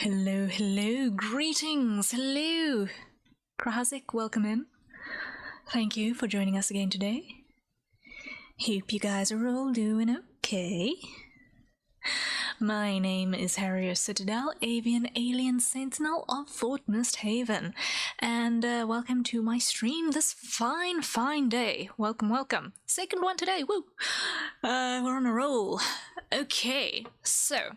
Hello, hello, greetings, hello. Krazik, welcome in. Thank you for joining us again today. Hope you guys are all doing okay. My name is Harrier Citadel, Avian Alien Sentinel of Fort Mist Haven, and welcome to my stream this fine day. Welcome, welcome. Second one today, woo! We're on a roll. Okay, so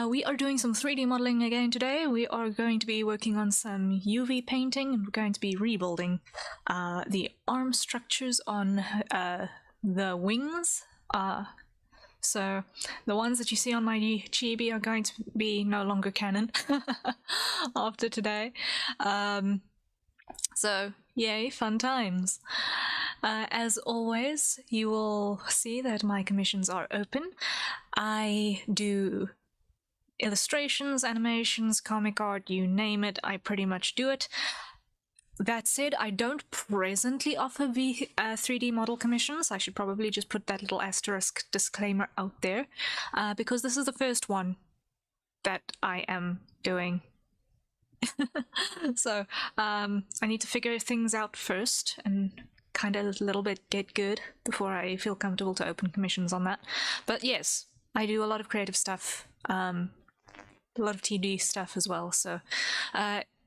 we are doing some 3D modeling again today. We are going to be working on some UV painting, and we're going to be rebuilding the arm structures on the wings. So the ones that you see on my chibi are going to be no longer canon after today. So yay, fun times. As always, you will see that my commissions are open. I do illustrations, animations, comic art, you name it, I pretty much do it. That said, I don't presently offer 3D model commissions. I should probably just put that little asterisk disclaimer out there, because this is the first one that I am doing. So I need to figure things out first and kind of a little bit get good before I feel comfortable to open commissions on that. But yes, I do a lot of creative stuff, a lot of TD stuff as well. So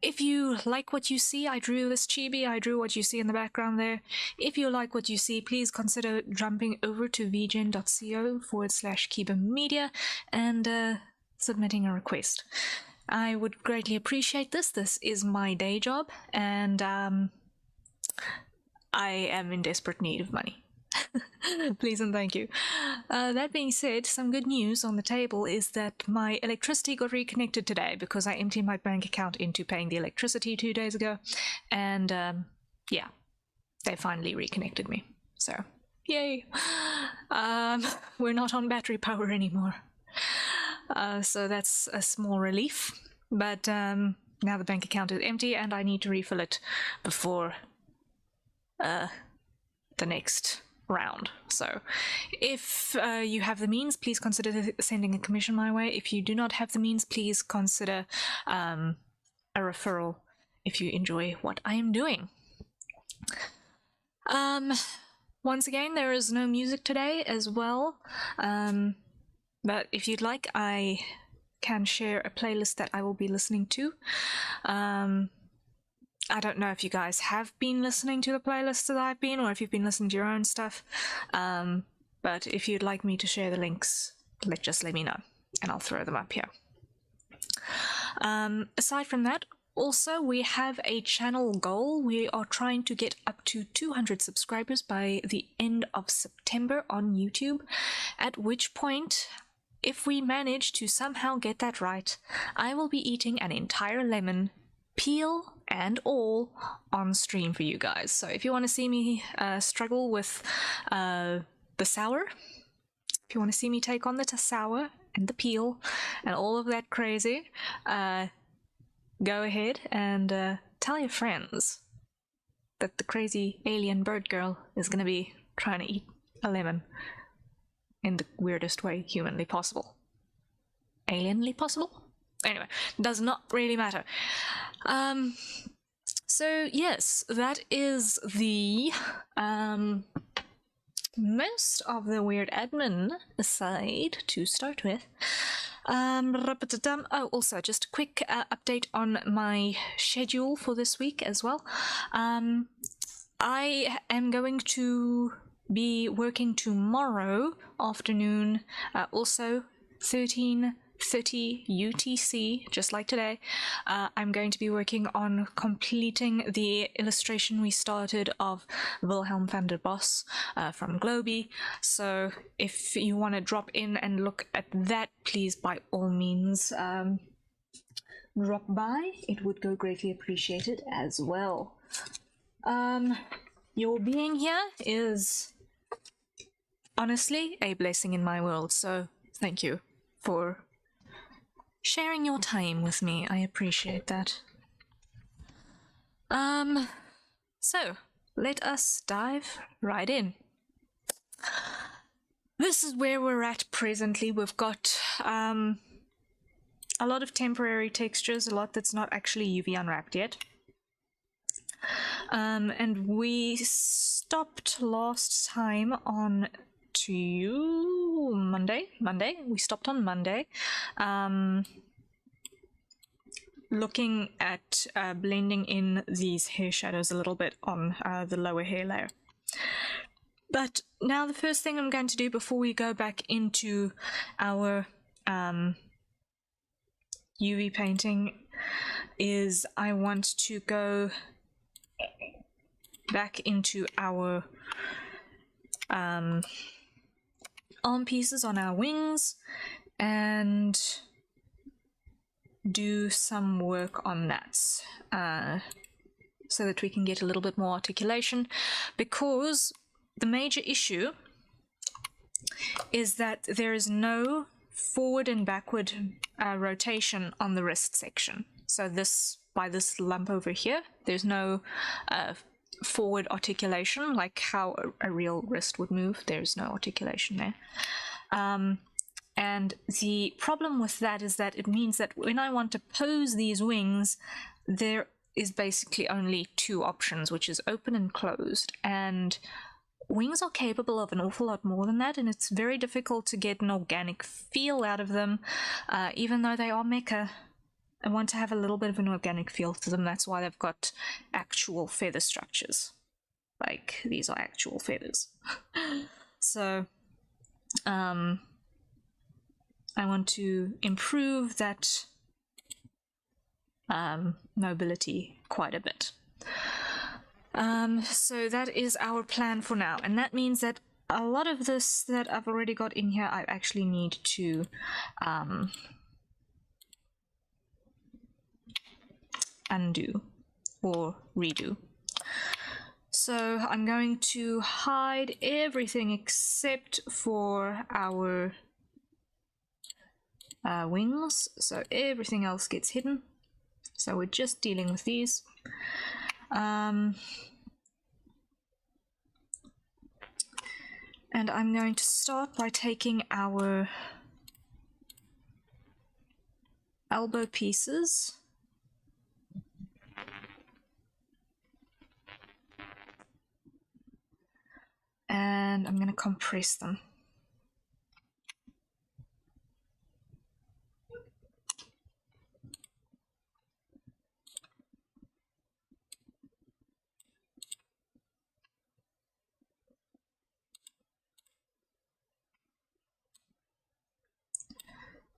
if you like what you see, I drew this chibi, I drew what you see in the background there. If you like what you see, please consider jumping over to vgen.co/Kiba Media and submitting a request. I would greatly appreciate this. This is my day job, and I am in desperate need of money. Please and thank you. That being said, some good news on the table is that my electricity got reconnected today because I emptied my bank account into paying the electricity 2 days ago, and yeah, they finally reconnected me. So, yay! We're not on battery power anymore. So that's a small relief, but now the bank account is empty and I need to refill it before the next round. So if you have the means, please consider sending a commission my way. If you do not have the means, please consider a referral if you enjoy what I am doing. Once again, there is no music today as well, but if you'd like, I can share a playlist that I will be listening to. I don't know if you guys have been listening to the playlists that I've been, or if you've been listening to your own stuff, but if you'd like me to share the links, just let me know, and I'll throw them up here. Aside from that, also, we have a channel goal. We are trying to get up to 200 subscribers by the end of September on YouTube, at which point, if we manage to somehow get that right, I will be eating an entire lemon, peel and all, on stream for you guys. So if you want to see me struggle with the sour, if you want to see me take on the sour and the peel and all of that crazy, go ahead and tell your friends that the crazy alien bird girl is going to be trying to eat a lemon in the weirdest way humanly possible. Alienly possible? Anyway, does not really matter. So yes, that is the most of the weird admin aside to start with. Oh, also just a quick update on my schedule for this week as well. I am going to be working tomorrow afternoon, also 13:30 UTC, just like today. I'm going to be working on completing the illustration we started of Wilhelm van der Bos from Globy. So if you want to drop in and look at that, please by all means drop by. It would go greatly appreciated as well. Your being here is honestly a blessing in my world, so thank you for sharing your time with me. I appreciate that. So let us dive right in. This is where we're at presently. We've got a lot of temporary textures, a lot that's not actually UV unwrapped yet. And we stopped last time on Monday. We stopped on Monday. Looking at blending in these hair shadows a little bit on the lower hair layer. But now the first thing I'm going to do before we go back into our UV painting is I want to go back into our arm pieces on our wings and do some work on that so that we can get a little bit more articulation, because the major issue is that there is no forward and backward rotation on the wrist section. So by this lump over here, there's no forward articulation like how a real wrist would move. There's no articulation there. And the problem with that is that it means that when I want to pose these wings, there is basically only two options, which is open and closed. And wings are capable of an awful lot more than that, and it's very difficult to get an organic feel out of them, even though they are mecha. I want to have a little bit of an organic feel to them. That's why they've got actual feather structures. Like, these are actual feathers. So, I want to improve that mobility quite a bit. So that is our plan for now, and that means that a lot of this that I've already got in here I actually need to undo or redo. So I'm going to hide everything except for our wings, so everything else gets hidden. So we're just dealing with these. And I'm going to start by taking our elbow pieces and I'm going to compress them.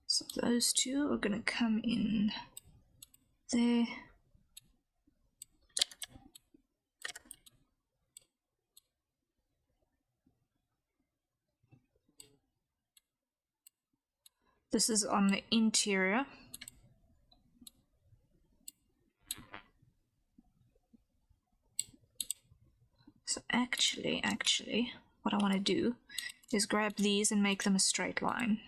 So those two are going to come in there. This is on the interior. So actually, what I want to do is grab these and make them a straight line.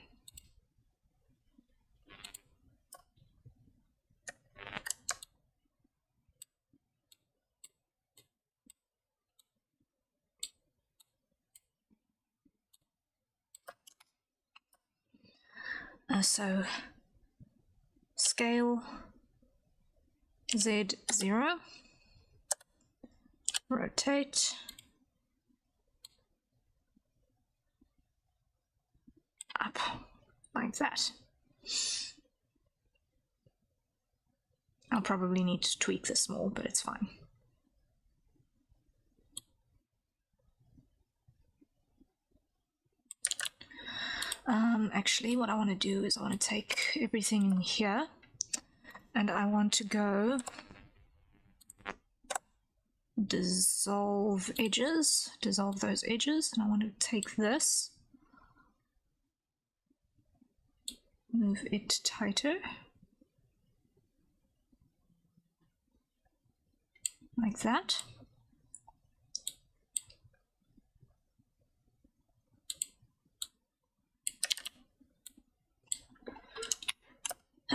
So scale Z0, rotate, up, like that. I'll probably need to tweak this more, but it's fine. Actually, what I want to do is I want to take everything in here and I want to go dissolve those edges, and I want to take this, move it tighter, like that.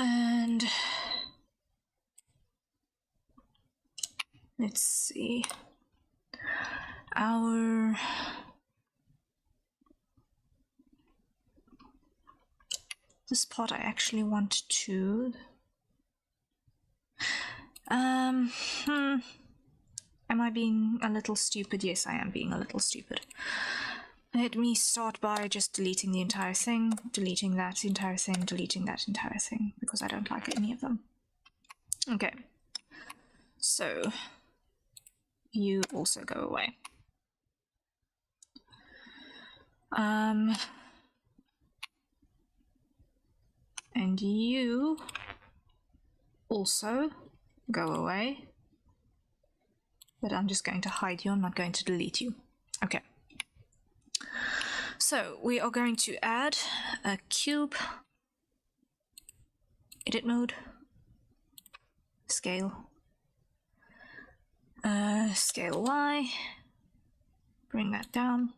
And let's see, this part I actually want to... Am I being a little stupid? Yes, I am being a little stupid. Let me start by just deleting the entire thing, deleting that entire thing, deleting that entire thing, because I don't like any of them. Okay. So, you also go away. And you also go away. But I'm just going to hide you, I'm not going to delete you. Okay. So we are going to add a cube, edit mode, scale, scale Y, bring that down.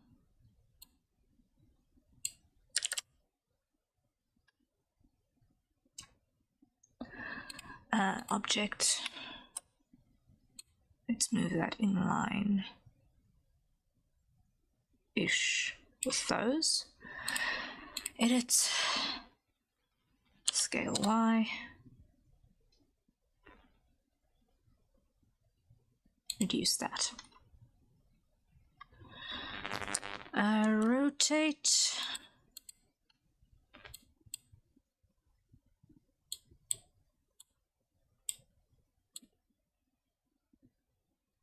Object, let's move that in line ish with those. Edit, scale Y, reduce that. Rotate,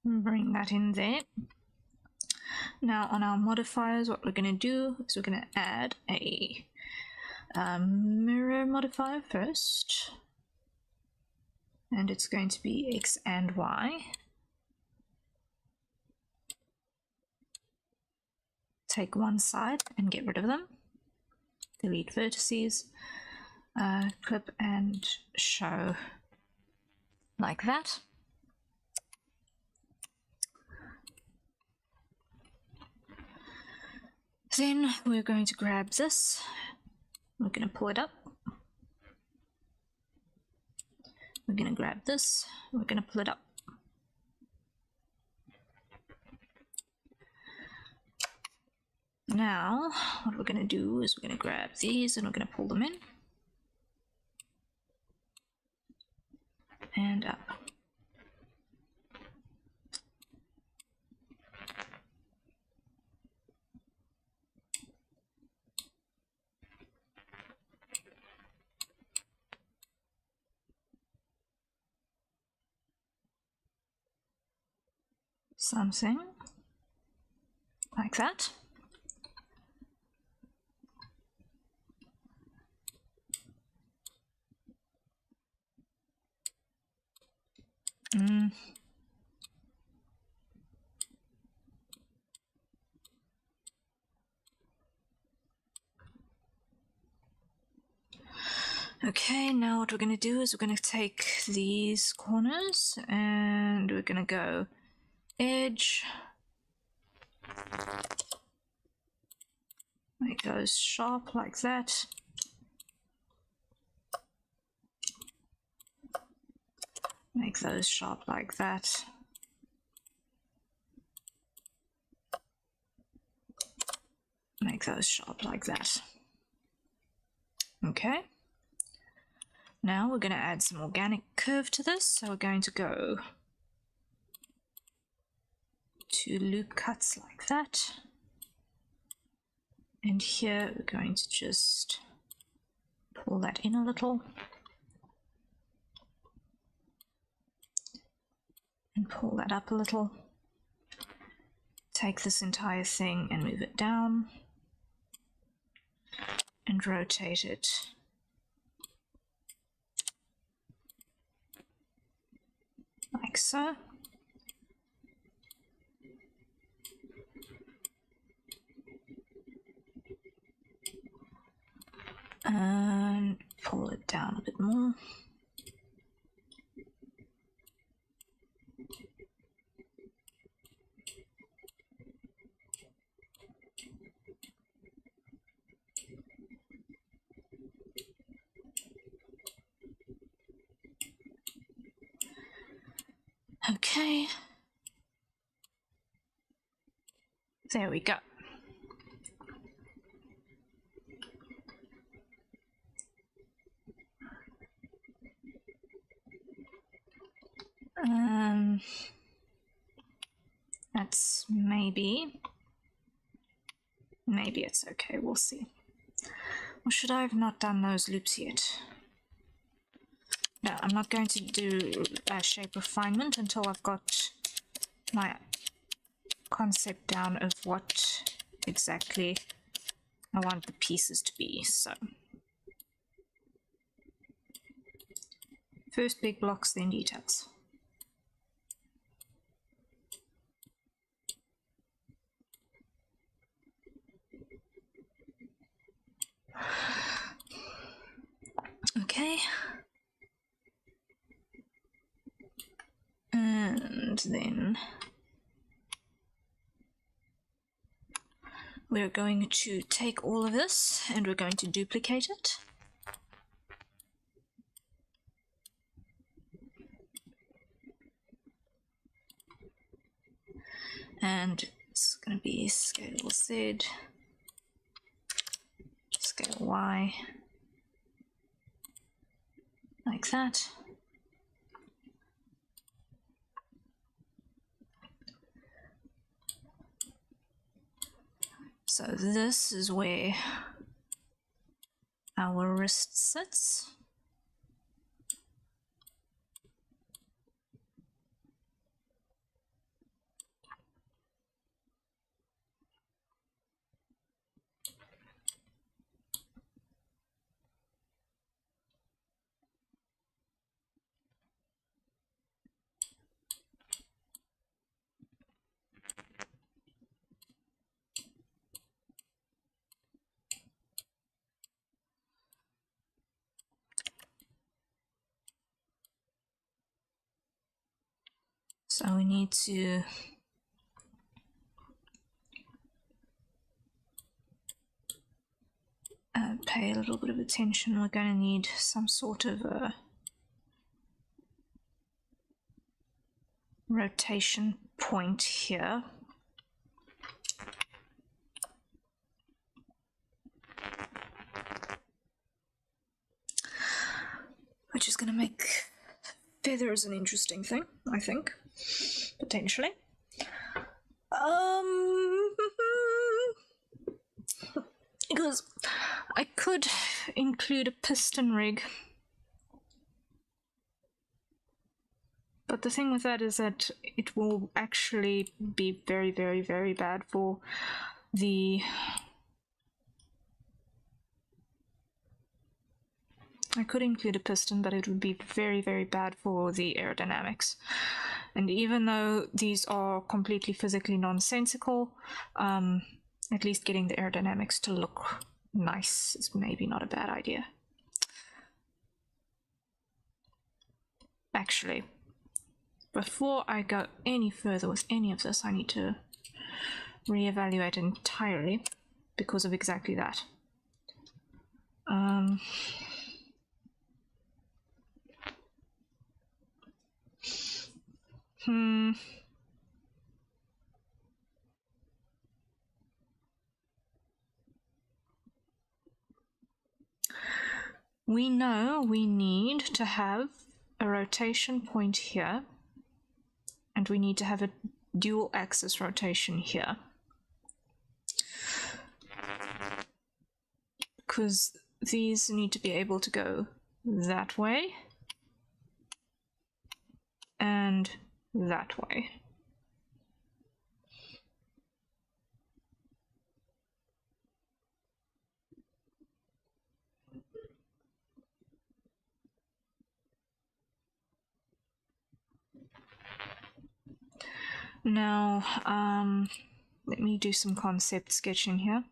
bring that in there. Now on our modifiers, what we're going to do is we're going to add a mirror modifier first, and it's going to be X and Y. Take one side and get rid of them. Delete vertices, clip and show like that. Then we're going to grab this, we're going to pull it up. We're going to grab this, we're going to pull it up. Now, what we're going to do is we're going to grab these and we're going to pull them in. And up. Something like that. Okay, now what we're going to do is we're going to take these corners and we're going to go edge, make those sharp like that. Make those sharp like that. Make those sharp like that. Okay. Now we're going to add some organic curve to this, so we're going to go to loop cuts like that. And here we're going to just pull that in a little. And pull that up a little. Take this entire thing and move it down. And rotate it. Like so. And pull it down a bit more. Okay. There we go. That's maybe it's okay, we'll see. Or should I have not done those loops yet? No, I'm not going to do shape refinement until I've got my concept down of what exactly I want the pieces to be. So first big blocks, then details. Okay. And then we're going to take all of this and we're going to duplicate it. And it's going to be scale Z, scale Y, like that. So this is where our wrist sits. So we need to pay a little bit of attention. We're going to need some sort of a rotation point here. Which is going to make feathers an interesting thing, I think, potentially. Because I could include a piston rig, but the thing with that is that it will actually be very, very, very bad for the... I could include a piston, but it would be very, very bad for the aerodynamics. And even though these are completely physically nonsensical, at least getting the aerodynamics to look nice is maybe not a bad idea. Actually, before I go any further with any of this, I need to reevaluate entirely because of exactly that. We know we need to have a rotation point here, and we need to have a dual axis rotation here. Because these need to be able to go that way and that way. Now, let me do some concept sketching here.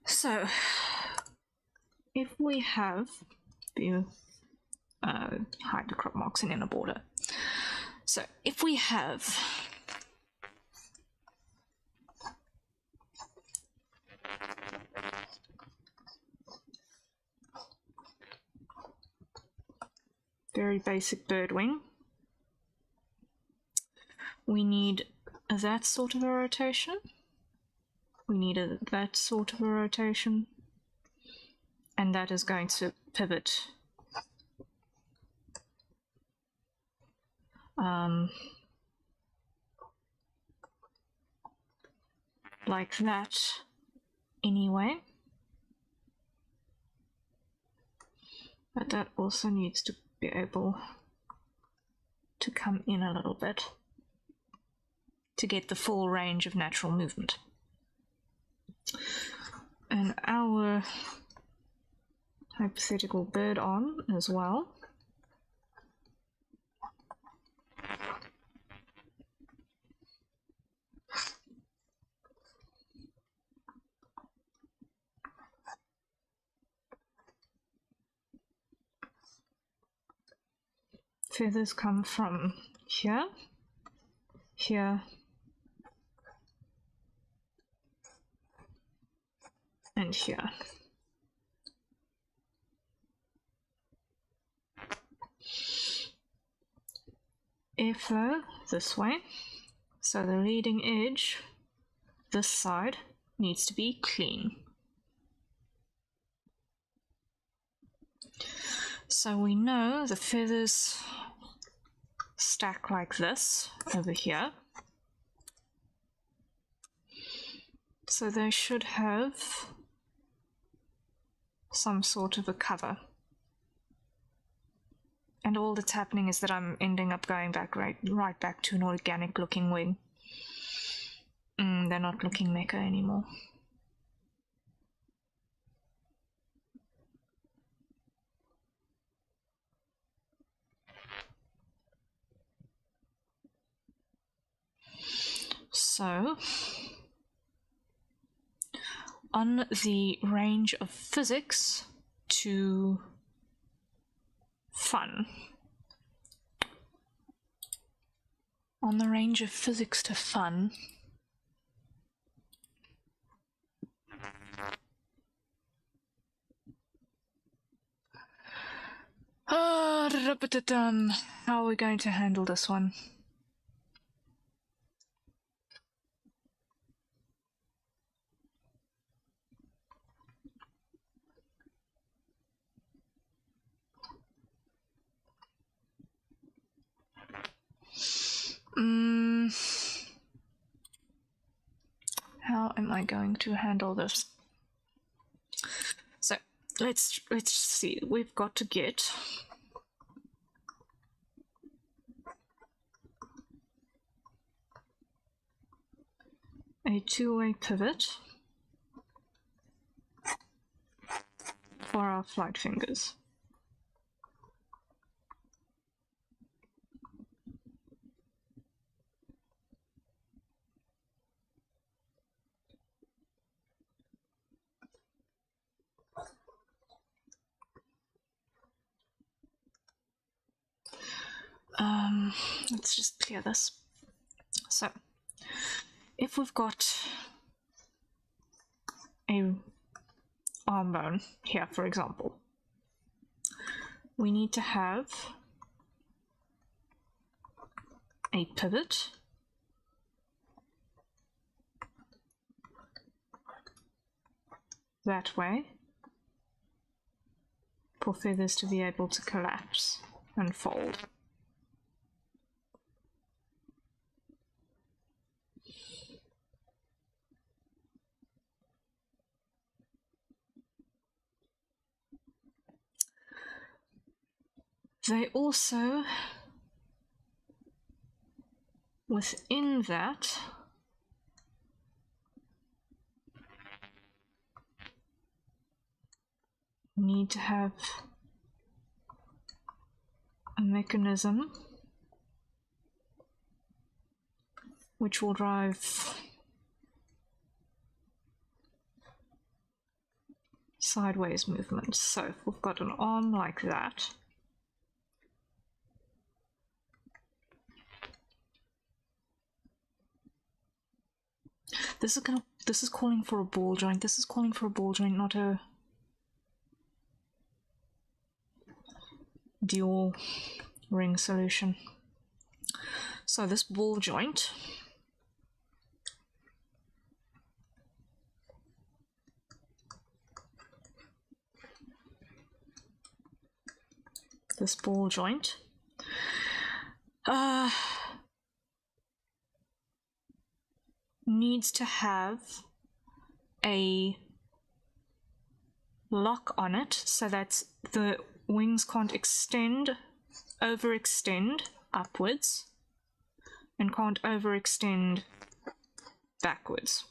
So, if we have the hide the crop marks in inner border. So, if we have very basic bird wing, we need that sort of a rotation. We need that sort of a rotation. And that is going to pivot like that anyway. But that also needs to be able to come in a little bit to get the full range of natural movement. And our hypothetical bird on as well. Feathers come from here, here, and here. Airflow this way, so the leading edge, this side, needs to be clean. So we know the feathers stack like this over here. So they should have some sort of a cover. And all that's happening is that I'm ending up going back right back to an organic looking wing. They're not looking mecha anymore. So, on the range of physics to fun. On the range of physics to fun, how are we going to handle this one? How am I going to handle this? So let's see. We've got to get a two-way pivot for our flight fingers. Let's just clear this. So, if we've got a arm bone here, for example, we need to have a pivot that way for feathers to be able to collapse and fold. They also, within that, need to have a mechanism which will drive sideways movements. So if we've got an arm like that, this is calling for a ball joint. This is calling for a ball joint, not a dual ring solution. So this ball joint this ball joint. Needs to have a lock on it so that the wings can't overextend upwards and can't overextend backwards.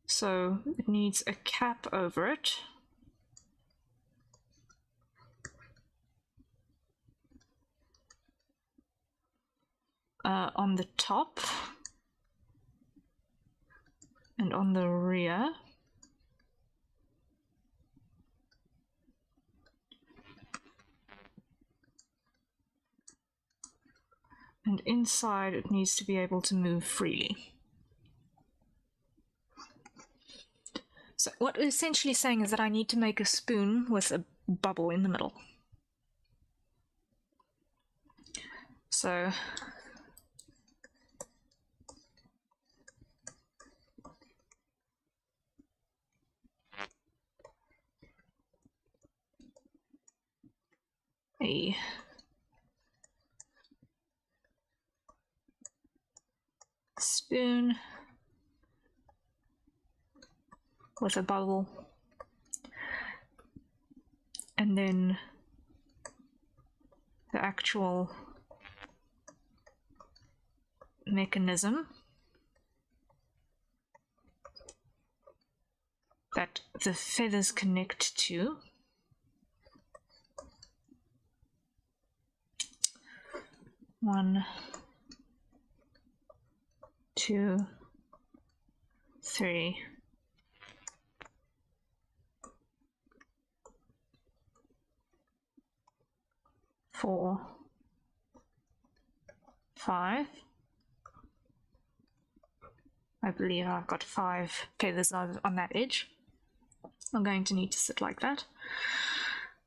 So it needs a cap over it. On the top and on the rear. And inside it needs to be able to move freely. So what we're essentially saying is that I need to make a spoon with a bubble in the middle. So a spoon with a bubble, and then the actual mechanism that the feathers connect to. One, two, three, four, five. I believe I've got 5 feathers on that edge. I'm going to need to sit like that.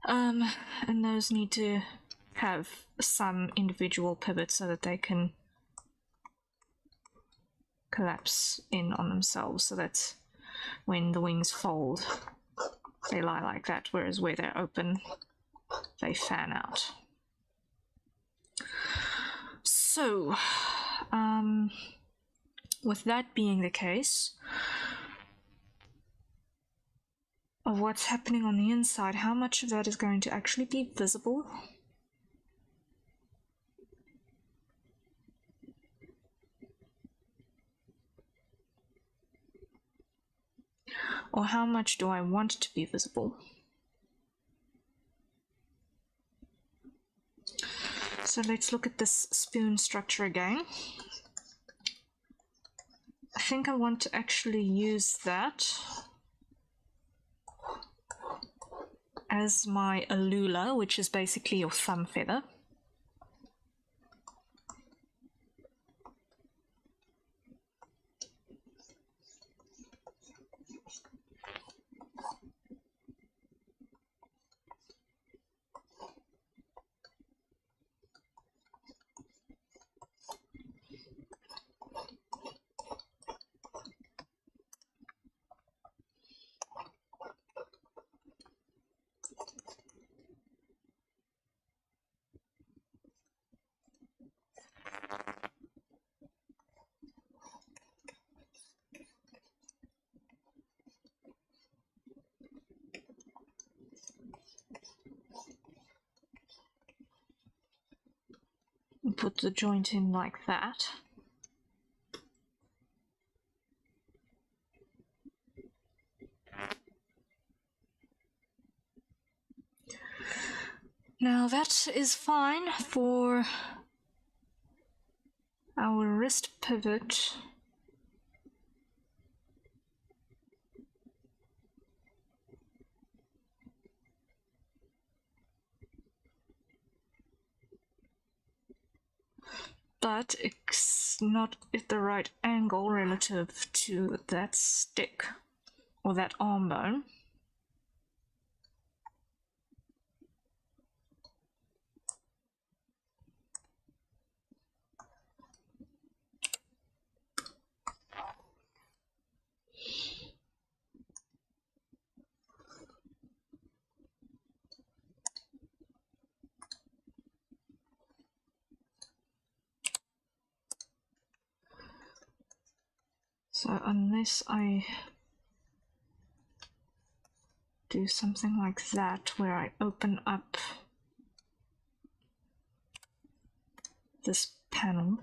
And those need to have some individual pivots so that they can collapse in on themselves, so that when the wings fold, they lie like that, whereas where they're open, they fan out. So, with that being the case, of what's happening on the inside, how much of that is going to actually be visible? Or how much do I want to be visible? So let's look at this spoon structure again. I think I want to actually use that as my allula, which is basically your thumb feather. And put the joint in like that. Now that is fine for our wrist pivot. But it's not at the right angle relative to that stick or that arm bone. So unless I do something like that, where I open up this panel,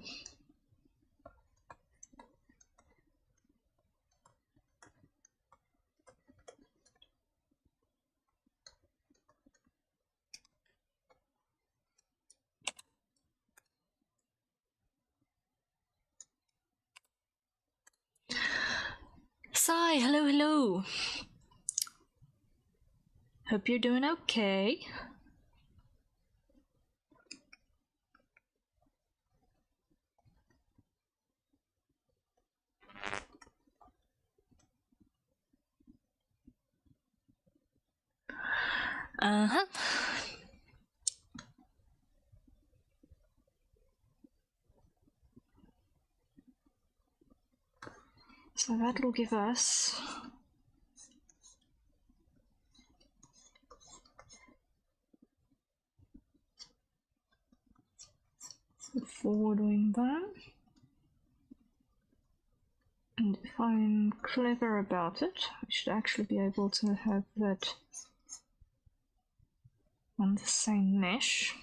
Sai, hello, hello. Hope you're doing okay. Uh-huh. So that will give us the forward wing there. And if I'm clever about it, I should actually be able to have that on the same mesh.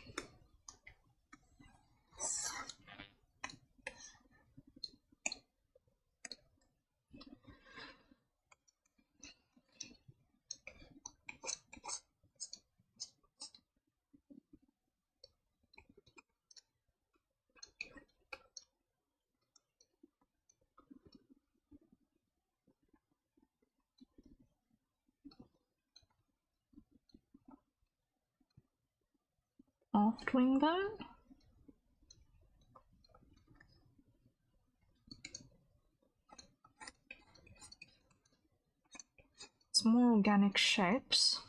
Aft wing bone. It's more organic shapes,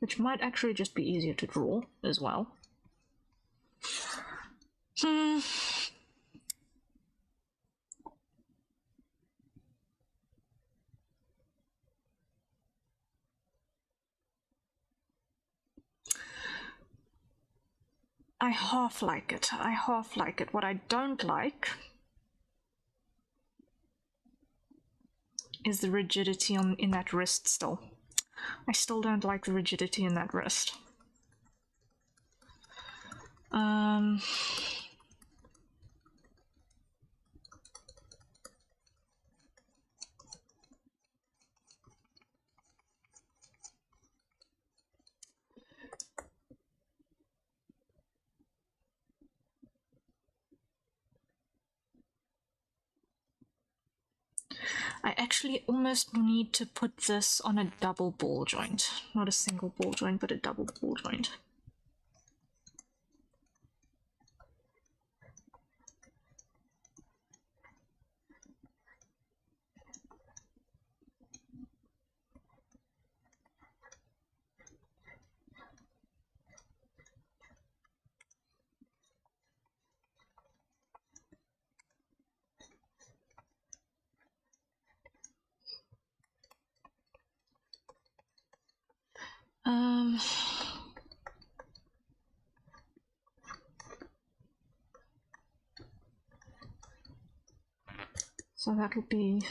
which might actually just be easier to draw as well. I half like it. I half like it. What I don't like is the rigidity in that wrist still. I still don't like the rigidity in that wrist. I actually almost need to put this on a double ball joint. Not a single ball joint, but a double ball joint. So that'll be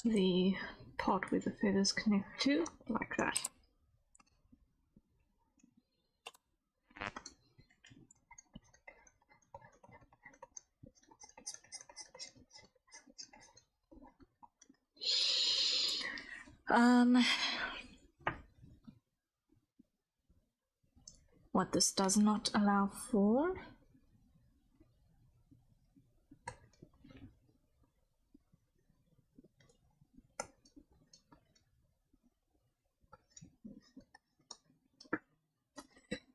the part where the feathers connect to, like that. What this does not allow for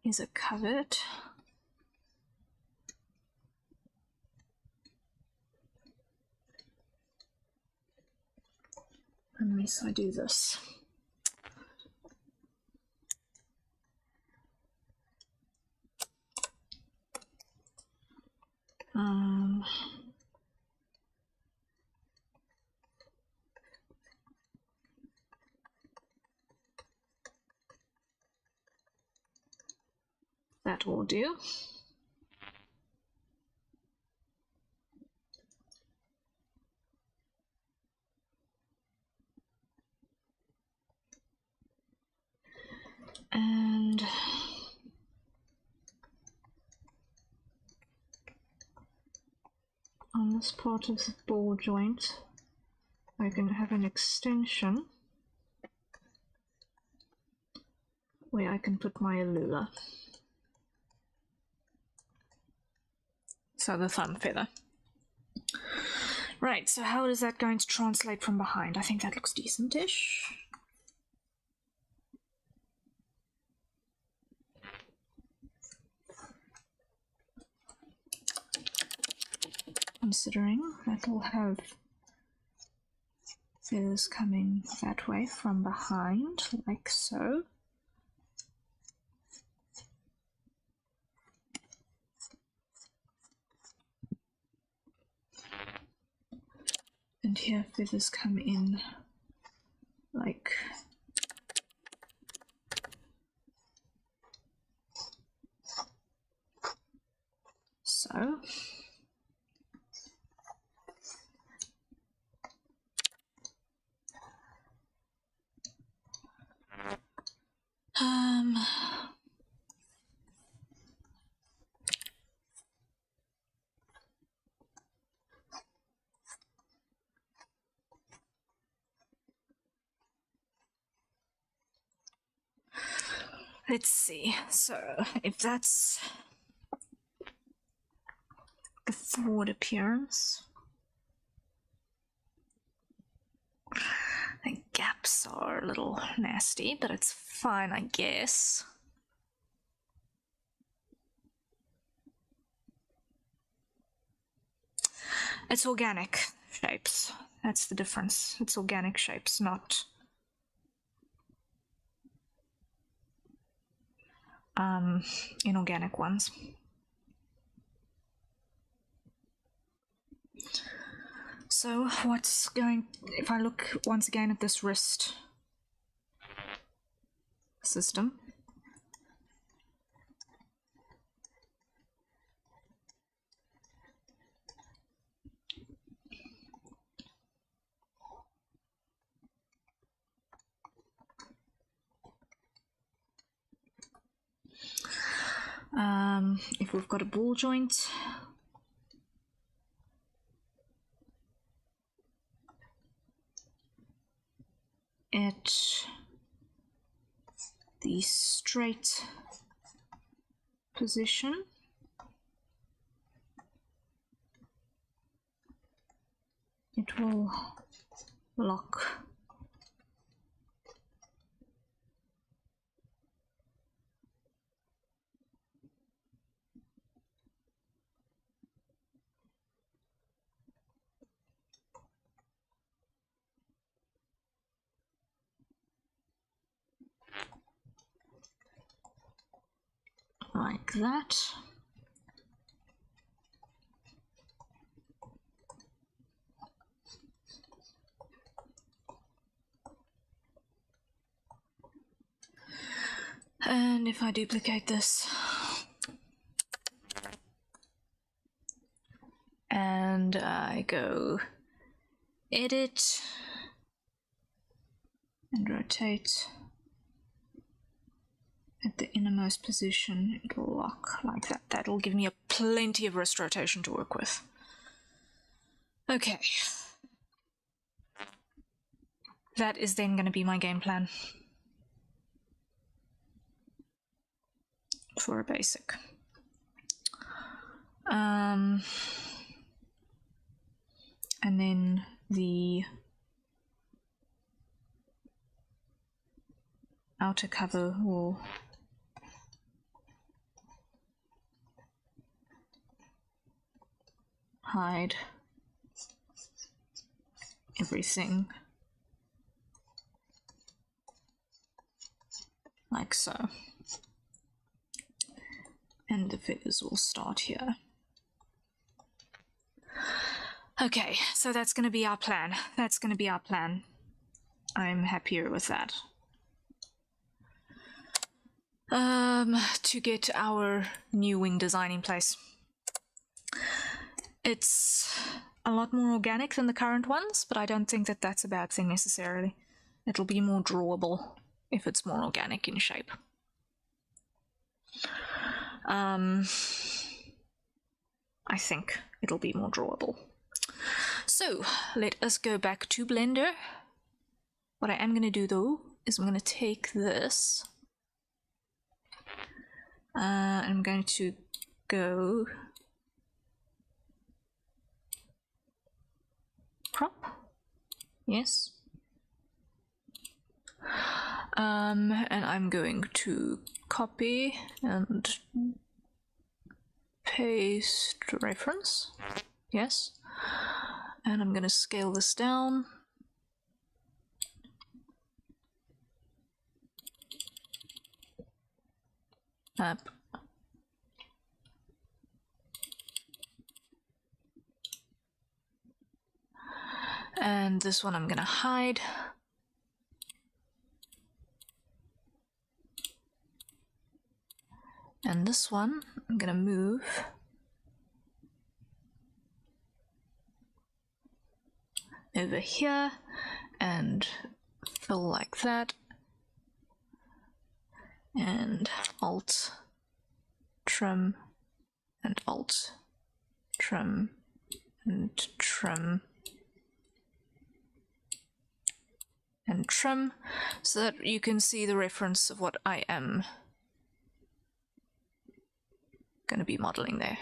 is a covert. Unless I do this. That will do. And on this part of the ball joint, I can have an extension where I can put my allure. So the thumb feather. Right, so how is that going to translate from behind? I think that looks decent-ish. Considering that will have feathers coming that way from behind, like so. And here feathers come in like so. Let's see. So if that's the forward appearance, the gaps are a little nasty, but it's fine, I guess. It's organic shapes. That's the difference. It's organic shapes, not inorganic ones. So what's going, if I look once again at this wrist system, if we've got a ball joint, at the straight position, it will lock like that. And if I duplicate this and I go edit and rotate at the innermost position, it will lock like that. That will give me plenty of wrist rotation to work with. Okay. That is then going to be my game plan for a basic. And then the outer cover will hide everything like so, and the figures will start here. Okay, so that's going to be our plan. That's going to be our plan. I'm happier with that. to get our new wing design in place. It's a lot more organic than the current ones, but I don't think that that's a bad thing necessarily. It'll be more drawable if it's more organic in shape. I think it'll be more drawable. So let us go back to Blender. What I am going to do though is I'm going to take this. I'm going to go crop. Yes. And I'm going to copy and paste reference. Yes. And I'm going to scale this down. Up. And this one I'm going to hide. And this one I'm going to move over here and fill like that. And Alt, trim, and Alt, trim, and trim, and trim, so that you can see the reference of what I am going to be modeling there.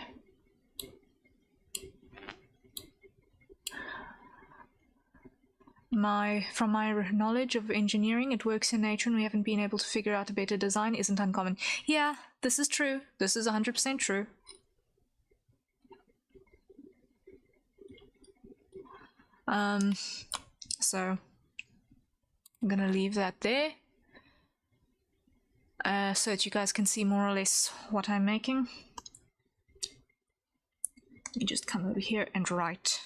From my knowledge of engineering, it works in nature and we haven't been able to figure out a better design isn't uncommon. Yeah, this is true. This is 100% true. So I'm gonna leave that there so that you guys can see more or less what I'm making. Let me just come over here and write.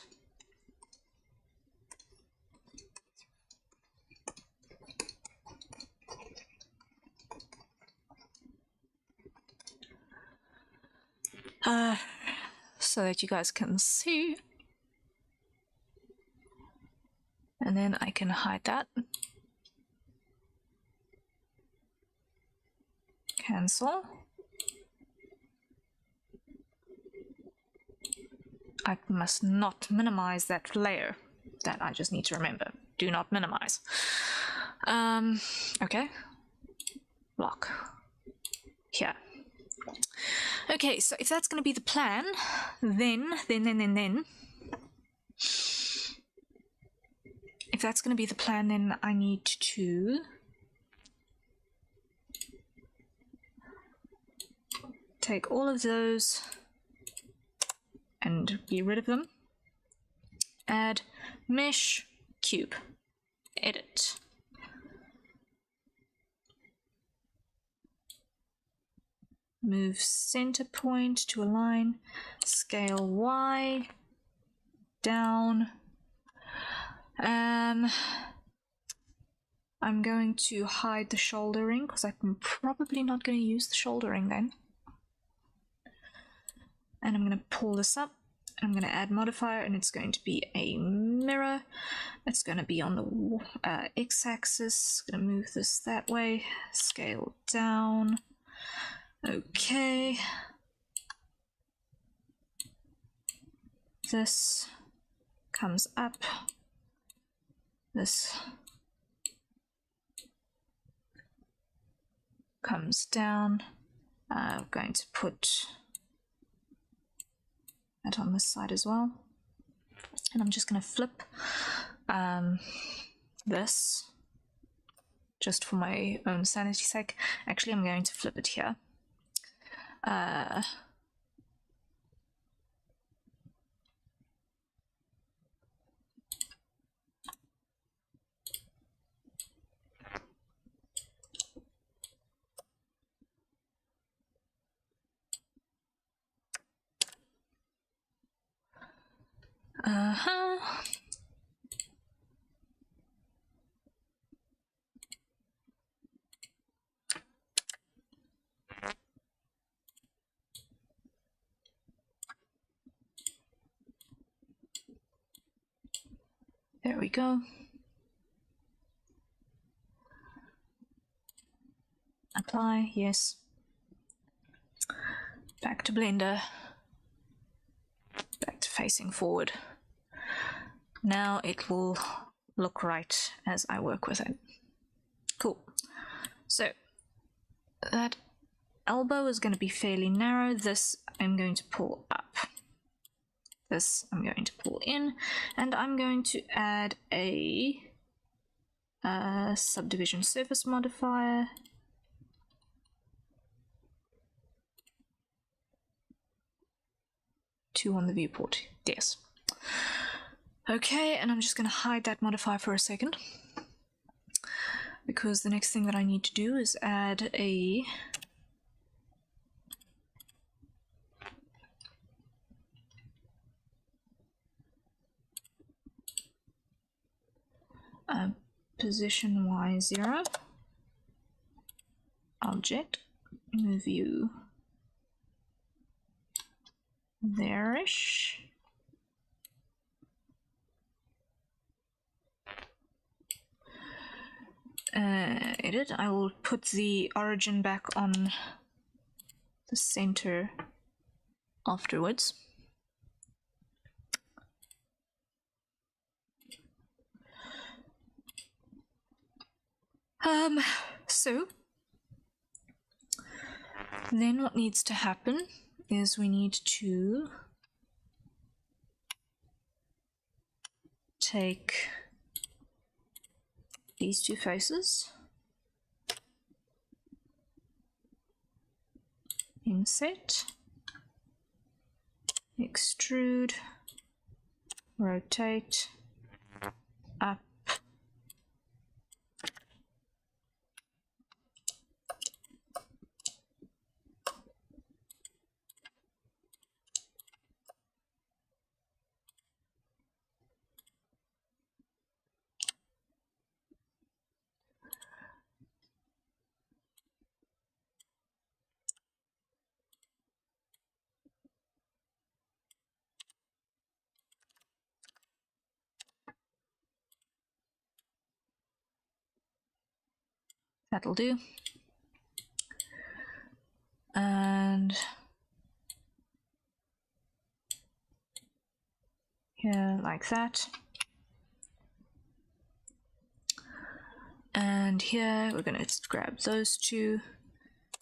So that you guys can see. And then I can hide that. Cancel. I must not minimize that layer. That I just need to remember. Do not minimize. Okay. Block. Here. Okay, so if that's going to be the plan, then, if that's going to be the plan, then I need to take all of those and get rid of them. Add mesh cube. Edit. Move center point to align. Scale Y down. I'm going to hide the shouldering because I'm probably not going to use the shouldering then. And I'm going to pull this up. I'm going to add modifier, and it's going to be a mirror. It's going to be on the x-axis. Going to move this that way. Scale down. Okay. This comes up. This comes down. I'm going to put that on this side as well. And I'm just going to flip this just for my own sanity's sake. Actually, I'm going to flip it here. go. Apply, yes. Back to Blender. Back to facing forward. Now it will look right as I work with it. Cool. So that elbow is going to be fairly narrow. This I'm going to pull up. This I'm going to pull in, and I'm going to add a subdivision surface modifier. Two on the viewport, yes. Okay, and I'm just going to hide that modifier for a second, because the next thing that I need to do is add a position y0 object, move you there-ish. Edit, I will put the origin back on the center afterwards. So then what needs to happen is we need to take these two faces, inset, extrude, rotate, up, that'll do. And here like that. And here we're going to grab those two,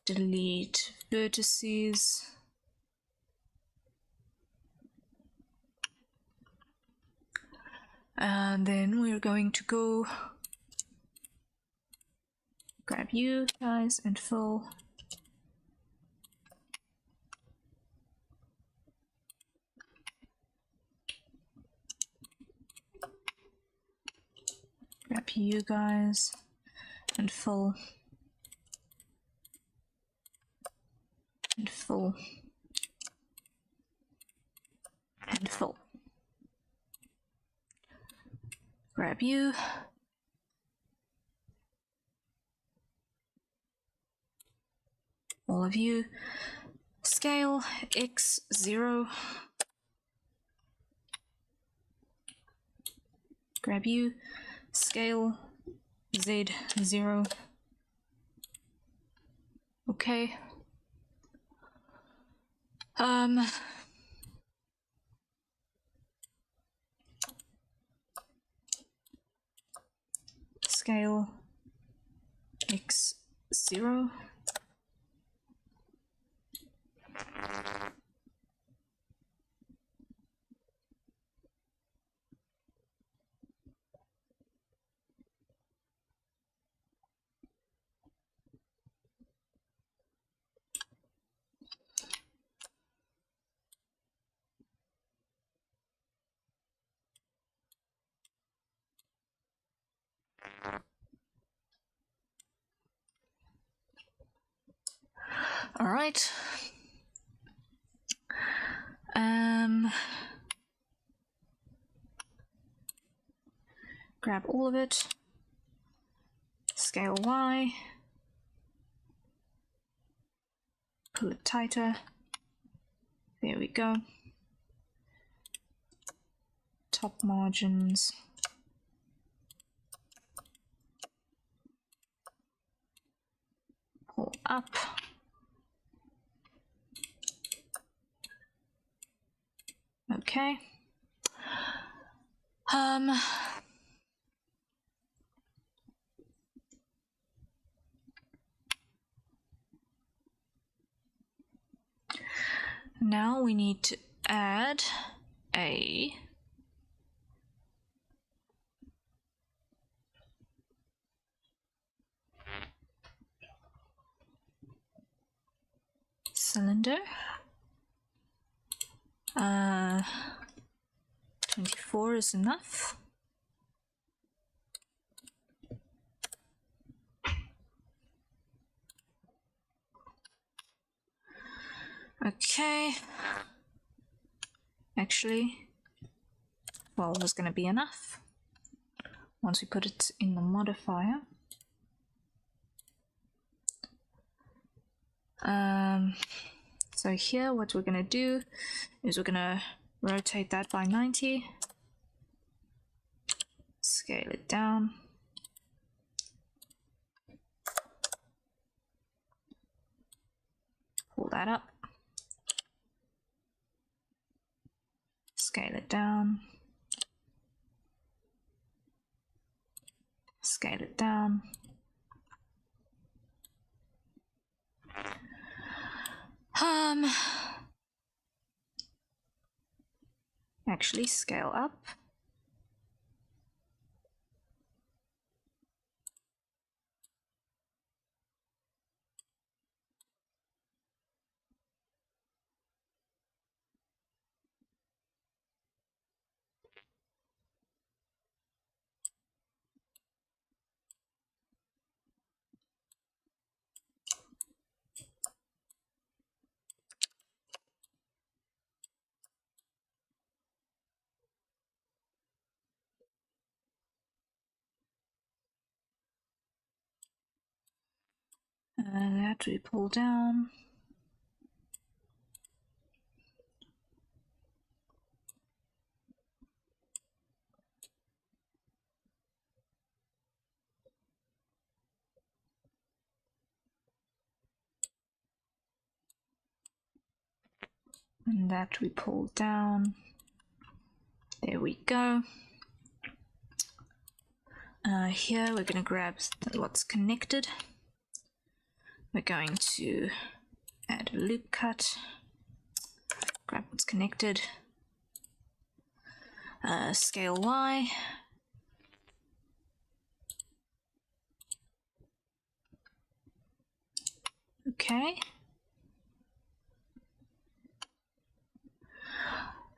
delete vertices, and then we're going to go grab you guys and fill. Grab you guys and fill. And fill. And fill. Grab you. All of you. Scale x0. Grab you. Scale z0. Okay. Scale x0. All right. Grab all of it. Scale Y. Pull it tighter. There we go. Top margins up. Okay. Now we need to add a cylinder. 24 is enough. Okay. Actually, 12 is going to be enough once we put it in the modifier. So here what we're going to do is we're going to rotate that by 90, scale it down, pull that up, scale it down, scale it down. Actually scale up. And that we pull down. And that we pull down. There we go. Here we're going to grab what's connected. We're going to add a loop cut, grab what's connected, scale Y, okay.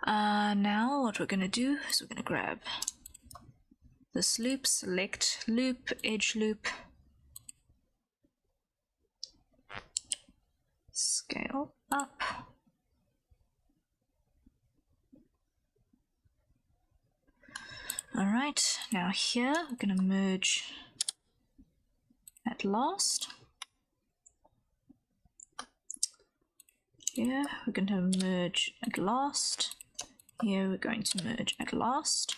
Now what we're going to do is we're going to grab this loop, select loop, edge loop, scale up. Alright, now here we're going to merge at last. Here we're going to merge at last. Here we're going to merge at last.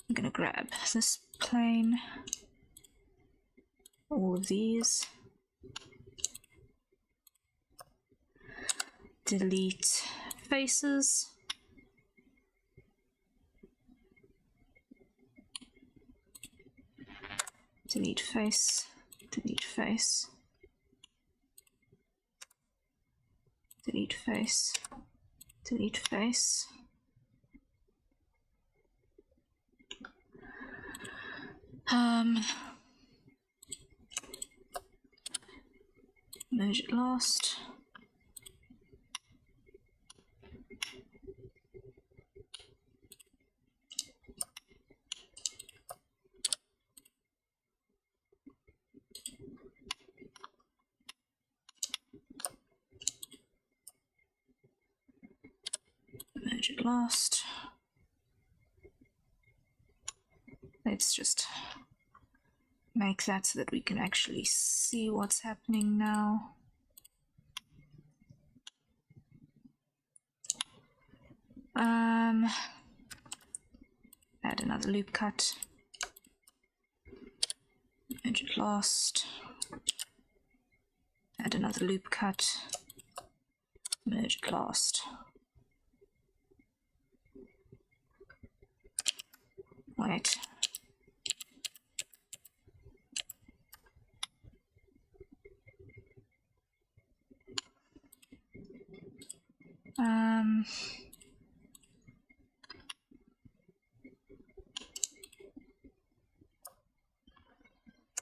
I'm going to grab this plane, all of these, delete faces, delete face, delete face, delete face, delete face. Merge it last. Merge it last. Let's just make that so that we can actually see what's happening now. Add another loop cut. Merge it last. Add another loop cut. Merge at last. Wait.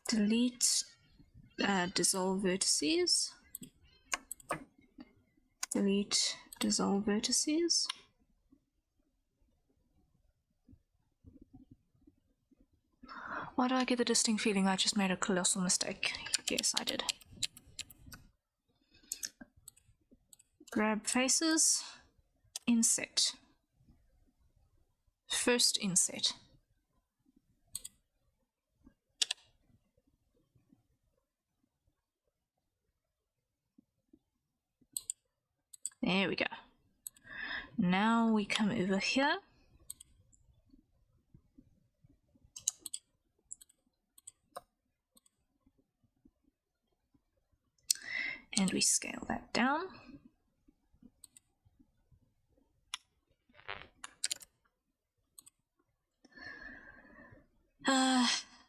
Delete dissolve vertices. Delete dissolve vertices. Why do I get the distinct feeling I just made a colossal mistake? Yes, I did. Grab faces, inset. First inset. There we go. Now we come over here. And we scale that down.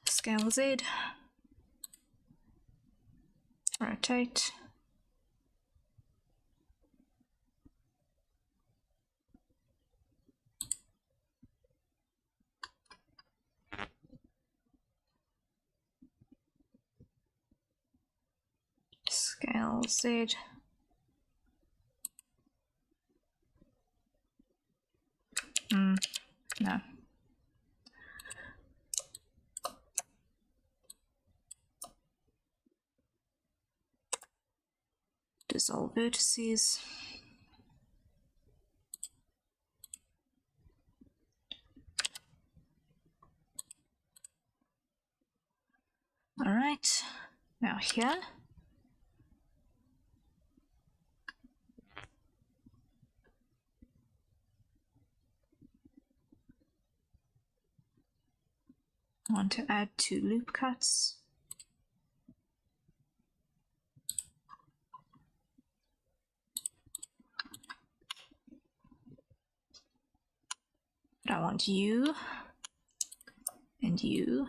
Scale Z. Rotate. Scale Z. No. Dissolve vertices. All right, now here. I want to add 2 loop cuts. But I want you and you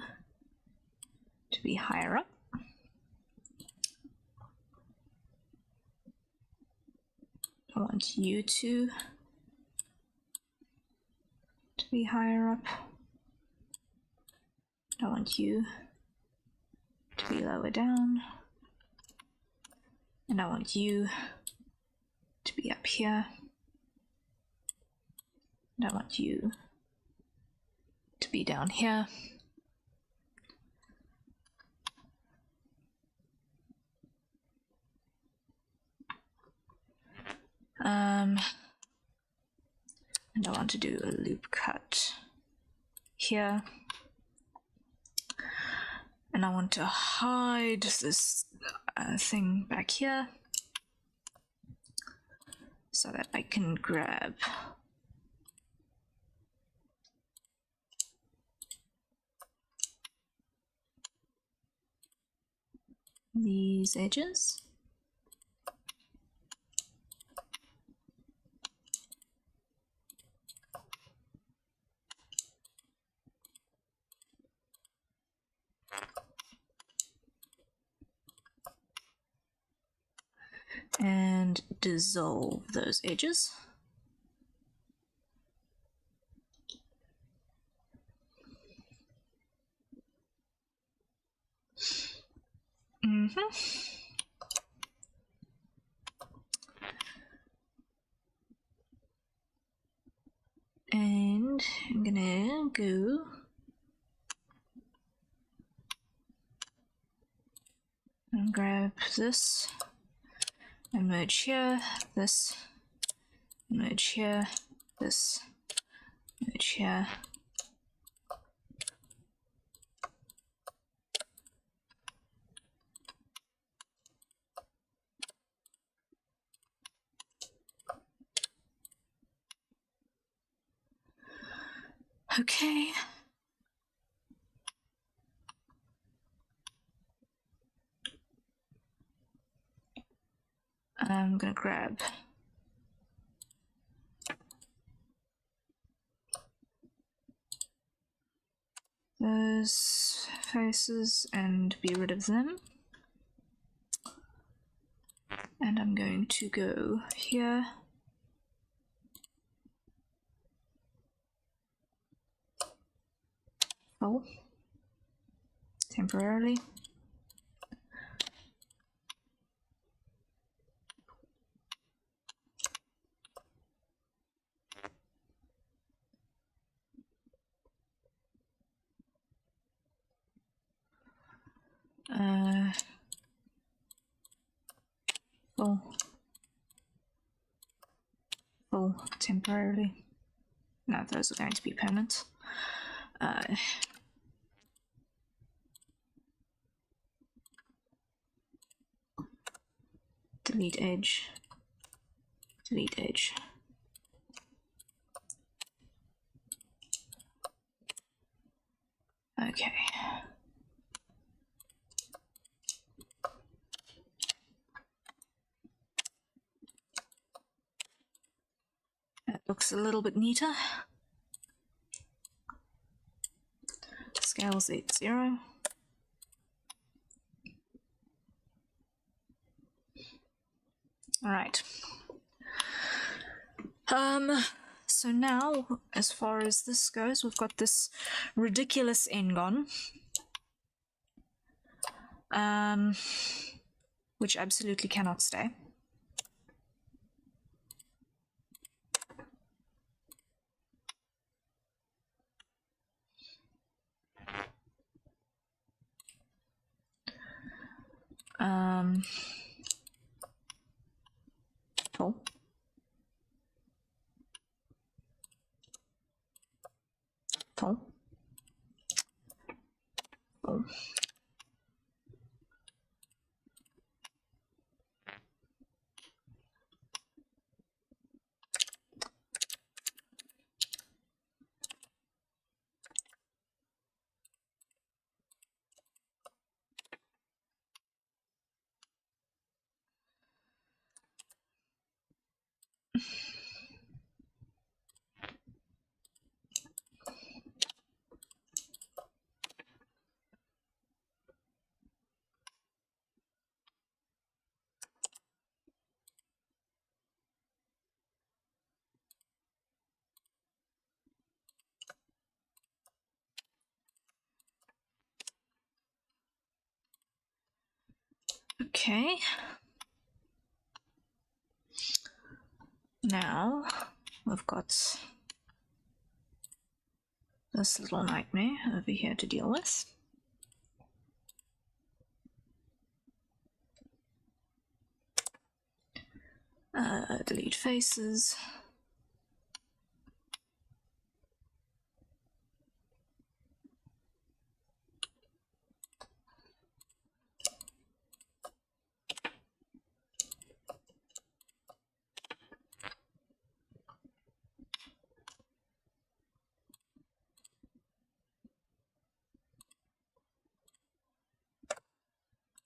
to be higher up. I want you to be higher up. I want you to be lower down. And I want you to be up here. And I want you to be down here. And I want to do a loop cut here. And I want to hide this thing back here so that I can grab these edges. And dissolve those edges. And I'm gonna go and grab this and merge here, this, merge here, this, merge here. Okay. I'm gonna grab those faces and be rid of them. And I'm going to go here. Oh, temporarily. Full temporarily. No, those are going to be permanent. Delete edge. Delete edge. Okay. That looks a little bit neater. Scales 8:0. All right. So now, as far as this goes, we've got this ridiculous engon, which absolutely cannot stay. Full. Full. Full. Okay. Now we've got this little nightmare over here to deal with. Delete faces.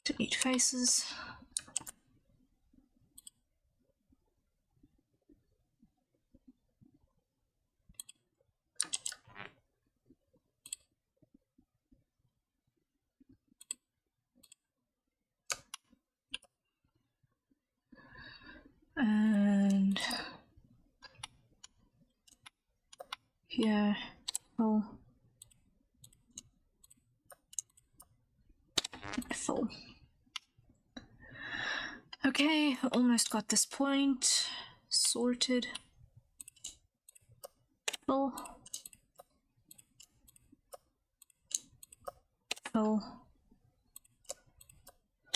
Delete faces. And here, full. Full. Okay, almost got this point sorted. Full. Full.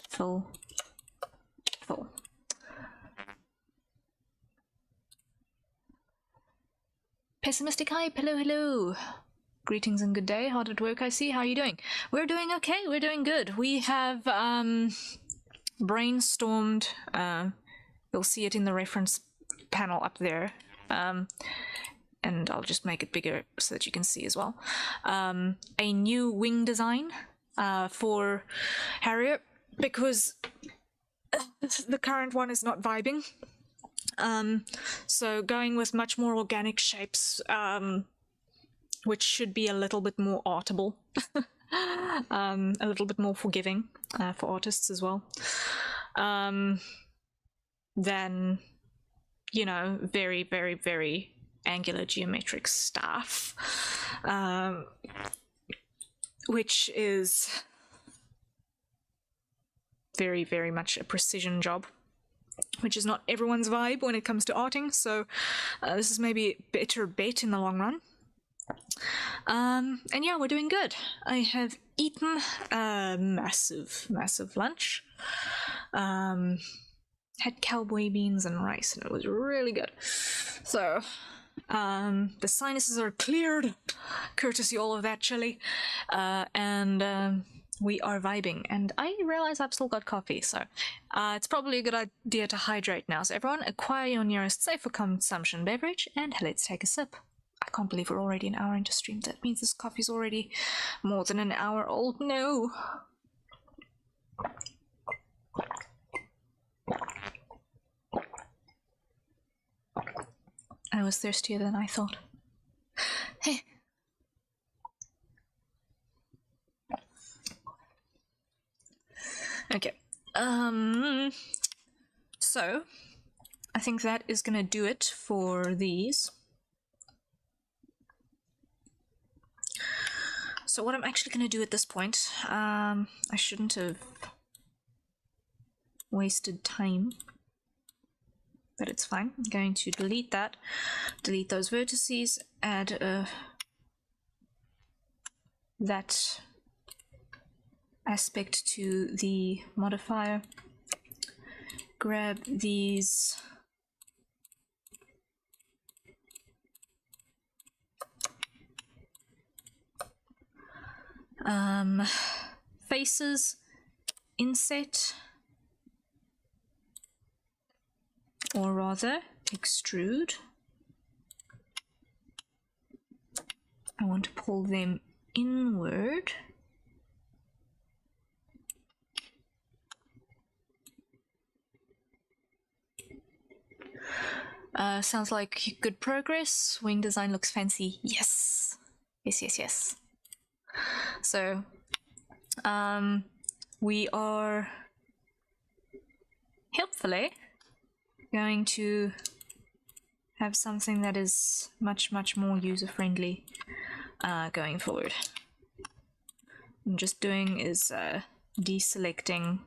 Full. Full. Pessimistic hype, hello, hello. Greetings and good day. Hard at work, I see. How are you doing? We're doing okay. We're doing good. We have brainstormed. You'll see it in the reference panel up there. And I'll just make it bigger so that you can see as well. A new wing design for Harrier, because the current one is not vibing. So going with much more organic shapes, which should be a little bit more artable, a little bit more forgiving for artists as well. Then, you know, very, very, very angular geometric stuff, which is very, very much a precision job, which is not everyone's vibe when it comes to arting, so this is maybe a better bet in the long run. And yeah, we're doing good. I have eaten a massive, massive lunch. Had cowboy beans and rice, and it was really good. So, the sinuses are cleared, courtesy all of that chili, and we are vibing. And I realize I've still got coffee, so it's probably a good idea to hydrate now. So everyone, acquire your nearest safe for consumption beverage, and let's take a sip. I can't believe we're already an hour into stream. That means this coffee's already more than an hour old. No. I was thirstier than I thought. Hey. Okay. So I think that is gonna do it for these. So what I'm actually gonna do at this point, I shouldn't have wasted time, but it's fine. I'm going to delete that, delete those vertices, add that aspect to the modifier, grab these faces, inset, or rather extrude. I want to pull them inward. Sounds like good progress. Wing design looks fancy. Yes. Yes, yes, yes. So, we are hopefully going to have something that is much, much more user-friendly going forward. What I'm just doing is deselecting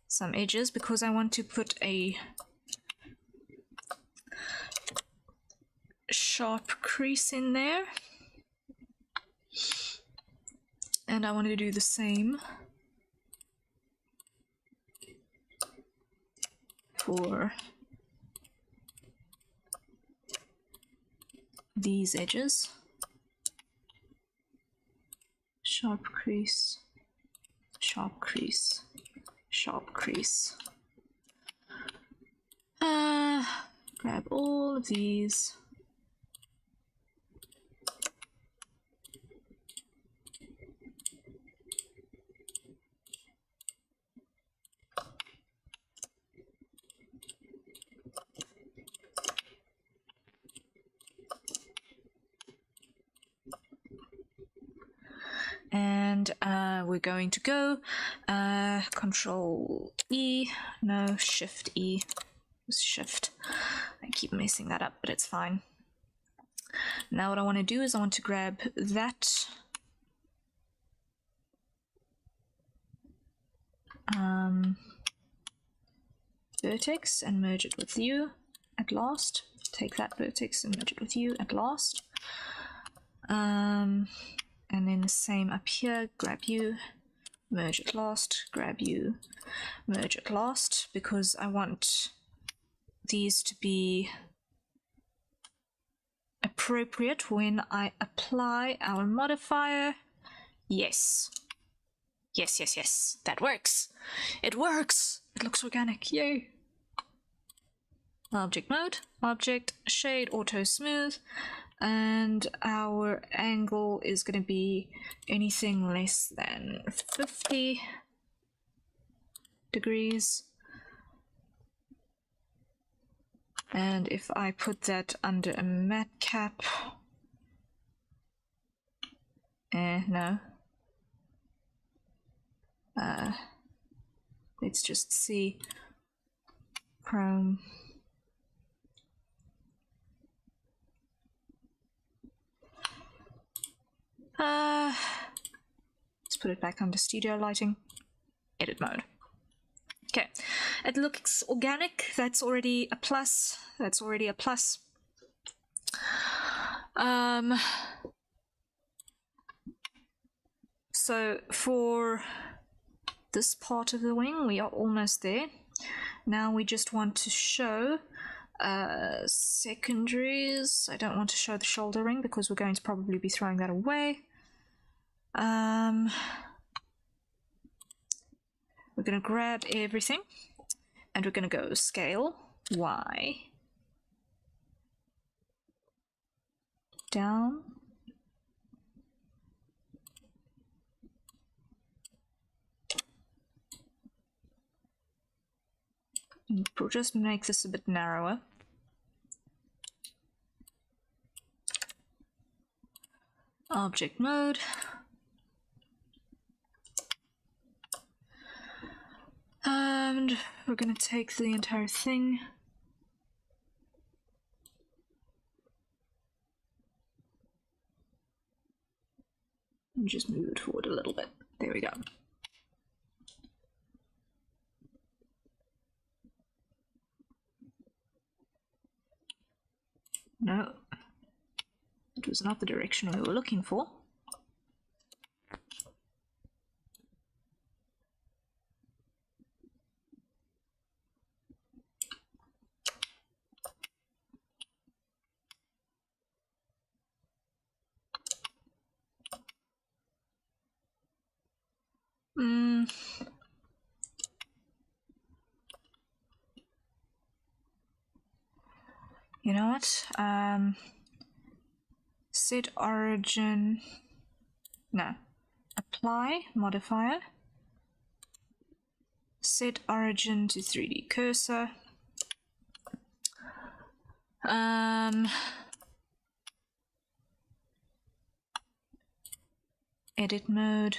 some edges because I want to put a sharp crease in there, and I want to do the same for these edges. Sharp crease, sharp crease, sharp crease. Grab all of these. And we're going to go Control E, no, Shift E, Shift. I keep messing that up, but it's fine. Now what I want to do is I want to grab that vertex and merge it with you at last. Take that vertex and merge it with you at last. And then the same up here, grab you, merge it last, grab you, merge it last, because I want these to be appropriate when I apply our modifier. Yes. Yes, yes, yes. That works. It works. It looks organic. Yay. Object mode, object, shade, auto smooth. And our angle is going to be anything less than 50 degrees. And if I put that under a mat cap, no. Let's just see. Chrome. Let's put it back under studio lighting. Edit mode. Okay, it looks organic. That's already a plus. That's already a plus. So for this part of the wing, we are almost there. Now we just want to show secondaries. I don't want to show the shoulder ring because we're going to probably be throwing that away. We're going to grab everything and we're going to go scale Y down. And we'll just make this a bit narrower. Object mode. And we're going to take the entire thing. And just move it forward a little bit. There we go. No, it was not the direction we were looking for. You know what? Set origin. No. Apply modifier. Set origin to 3D cursor. Edit mode.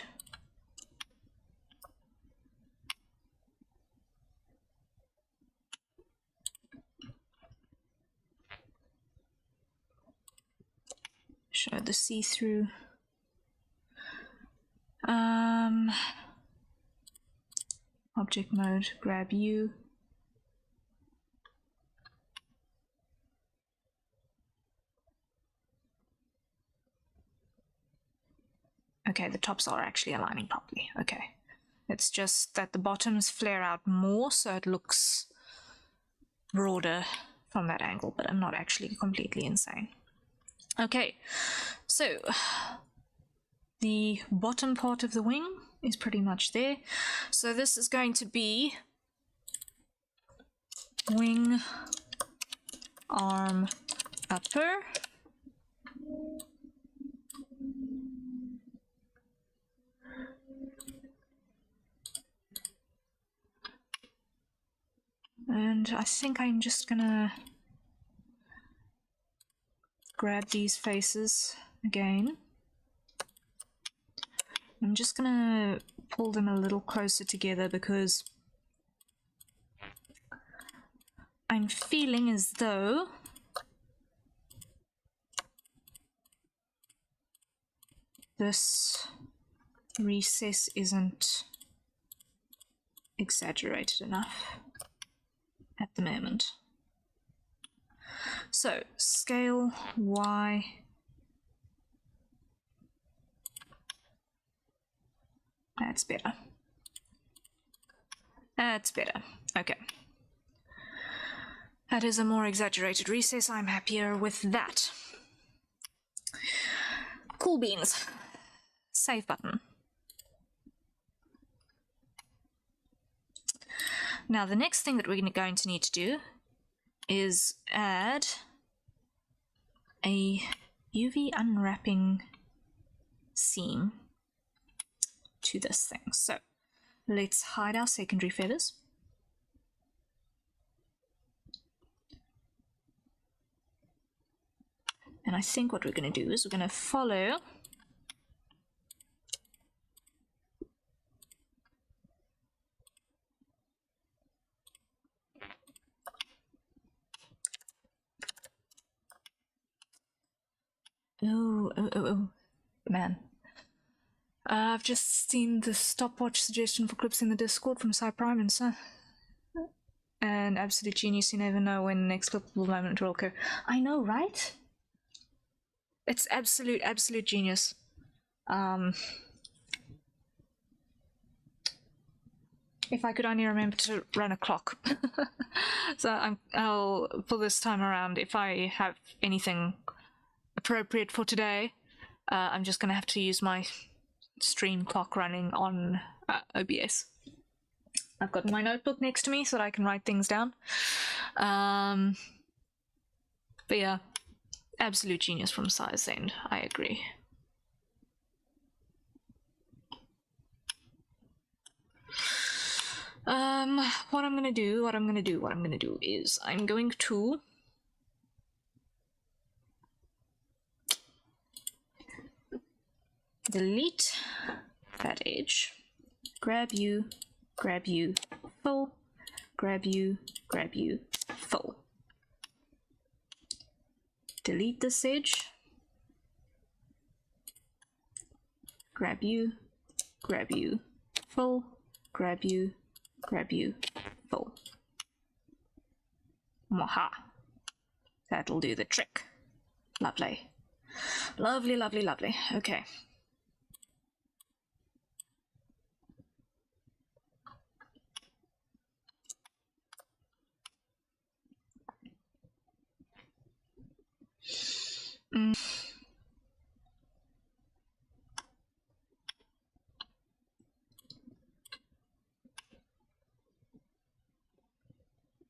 Show the see-through. Object mode, grab you. Okay, the tops are actually aligning properly. Okay. It's just that the bottoms flare out more, so it looks broader from that angle, but I'm not actually completely insane. Okay, so the bottom part of the wing is pretty much there. So this is going to be wing arm upper. And I think I'm just gonna grab these faces again. I'm just gonna pull them a little closer together because I'm feeling as though this recess isn't exaggerated enough at the moment. So scale Y. That's better. That's better. Okay. That is a more exaggerated recess. I'm happier with that. Cool beans. Save button. Now the next thing that we're going to need to do is add a UV unwrapping seam to this thing. So let's hide our secondary feathers. And I think what we're going to do is we're going to follow oh, man. I've just seen the stopwatch suggestion for clips in the Discord from Cyprime and so. And absolute genius, you never know when the next clippable moment will occur. I know, right? It's absolute genius. If I could only remember to run a clock. So I'll, for this time around, if I have anything appropriate for today, I'm just gonna have to use my stream clock running on OBS. I've got my notebook next to me so that I can write things down. But yeah, absolute genius from Si's end, I agree. What I'm gonna do is I'm going to delete that edge, grab you, full, grab you, full. Delete this edge, grab you, full, grab you, full. Mwaha. That'll do the trick. Lovely. Lovely. Okay.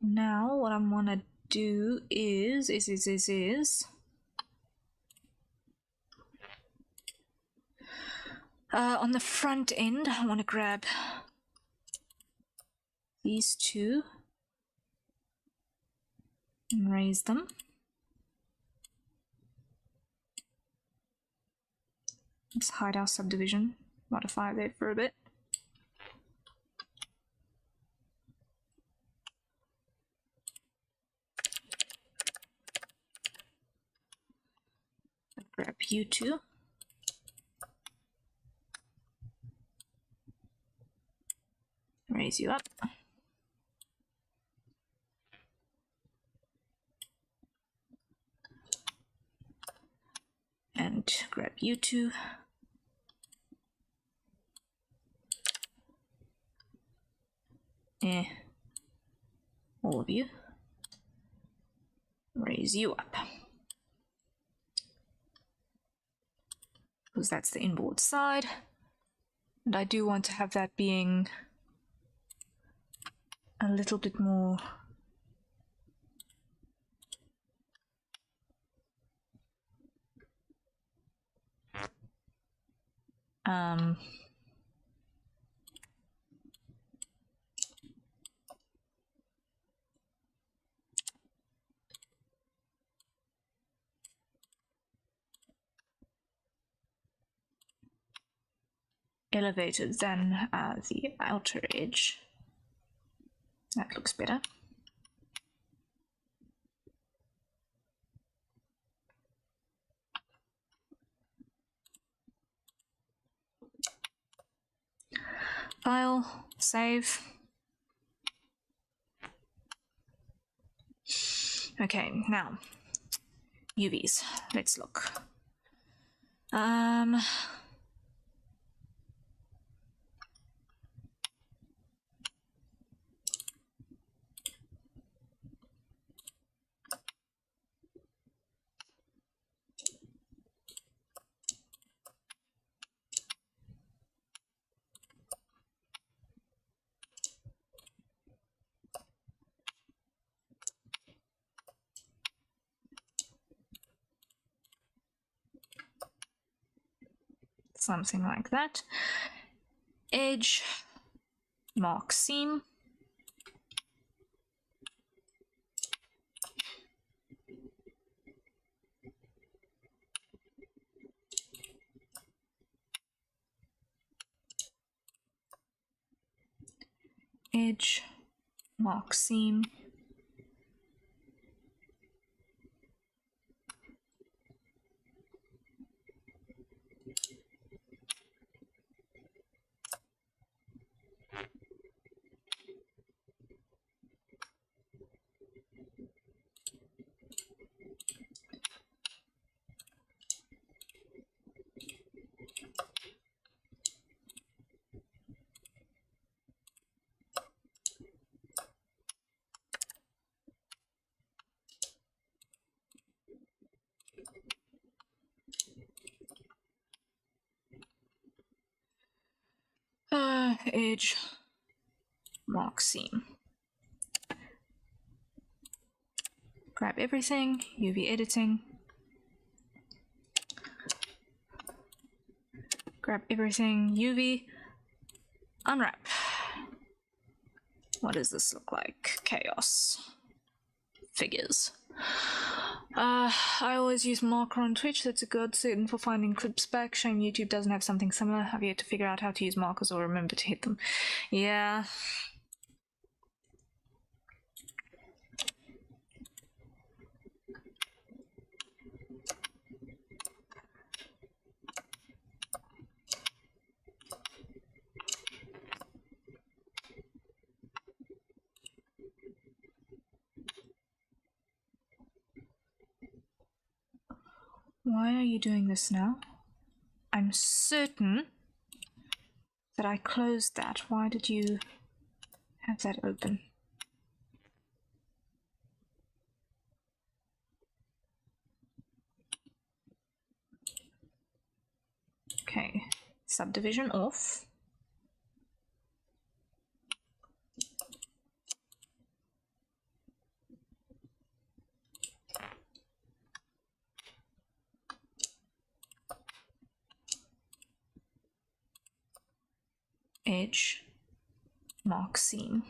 Now what I'm gonna do is on the front end I want to grab these two and raise them. Let's hide our subdivision modifier there for a bit. Grab you two. Raise you up. And grab you two. All of you. Raise you up. Because that's the inboard side. And I do want to have that being a little bit more elevated than the outer edge. That looks better. File, save. Okay, now UVs. Let's look. Something like that. Edge, mark seam. edge, mark seam, edge, mark seam. Grab everything, UV editing. Grab everything, UV, unwrap. What does this look like? Chaos. Figures. I always use marker on Twitch. That's a godsend for finding clips back. Shame YouTube doesn't have something similar. I've yet to figure out how to use markers or remember to hit them. Yeah. Why are you doing this now? I'm certain that I closed that. Why did you have that open? Okay, subdivision off. Edge, mark seam.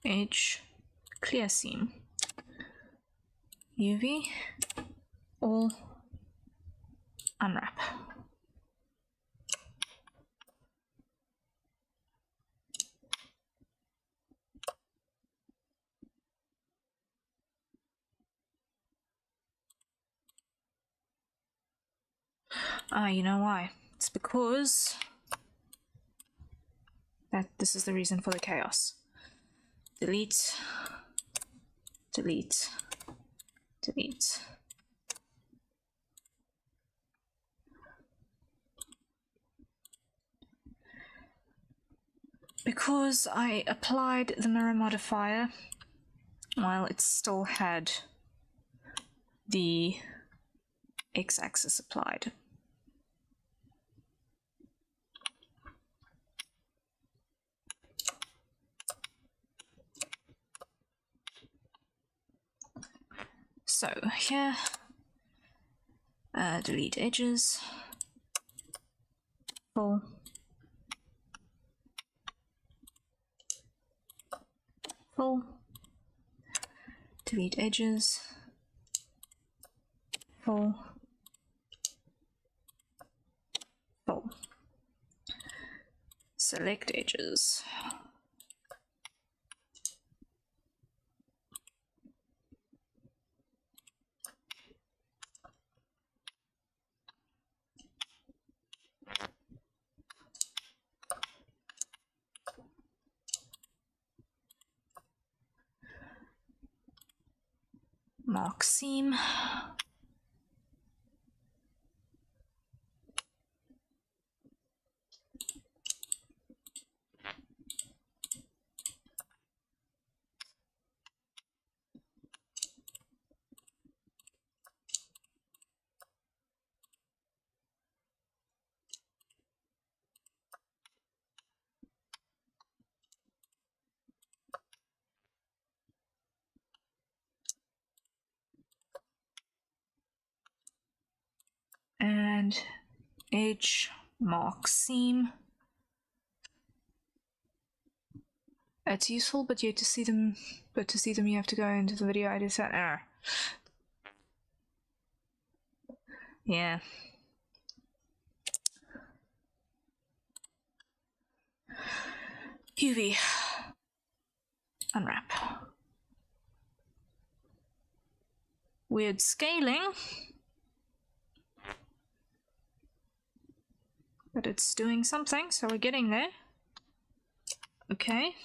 Edge, clear seam. UV, all, unwrap. You know why? It's because this is the reason for the chaos. Delete, delete, delete. Because I applied the mirror modifier while it still had the x-axis applied. So here, delete edges, full, full, delete edges, full, full, select edges, mark seam, and edge, mark seam, It's useful, but to see them you have to go into the video editor. Yeah. UV. Unwrap. Weird scaling. But it's doing something, so we're getting there. Okay.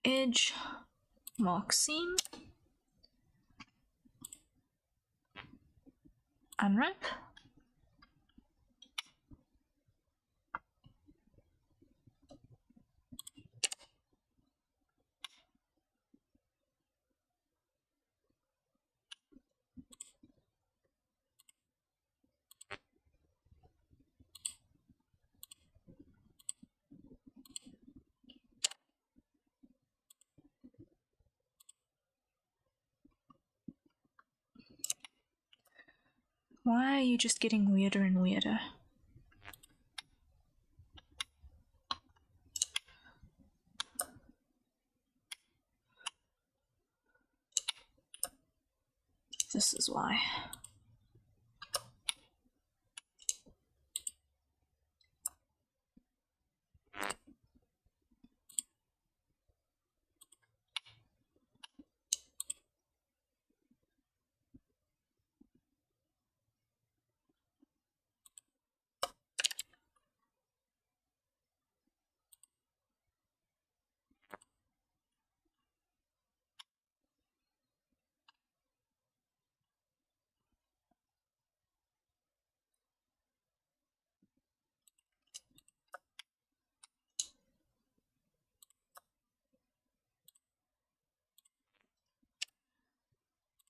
Edge, mark seam, unwrap, why are you just getting weirder and weirder? This is why.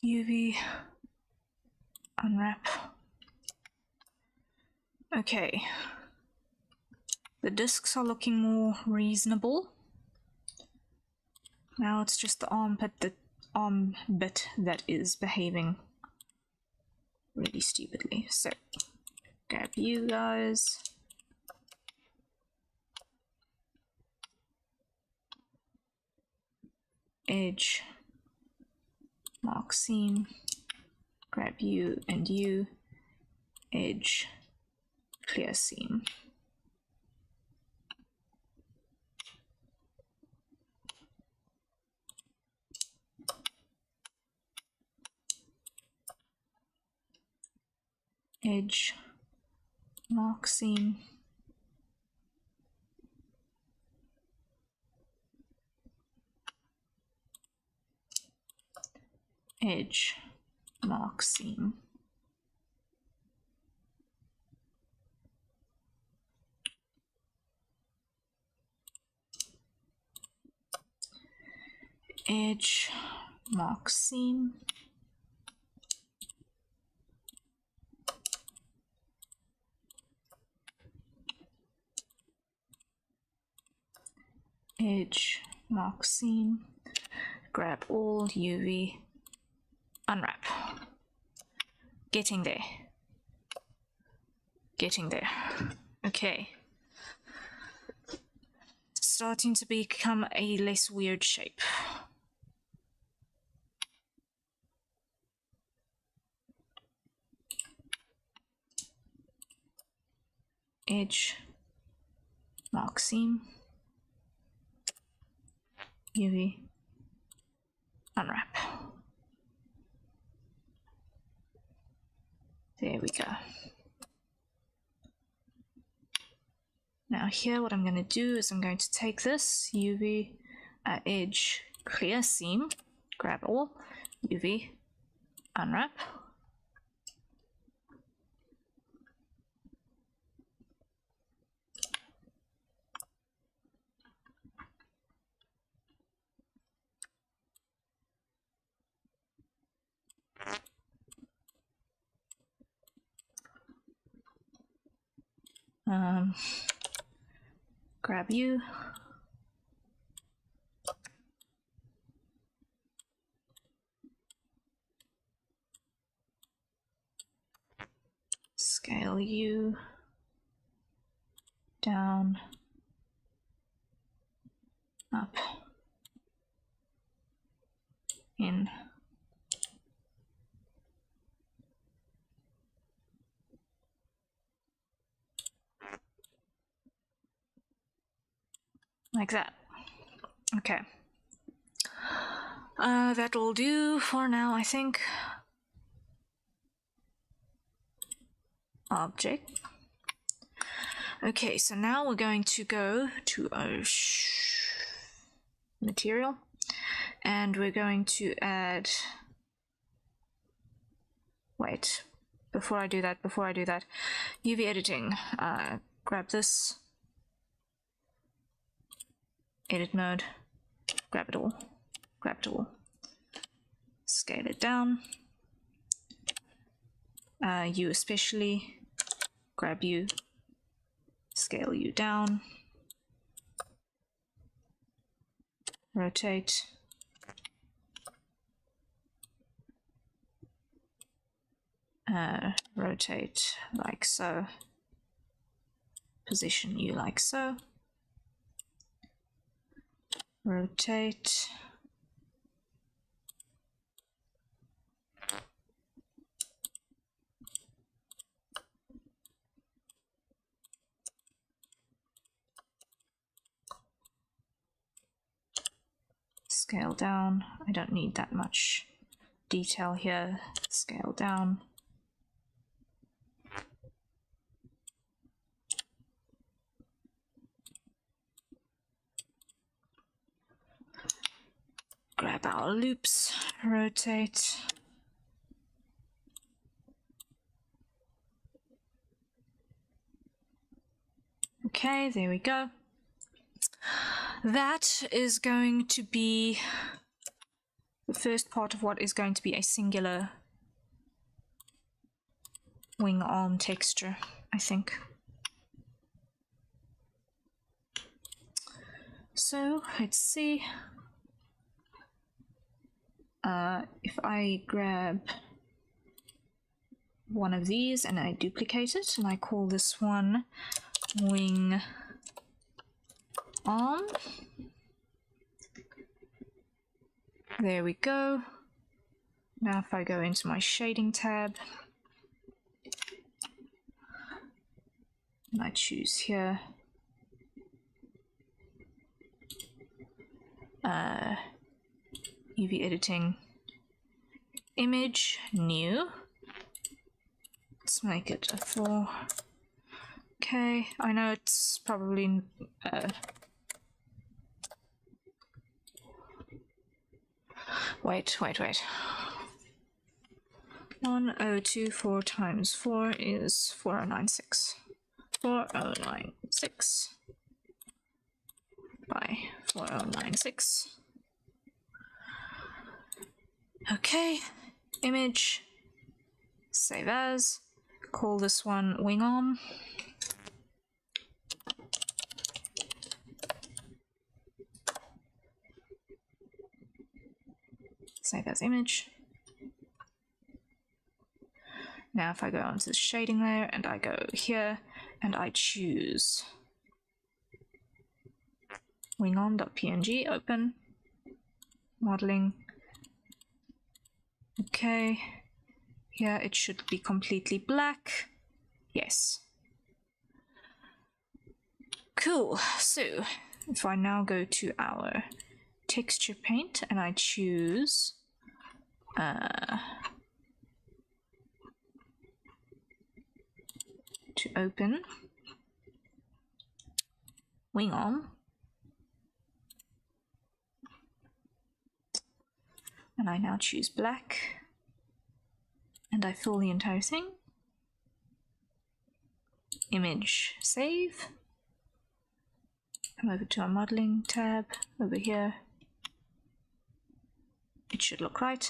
UV, unwrap. Okay. The discs are looking more reasonable. Now it's just the arm bit that is behaving really stupidly. So, grab you guys. Edge, mark seam, grab you and you, edge, clear seam. Edge, mark seam, edge, mark seam. Edge, mark seam. Edge, mark seam, grab all, UV, unwrap. Getting there. Getting there. Okay. Starting to become a less weird shape. Edge, mark seam, UV, unwrap. There we go. Now here what I'm going to do is I'm going to take this UV edge clear seam, grab all, UV, unwrap. Grab you. Scale you down, up, in. Like that. Okay. That'll do for now, I think. Object. Okay, so now we're going to go to our material, and we're going to add, wait, before I do that, UV editing, grab this, edit mode, grab it all, scale it down, you especially, grab you, scale you down, rotate, rotate like so, position you like so, rotate, scale down. I don't need that much detail here. Scale down. Grab our loops, rotate. Okay, there we go. That is going to be the first part of what is going to be a singular wing arm texture, I think. So let's see. If I grab one of these and I duplicate it and I call this one wing arm. There we go. Now if I go into my shading tab and I choose here UV editing, image, new. Let's make it a 4. Okay, I know it's probably wait. 1024 times 4 is 4096. 4096 by 4096. Okay, image, save as, call this one wing arm. Save as image. Now if I go onto the shading layer and I go here and I choose wingarm.png, open, modeling. Okay, here it should be completely black. Yes. Cool, so if I now go to our texture paint and I choose to open wing arm, and I now choose black and I fill the entire thing, image, save, come over to our modeling tab over here. It should look right.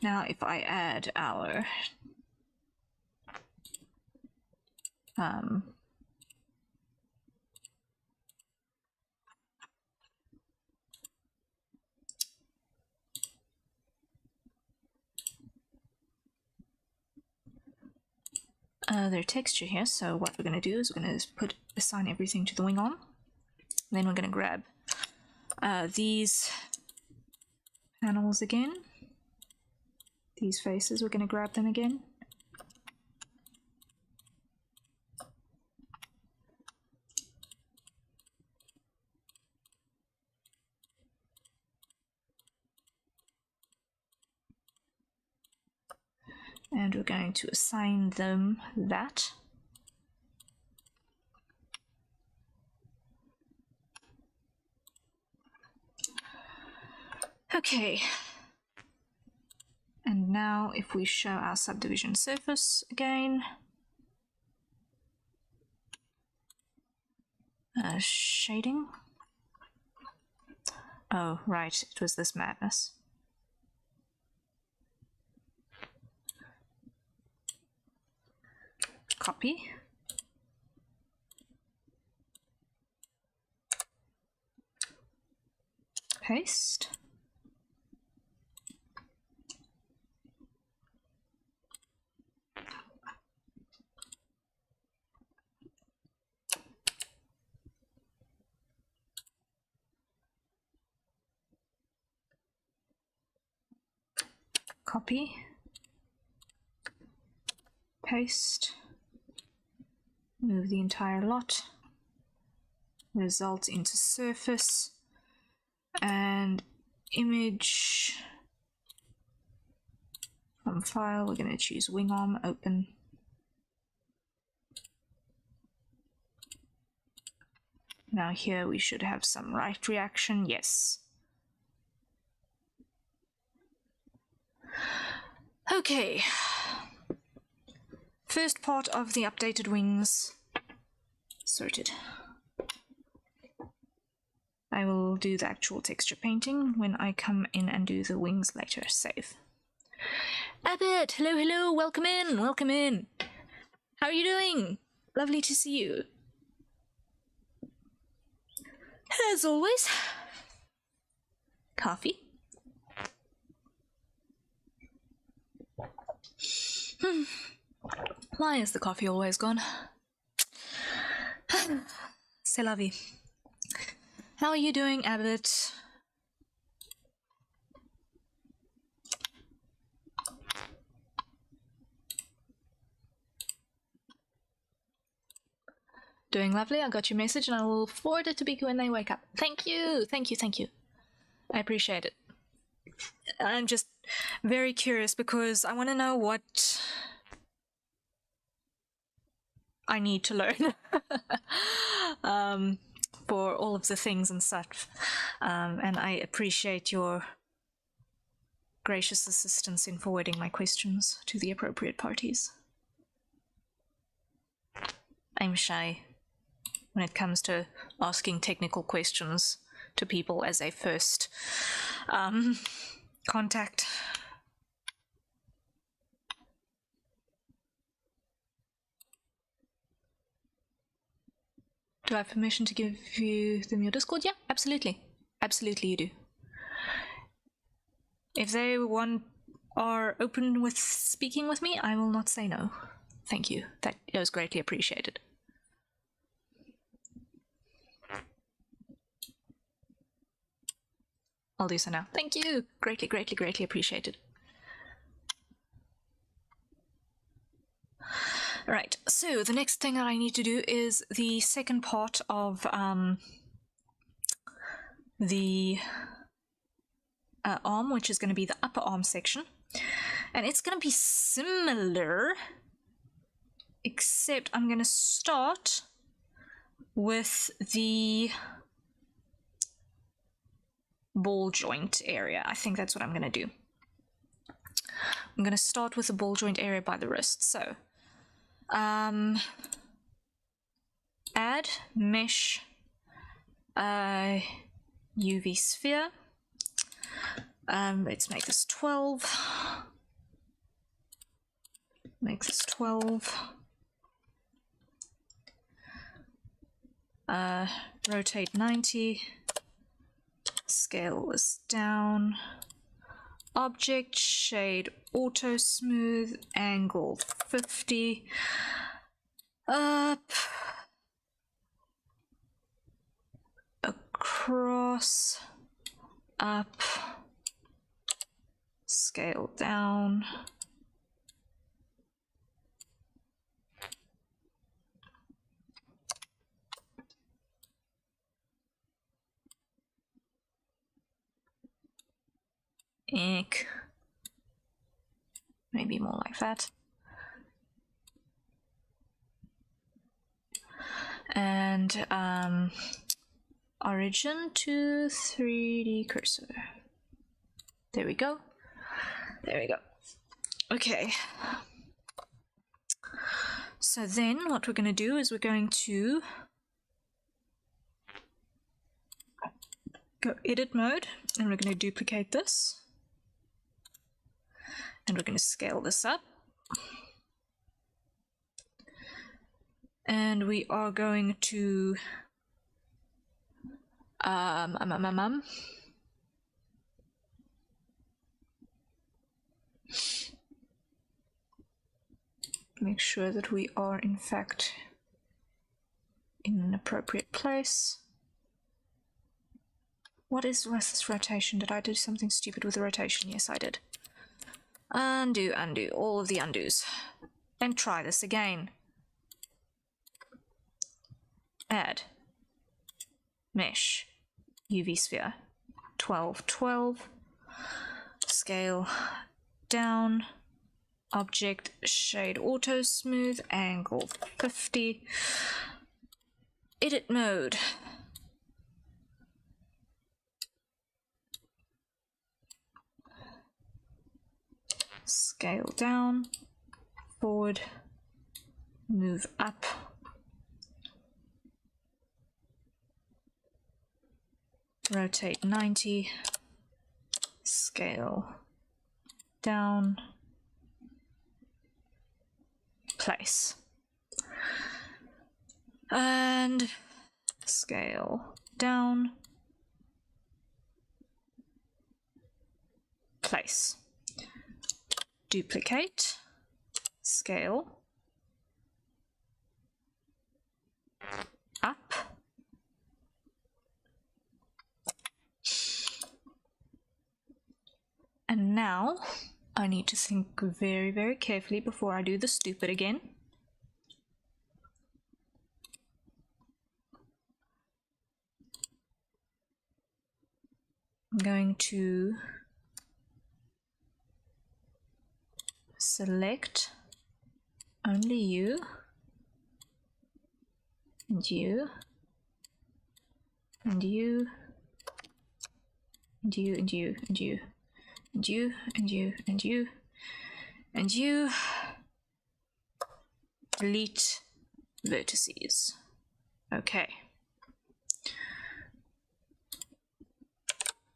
Now if I add our their texture here. So what we're going to do is we're going to assign everything to the wing arm. Then we're going to grab these panels again. These faces, we're going to grab them again. And we're going to assign them that. Okay. And now if we show our subdivision surface again. Shading. Oh, right, it was this madness. Copy. Paste. Copy. Paste. Move the entire lot. Result into surface. And image. From file, we're going to choose wing arm, open. Now here we should have some right reaction, yes. Okay. First part of the updated wings sorted. I will do the actual texture painting when I come in and do the wings later. Save. Abbott, hello, hello, welcome in, welcome in. How are you doing? Lovely to see you. As always. Coffee. Why is the coffee always gone? C'est la vie. How are you doing, Abbott? Doing lovely. I got your message and I will forward it to Biku when they wake up. Thank you, thank you, thank you. I appreciate it. I'm just very curious because I want to know what I need to learn for all of the things and such. And I appreciate your gracious assistance in forwarding my questions to the appropriate parties. I'm shy when it comes to asking technical questions to people as a first contact. Do I have permission to give you them your Discord? Yeah, absolutely. Absolutely you do. If they are open with speaking with me, I will not say no. Thank you. That is greatly appreciated. I'll do so now. Thank you. Greatly, greatly, greatly appreciated. Right, so the next thing that I need to do is the second part of the arm, which is going to be the upper arm section. And it's going to be similar, except I'm going to start with the ball joint area. I think that's what I'm going to do. I'm going to start with the ball joint area by the wrist. So add mesh UV sphere. Let's make this 12. Make this 12. Rotate 90. Scale this down. object, shade, auto smooth, angle 50, up, across, up, scale down, eek. Maybe more like that. And origin to 3D cursor. There we go. There we go. Okay. So then what we're going to do is we're going to go edit mode, and we're going to duplicate this. And we're going to scale this up. And we are going to make sure that we are in fact in an appropriate place. What is this rotation? Did I do something stupid with the rotation? Yes, I did. Undo, undo, all of the undos. And try this again. Add. Mesh. UV sphere. 12, 12. Scale down. Object, shade, auto smooth, angle 50. Edit mode. Scale down, forward, move up, rotate 90, scale down, place, and scale down, place. Duplicate, scale, up, and now I need to think very, very carefully before I do the stupid again. I'm going to select only you and you and you and you and you and you and you and you and you and you. Delete vertices. Okay.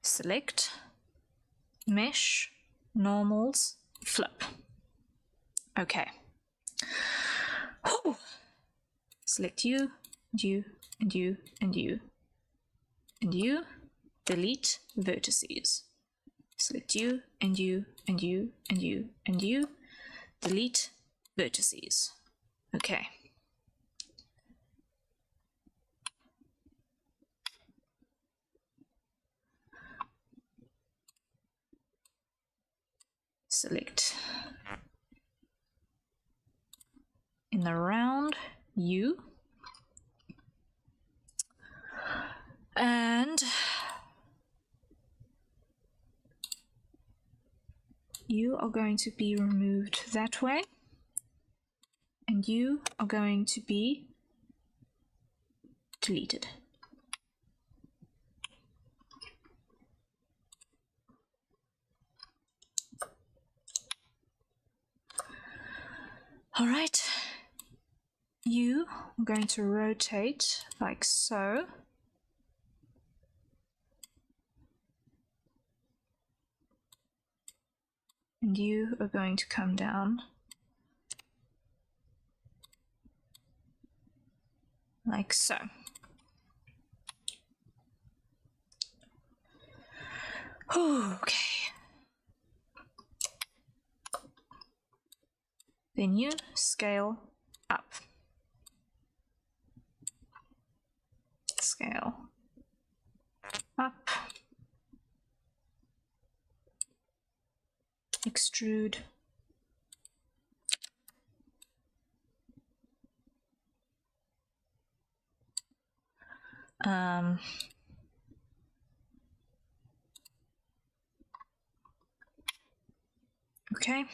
Select mesh, normals, flip. Okay. Whew. Select you, and you, and you, and you, and you. Delete vertices. Select you, and you, and you, and you, and you. Delete vertices. Okay. Select in the round you, and you are going to be removed that way, and you are going to be deleted. All right, you are going to rotate like so. And you are going to come down like so. Okay. Then you scale up. Scale up. Extrude. Okay.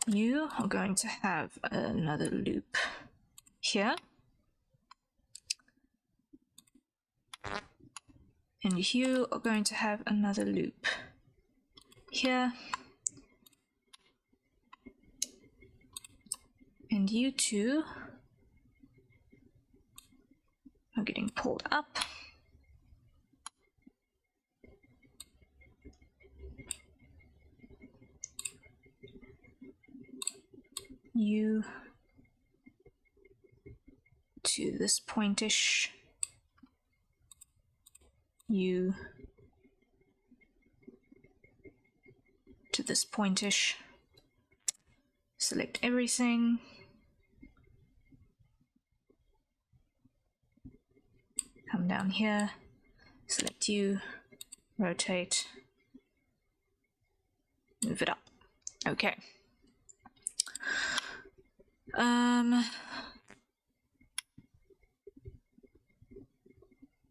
You are going to have another loop here. And you are going to have another loop here. And you two are getting pulled up. You to this pointish. You to this pointish. Select everything. Come down here, select you, rotate, move it up. Okay.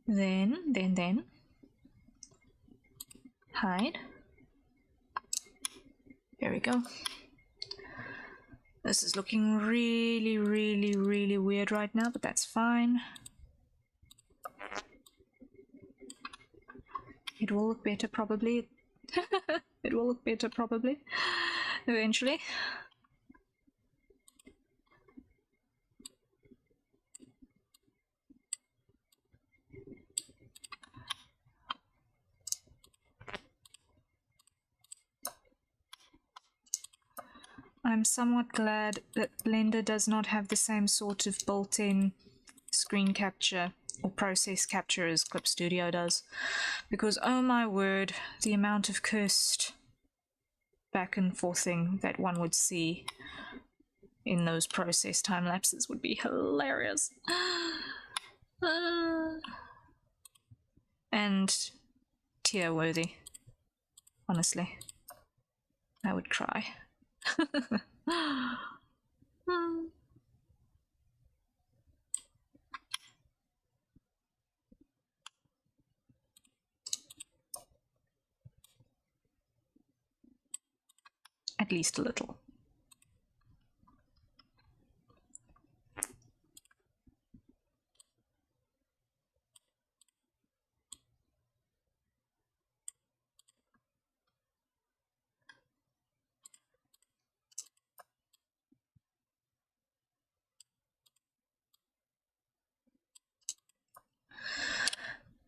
Then hide. There we go. This is looking really weird right now, but that's fine. It will look better probably. It will look better probably, eventually. I'm somewhat glad that Blender does not have the same sort of built-in screen capture or process capture as Clip Studio does, because oh my word, the amount of cursed back and forthing that one would see in those process time lapses would be hilarious. And tear worthy, honestly. I would cry. At least a little.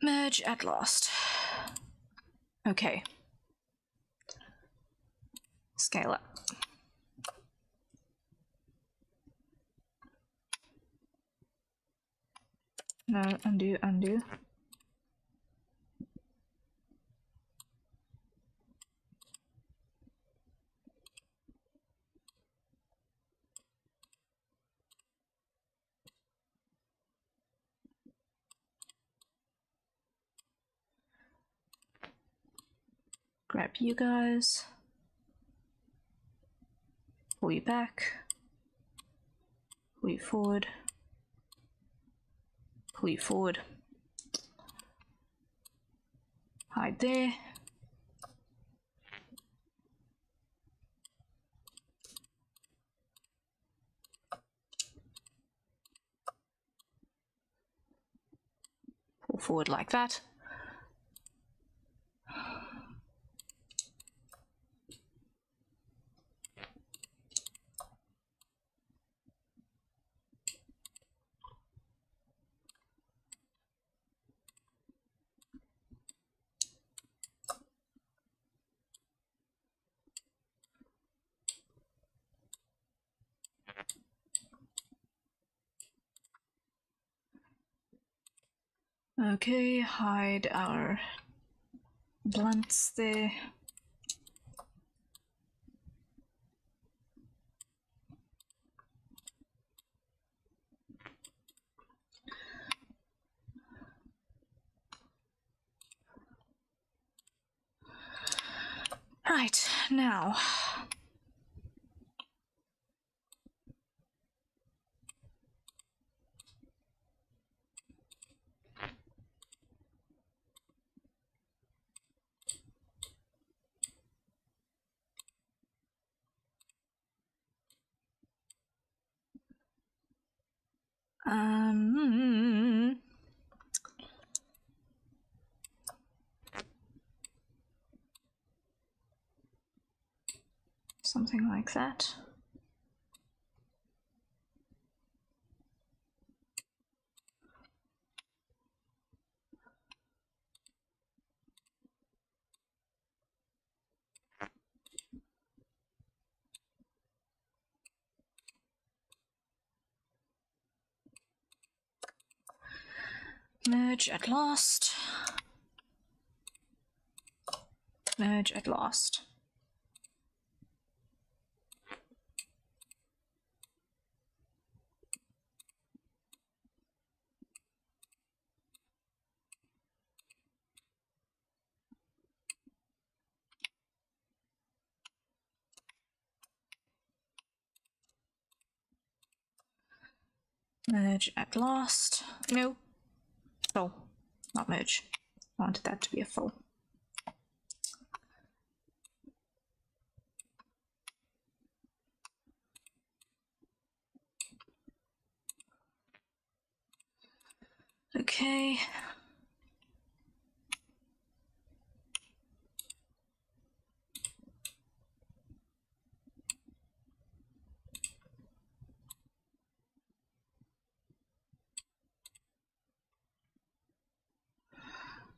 Merge at last. Okay. Scale up. No, undo, undo. Grab you guys. Pull you back. Pull you forward. Pull you forward. Hide there. Pull forward like that. Okay, hide our blunts there. now. Something like that. Merge at last. Merge at last. Merge at last. No. Full. Not merge. I wanted that to be a full. Okay.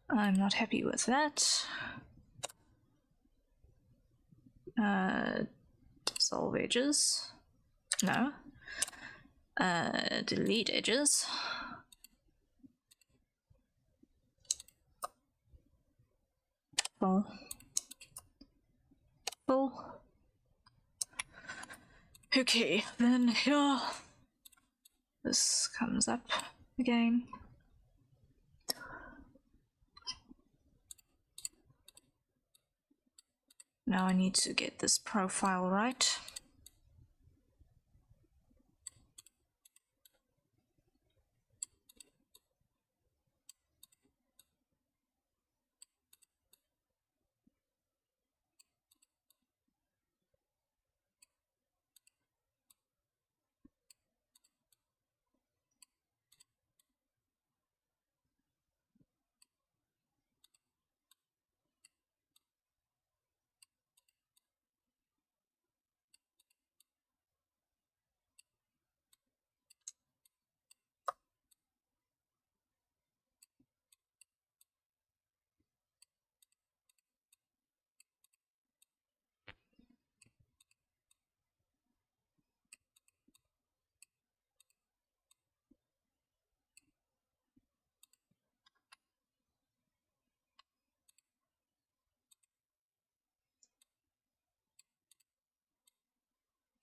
I'm not happy with that. Dissolve edges. No. Delete edges. Full. Full. Okay, then here this comes up again. Now I need to get this profile right.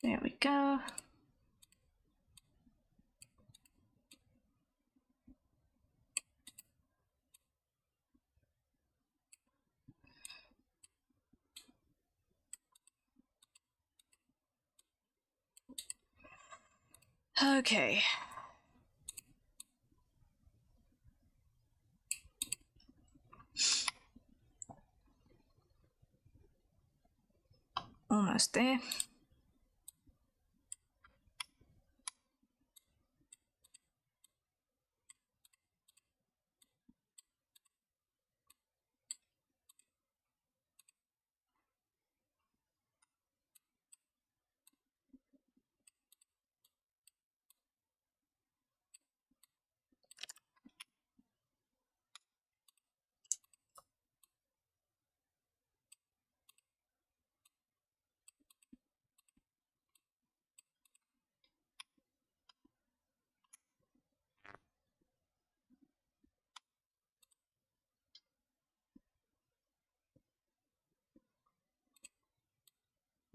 There we go. Okay. Almost there.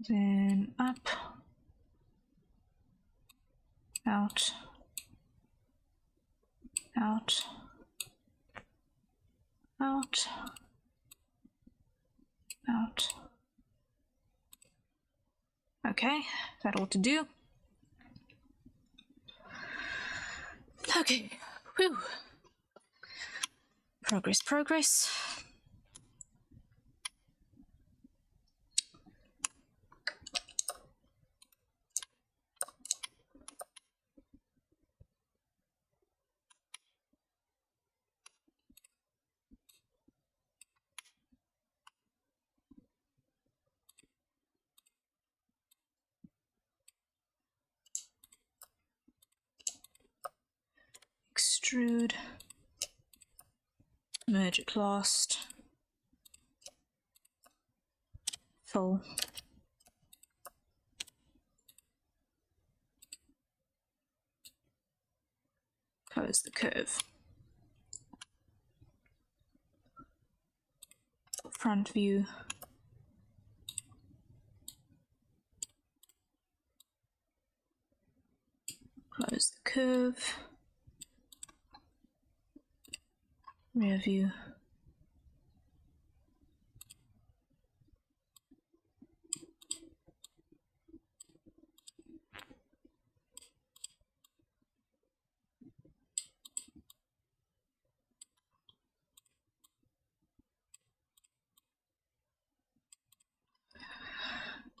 Then up, out, out, out, out, Okay, that ought to do. Okay, whew. Progress, progress. Extrude. Merge at last. Fill. Close the curve. Front view. Close the curve. Rear view.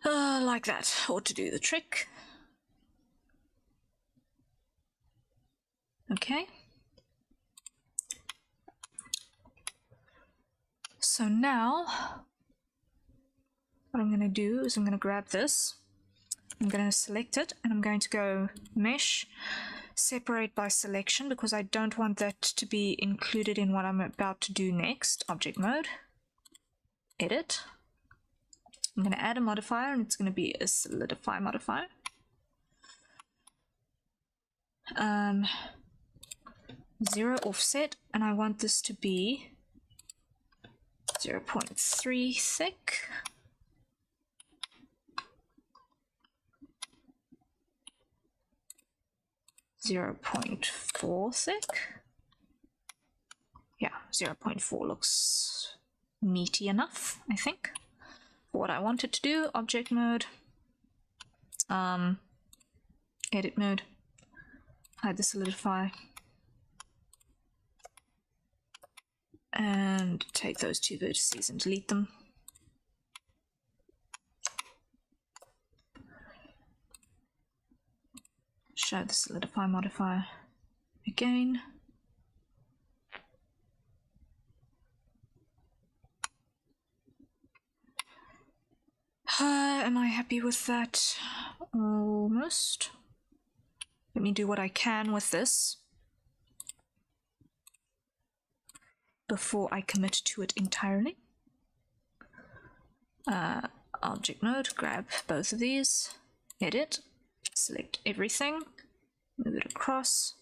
Like that, ought to do the trick. Okay. So now, what I'm going to do is I'm going to grab this, I'm going to select it, and I'm going to go Mesh, Separate by Selection, because I don't want that to be included in what I'm about to do next. Object Mode, Edit. I'm going to add a modifier, and it's going to be a Solidify modifier. 0 offset, and I want this to be 0.3 thick. .4 thick. Yeah, 0.4 looks meaty enough, I think, for what I want it to do. Object mode, edit mode, hide the solidify, and take those two vertices and delete them. Show the solidify modifier again. Am I happy with that? Almost. Let me do what I can with this before I commit to it entirely. Object mode, grab both of these, edit, select everything, move it across,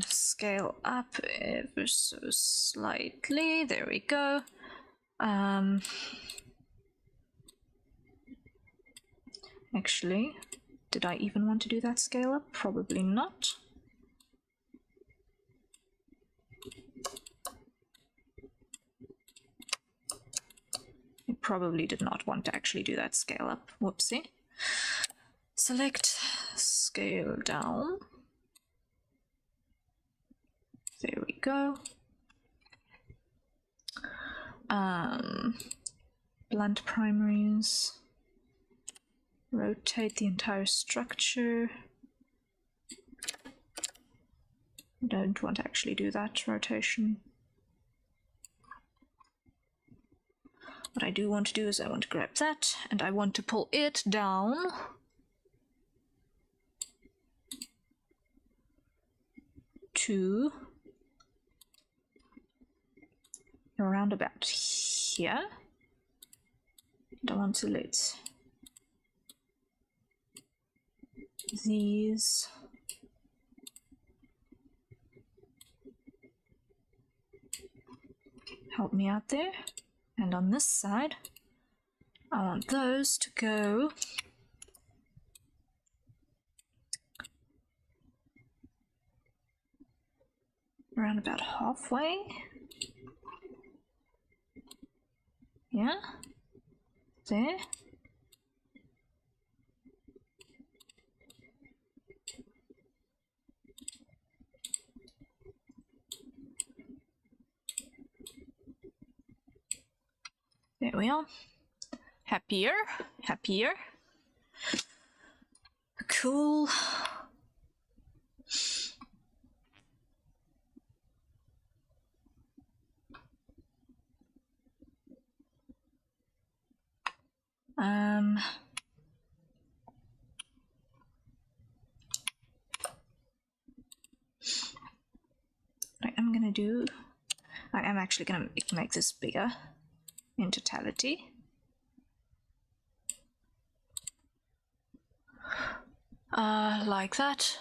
scale up ever so slightly, there we go. Actually, did I even want to do that scale up? Probably not. I probably did not want to actually do that scale up. Whoopsie. Select, scale down. There we go. Blunt primaries. Rotate the entire structure. Don't want to actually do that rotation. What I do want to do is I want to grab that and I want to pull it down to around about here. And I want to let these help me out there. And on this side, I want those to go around about halfway. Yeah, there. we are. Happier, happier. Cool. What I'm gonna do, I'm actually gonna make this bigger in totality. Like that.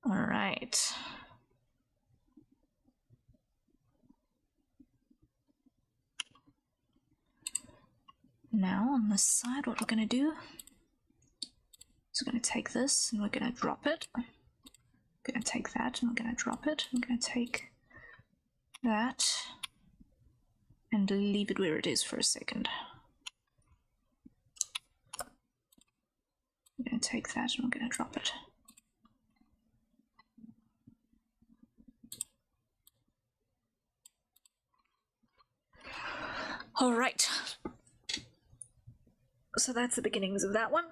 All right. Now on this side, what we're going to do is we're going to take this and we're going to drop it. We're going to take that and we're going to drop it. We're going to take that and leave it where it is for a second. We're going to take that and we're going to drop it. All right. So that's the beginnings of that one.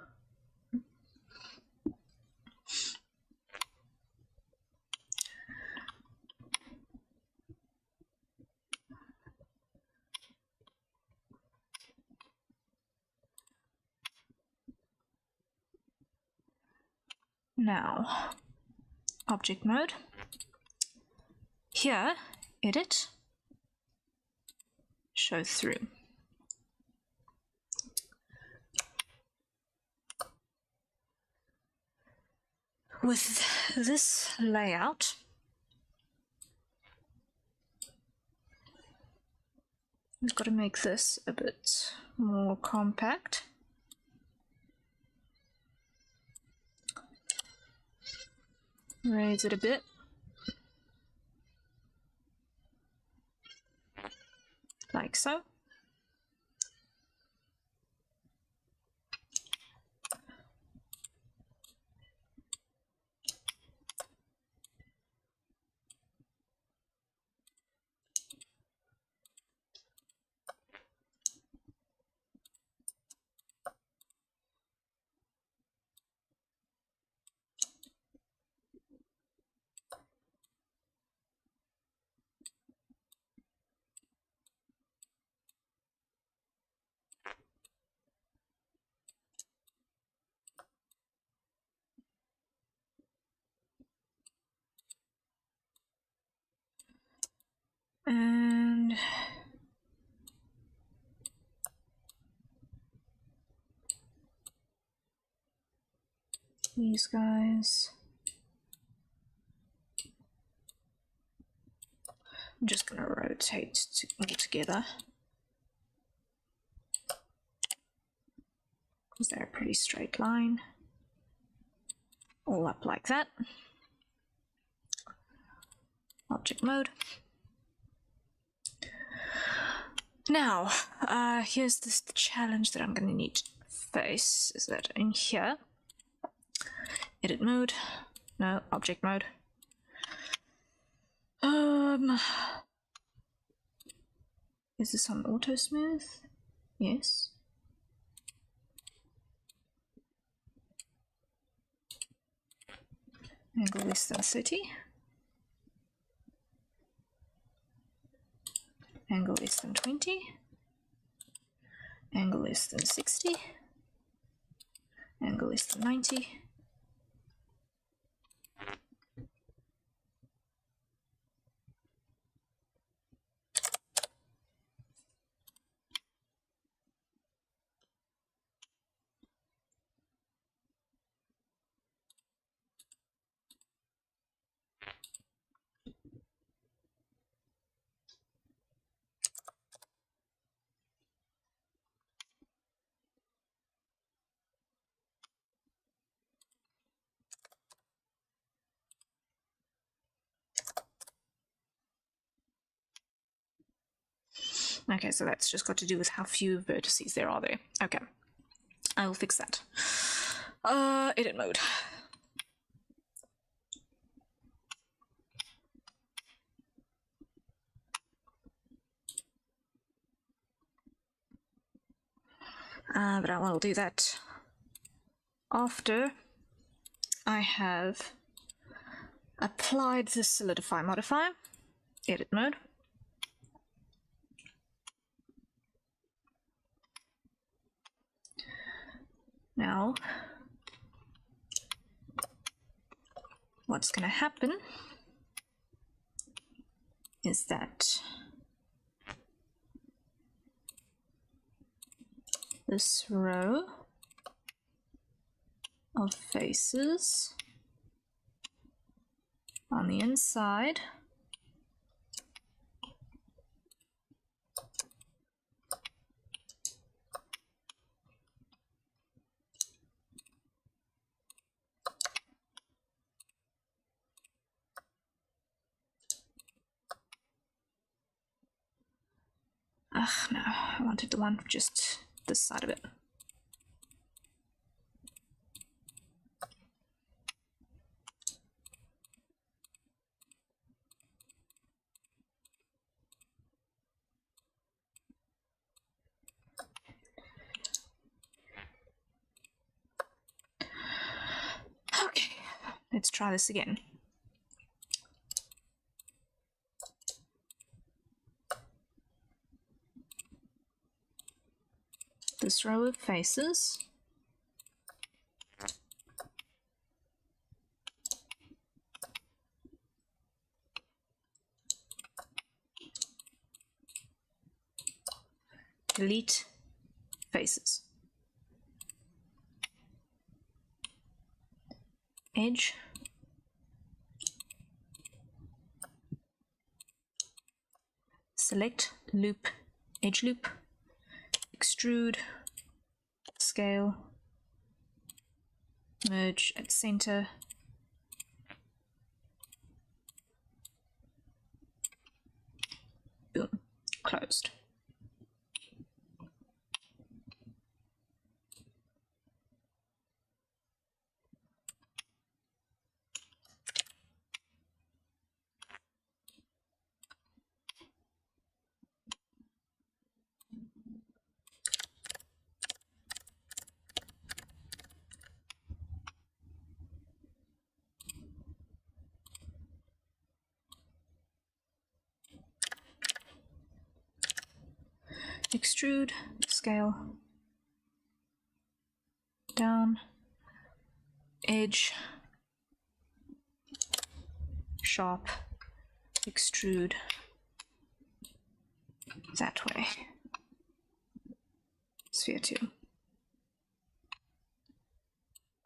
Now, object mode. Here, edit, show through. With this layout, we've got to make this a bit more compact. Raise it a bit. Like so. And these guys. I'm just going to rotate all together because they're a pretty straight line. All up like that. Object mode. Now, here's the challenge that I'm going to need to face, is that in here, edit mode, no, object mode. Is this on auto smooth? Yes. Angle less than 30. Angle less than 20. Angle less than 60. Angle less than 90. Okay, so that's just got to do with how few vertices there are there. Okay, I will fix that. Edit mode. But I will do that after I have applied the solidify modifier. Edit mode. Now, what's going to happen is that this row of faces on the inside no, I wanted the one just this side of it. Okay, let's try this again. This row of faces. Delete faces. Edge. Select loop, edge loop, extrude, scale, merge at center, boom, closed. Extrude, scale, down, edge, sharp, extrude, that way, sphere 2,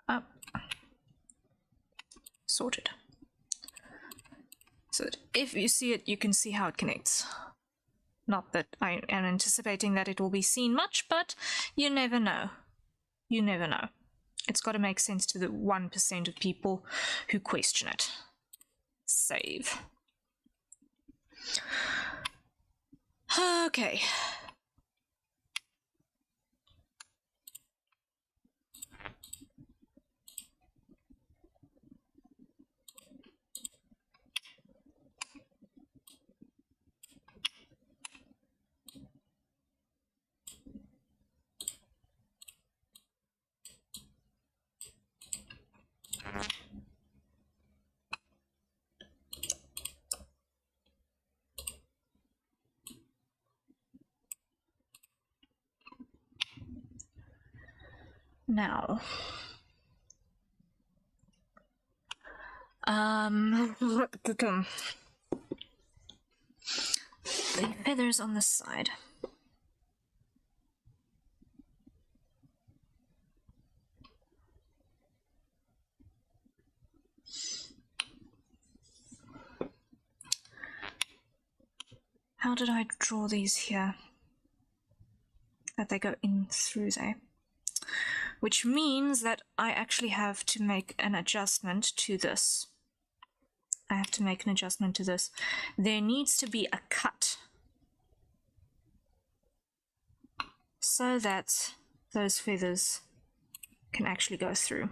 up, sorted. So that if you see it, you can see how it connects. Not that I am anticipating that it will be seen much, but you never know. You never know. It's got to make sense to the 1% of people who question it. Save. Okay. Now, the feathers on this side. How did I draw these here? That they go in through there. Which means that I actually have to make an adjustment to this. I have to make an adjustment to this. There needs to be a cut so that those feathers can actually go through.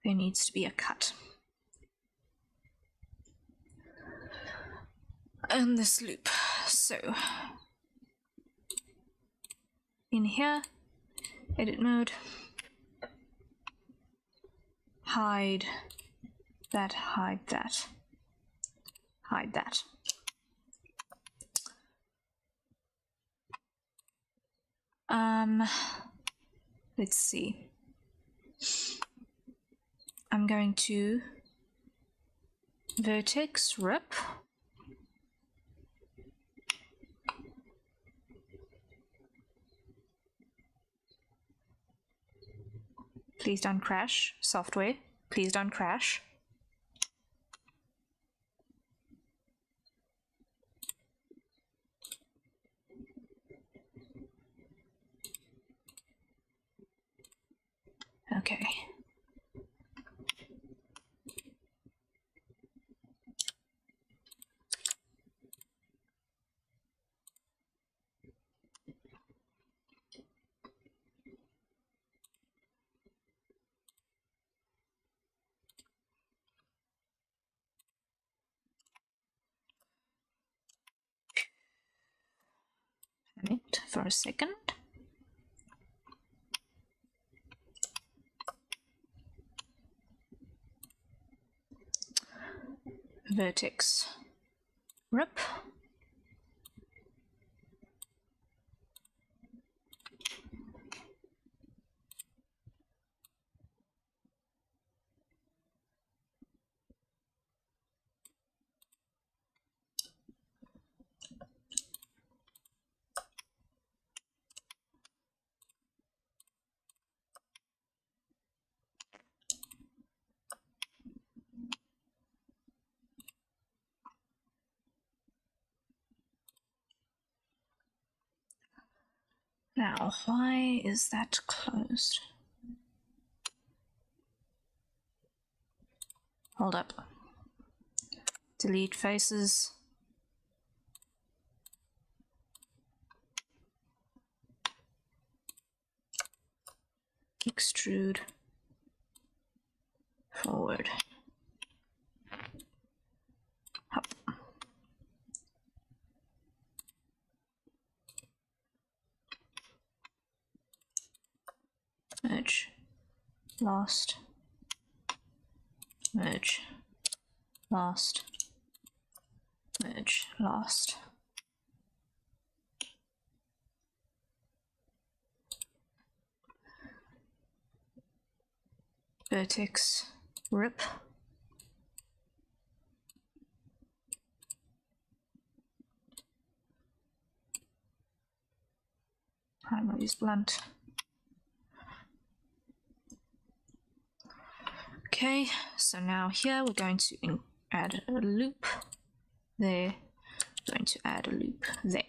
There needs to be a cut. And this loop. So in here, edit mode, hide that, hide that, hide that. Let's see. I'm going to vertex rip. Please don't crash, software. Please don't crash. Okay. Panicked for a second. Vertex rip. Now, why is that closed? Hold up. Delete faces. Extrude. Forward. Hop. Merge. Last. Merge. Last. Merge. Last. Vertex rip. I'm going to use blunt. Okay, so now here we're going to add a loop there. We're going to add a loop there.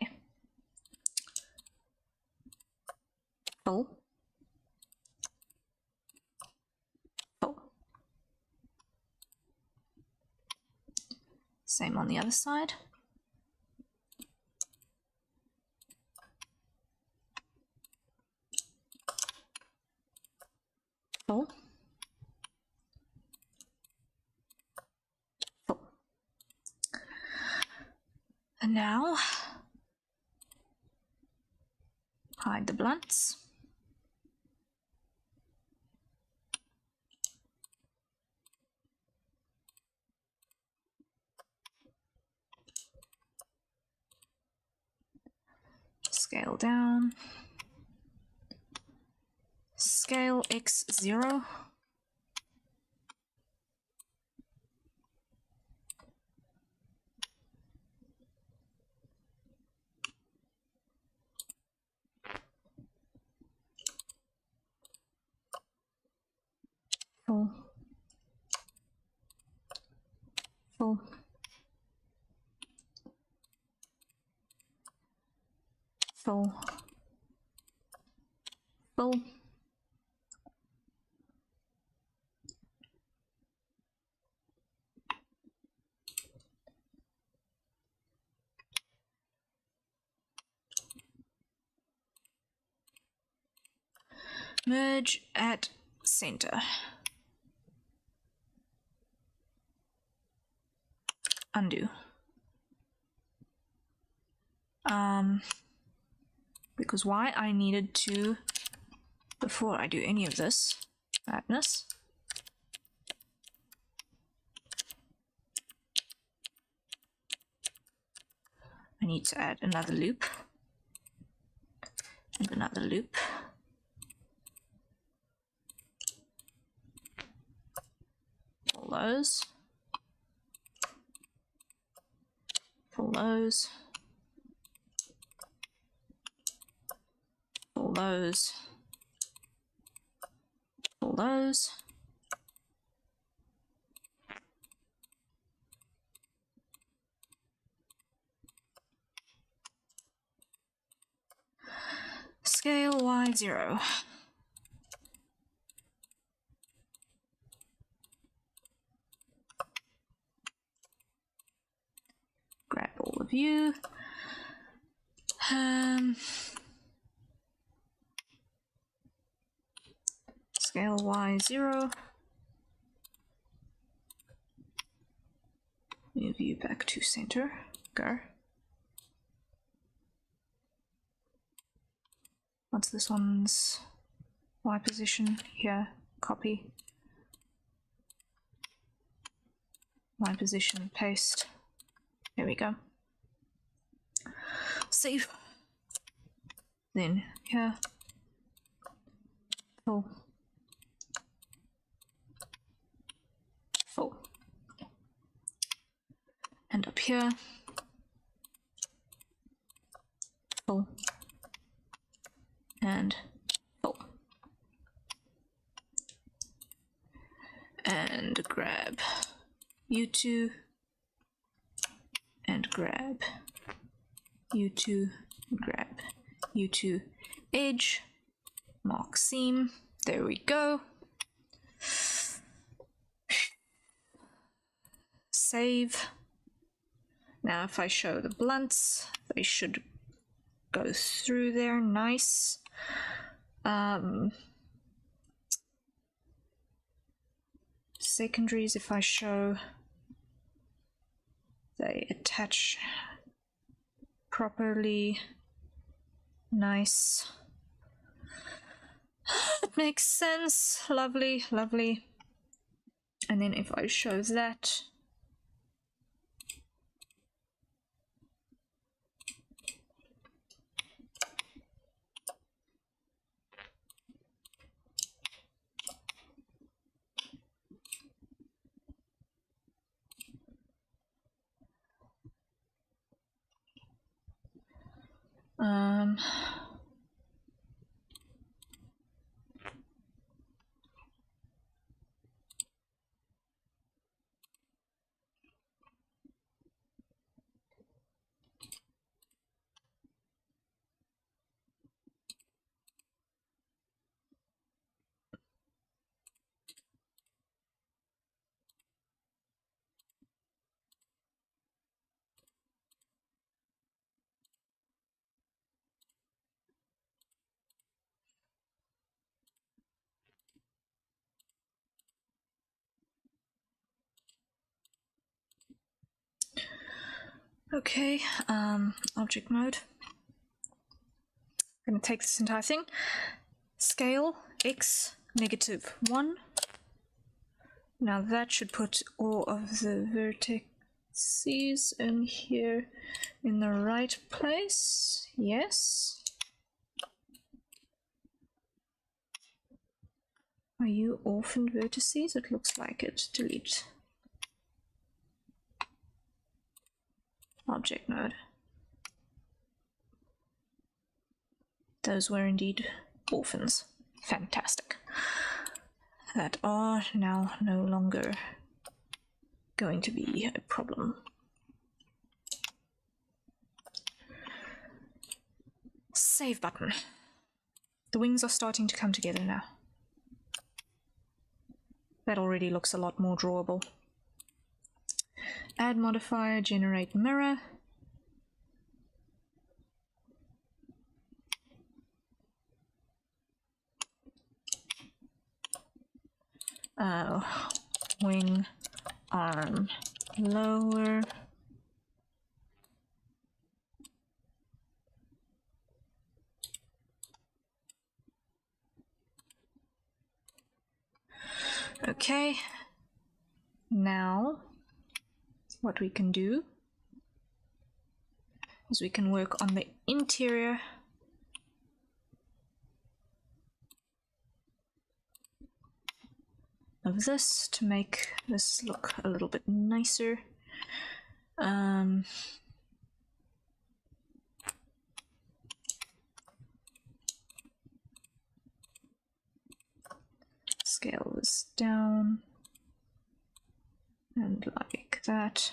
Full. Full. Same on the other side. Full. Full. And now hide the blunts. Scale down. Scale x 0. Full. Full. Full. Full. Merge at center. Undo. Because why I needed to, before I do any of this madness, I need to add another loop and another loop. Pull those. Pull those. Pull those. Pull those. Scale Y0. Grab all of you. Scale Y0. Move you back to center. Go. What's this one's Y position? Here. Copy. Y position, paste. There we go. Save. Then here. Full. Full. And up here. Full. And full. And grab you two. And grab you two. Grab you two. Edge. Mark seam. There we go. Save. Now if I show the blunts, they should go through there. Nice. Secondaries, if I show, they attach properly. Nice. It makes sense. Lovely, lovely. And then if I show that, okay, object mode. I'm going to take this entire thing. Scale x -1. Now that should put all of the vertices in here in the right place. Yes. Are you orphaned vertices? It looks like it. Delete. Object node. Those were indeed orphans. Fantastic. That are now no longer going to be a problem. Save button. The wings are starting to come together now. That already looks a lot more drawable. Add modifier, generate mirror. Wing arm lower. Okay, now what we can do is we can work on the interior of this to make this look a little bit nicer. Scale this down and like that.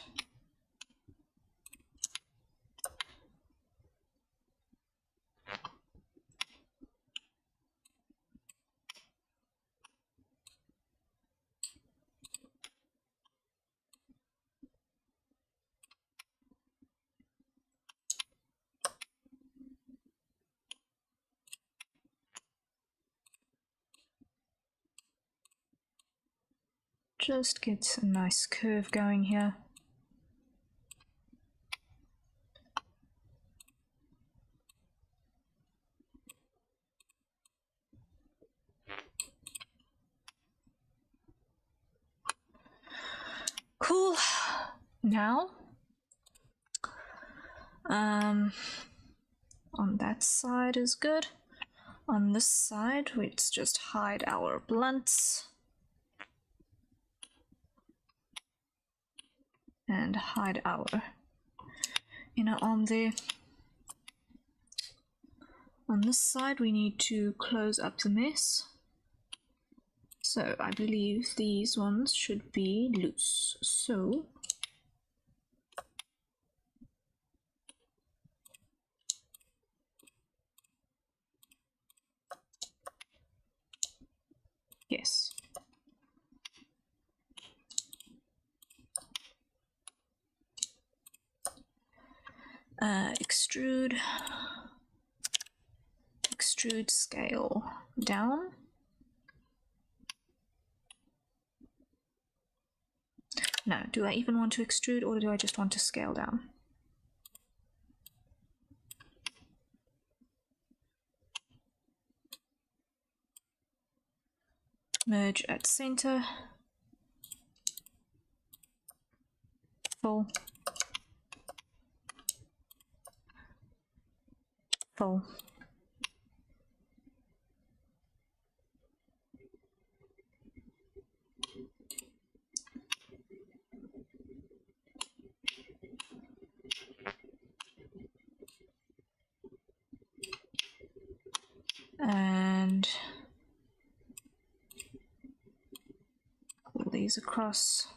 Just get a nice curve going here. Cool. Now, on that side is good. On this side, let's just hide our blunts. And hide our inner arm there. On this side we need to close up the mess. So I believe these ones should be loose. So yes. Extrude scale down. No, do I even want to extrude or do I just want to scale down? Merge at center. Full. Full. And pull these across.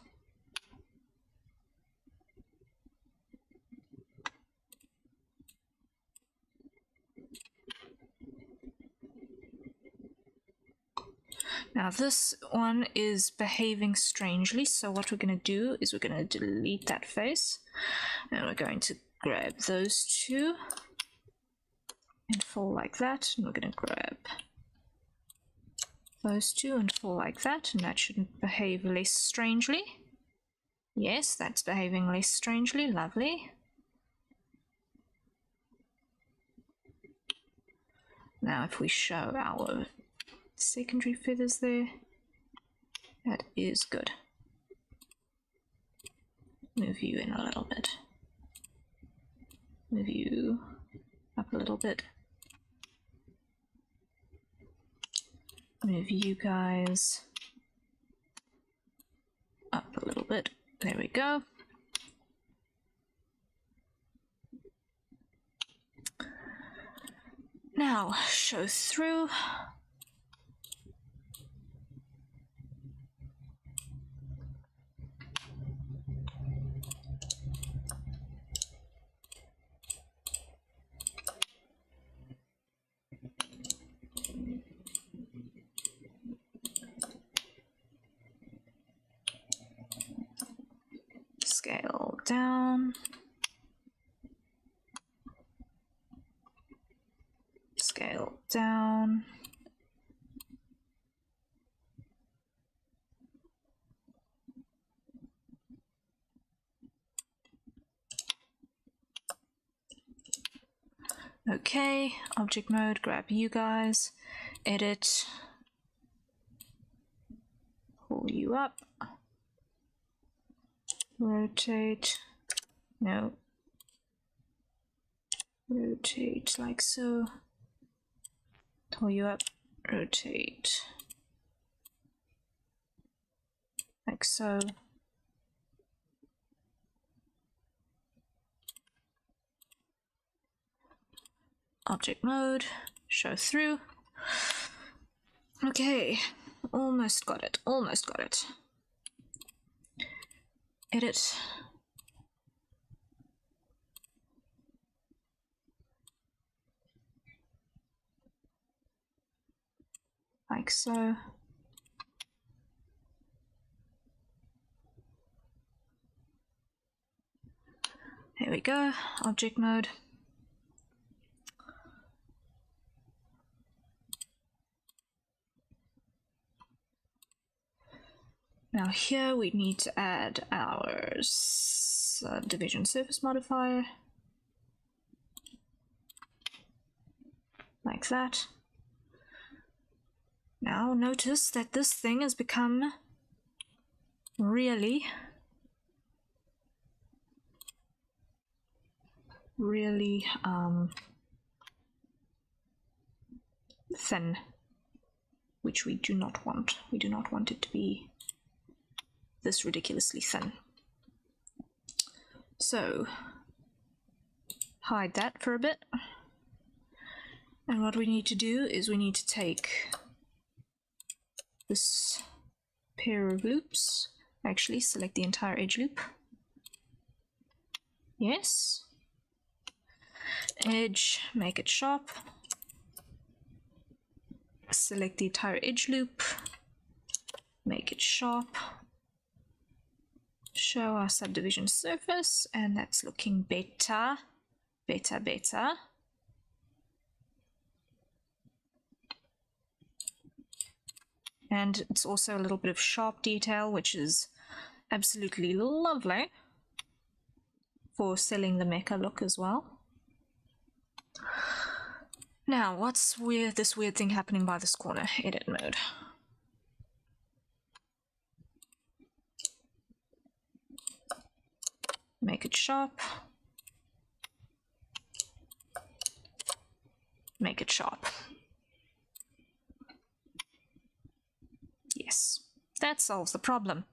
Now this one is behaving strangely, so what we're going to do is we're going to delete that face and we're going to grab those two and fall like that, and we're going to grab those two and fall like that, and that shouldn't behave less strangely. Yes, that's behaving less strangely. Lovely. Now if we show our secondary feathers there, that is good. Move you in a little bit. Move you up a little bit. Move you guys up a little bit. There we go. Now, show through. Scale down. Scale down. Okay, object mode, grab you guys, edit, pull you up, rotate, no, rotate like so, pull you up, rotate like so. Object mode, show through. Okay, almost got it, almost got it. Edit. Like so. There we go, object mode. Now here we need to add our subdivision surface modifier. Like that. Now notice that this thing has become really thin, which we do not want. We do not want it to be this ridiculously thin. So hide that for a bit. And what we need to do is we need to take this pair of loops, actually select the entire edge loop. Yes. Edge, make it sharp. Select the entire edge loop, make it sharp. Show our subdivision surface, and that's looking better, better, better. And it's also a little bit of sharp detail, which is absolutely lovely for selling the Mecha look as well. Now, what's this weird thing happening by this corner? Edit mode. Make it sharp. Make it sharp. Yes, that solves the problem.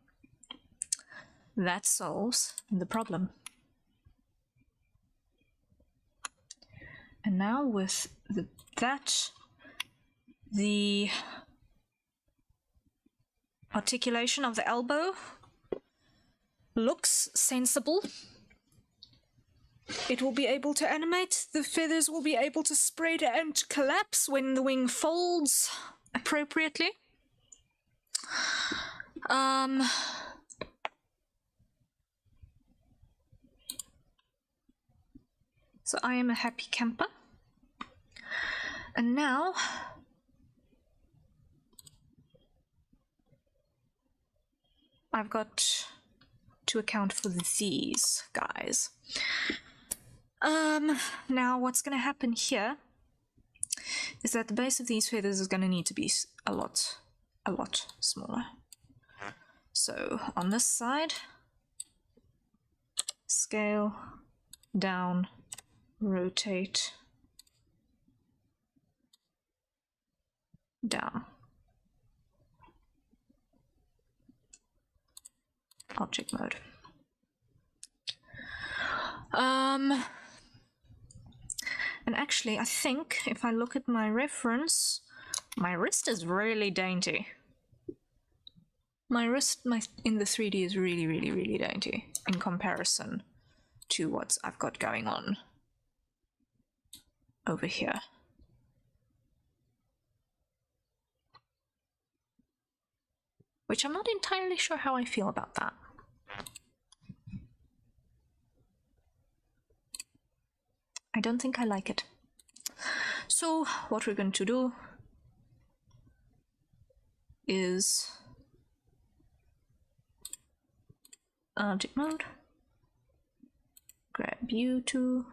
That solves the problem. And now with the articulation of the elbow looks sensible. It will be able to animate, the feathers will be able to spread and collapse when the wing folds appropriately. So I am a happy camper. And now I've got to account for these guys. Now what's going to happen here is that the base of these feathers is going to need to be a lot smaller. So on this side, scale down, rotate down. object mode. And actually, I think if I look at my reference, my wrist is really dainty. My wrist in the 3D is really, really, really dainty in comparison to what I've got going on over here. Which I'm not entirely sure how I feel about that. I don't think I like it. So what we're going to do is object mode, grab you to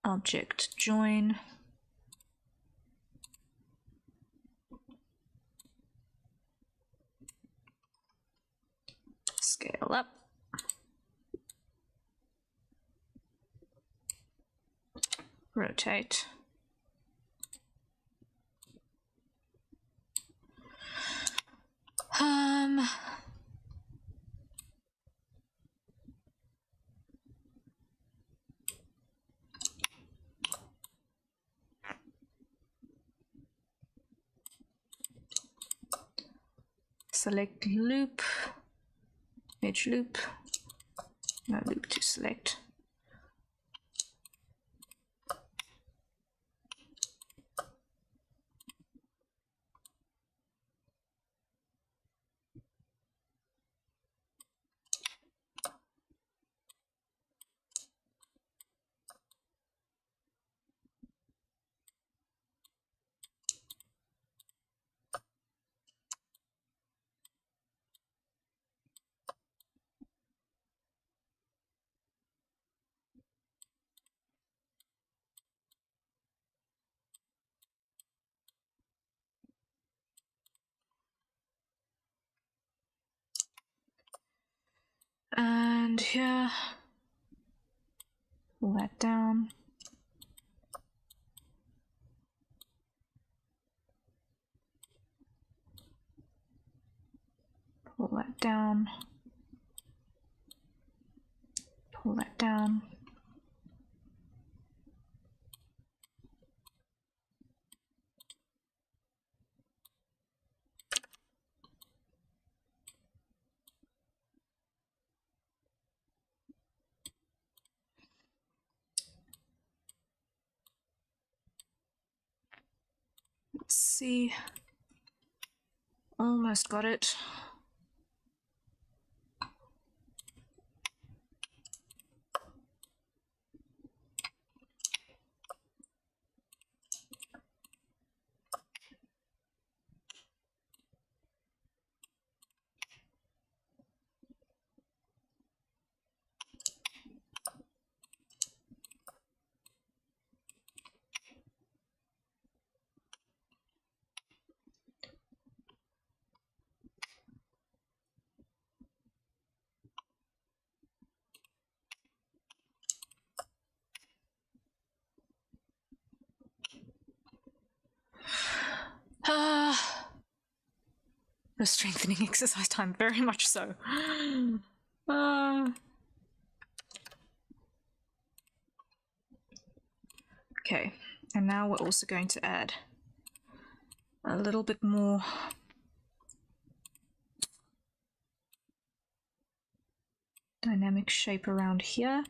object join, scale up, rotate, select loop, edge loop, no loop to select. And here, pull that down. Pull that down. Pull that down. Let's see. Almost got it. A strengthening exercise time, very much so. Okay, and now we're also going to add a little bit more dynamic shape around here.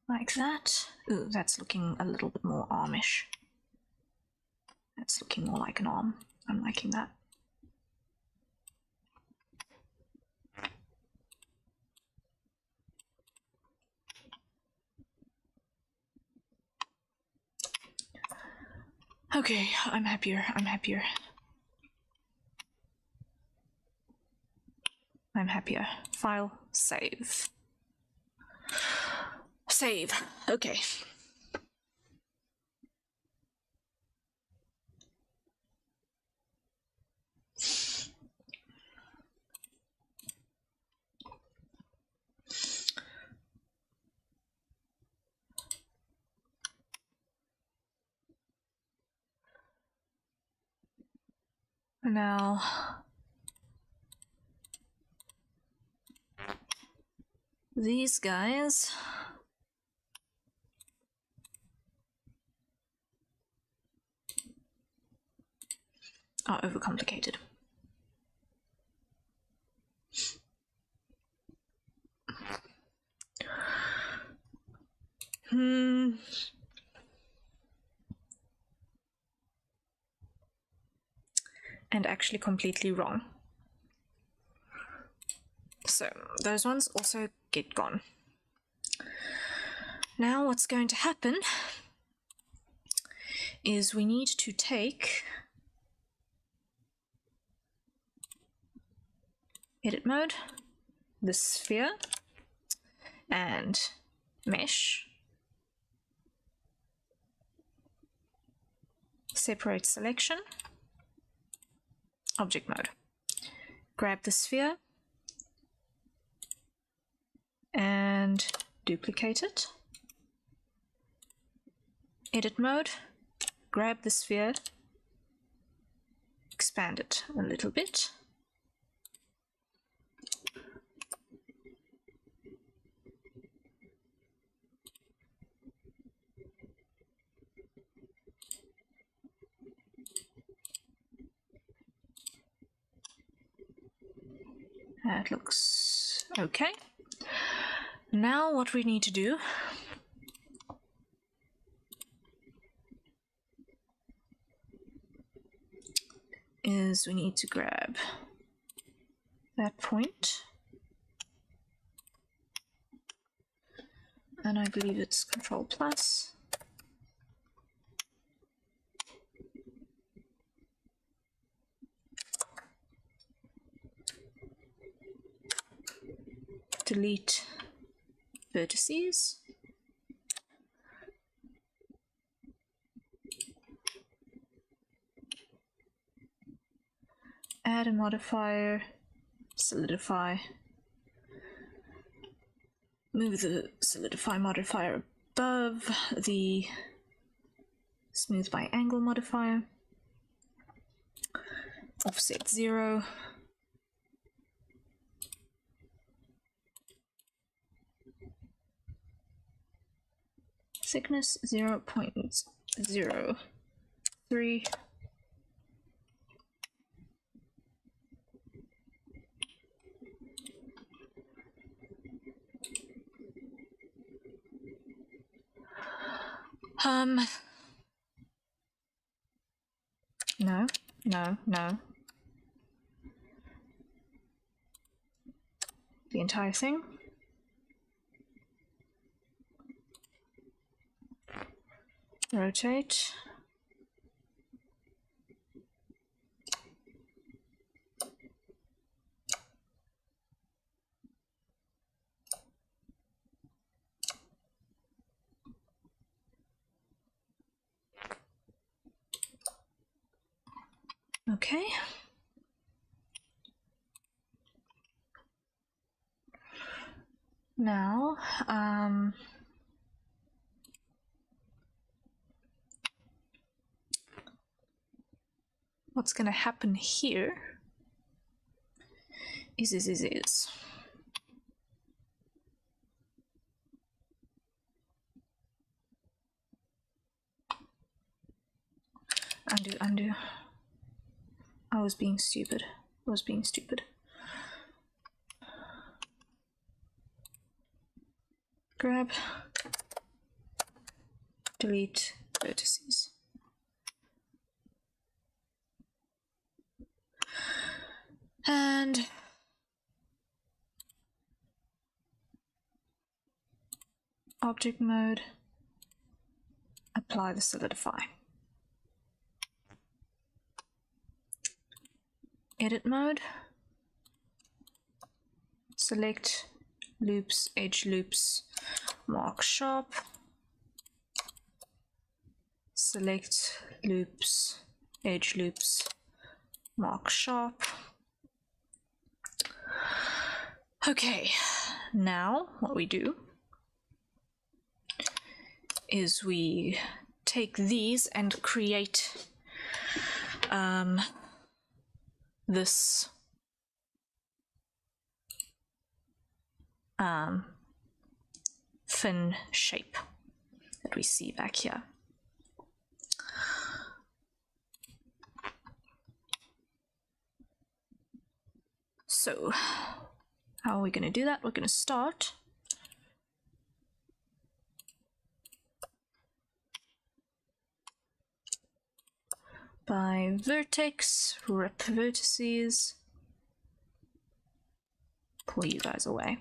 Like that. Ooh, that's looking a little bit more armish. That's looking more like an arm. I'm liking that. Okay, I'm happier. I'm happier. I'm happier. File, save. Save. Okay. Now, these guys are overcomplicated. And actually completely wrong. So those ones also get gone. Now what's going to happen is we need to take edit mode, the sphere, and mesh, separate selection, object mode. Grab the sphere and duplicate it. Edit mode, grab the sphere, expand it a little bit. That looks okay. Now what we need to do is we need to grab that point, and I believe it's Control plus. Delete vertices. Add a modifier, solidify. Move the solidify modifier above the smooth by angle modifier. Offset 0. Thickness 0.03. No. The entire thing. Rotate. Okay. Now, what's going to happen here is was being stupid. I was being stupid. Grab, delete vertices. And object mode, apply the solidify. Edit mode, select loops, edge loops, mark sharp, select loops, edge loops, mark sharp. Okay, now what we do is we take these and create this fin shape that we see back here. So how are we going to do that? We're going to start by vertex, rip vertices, pull you guys away.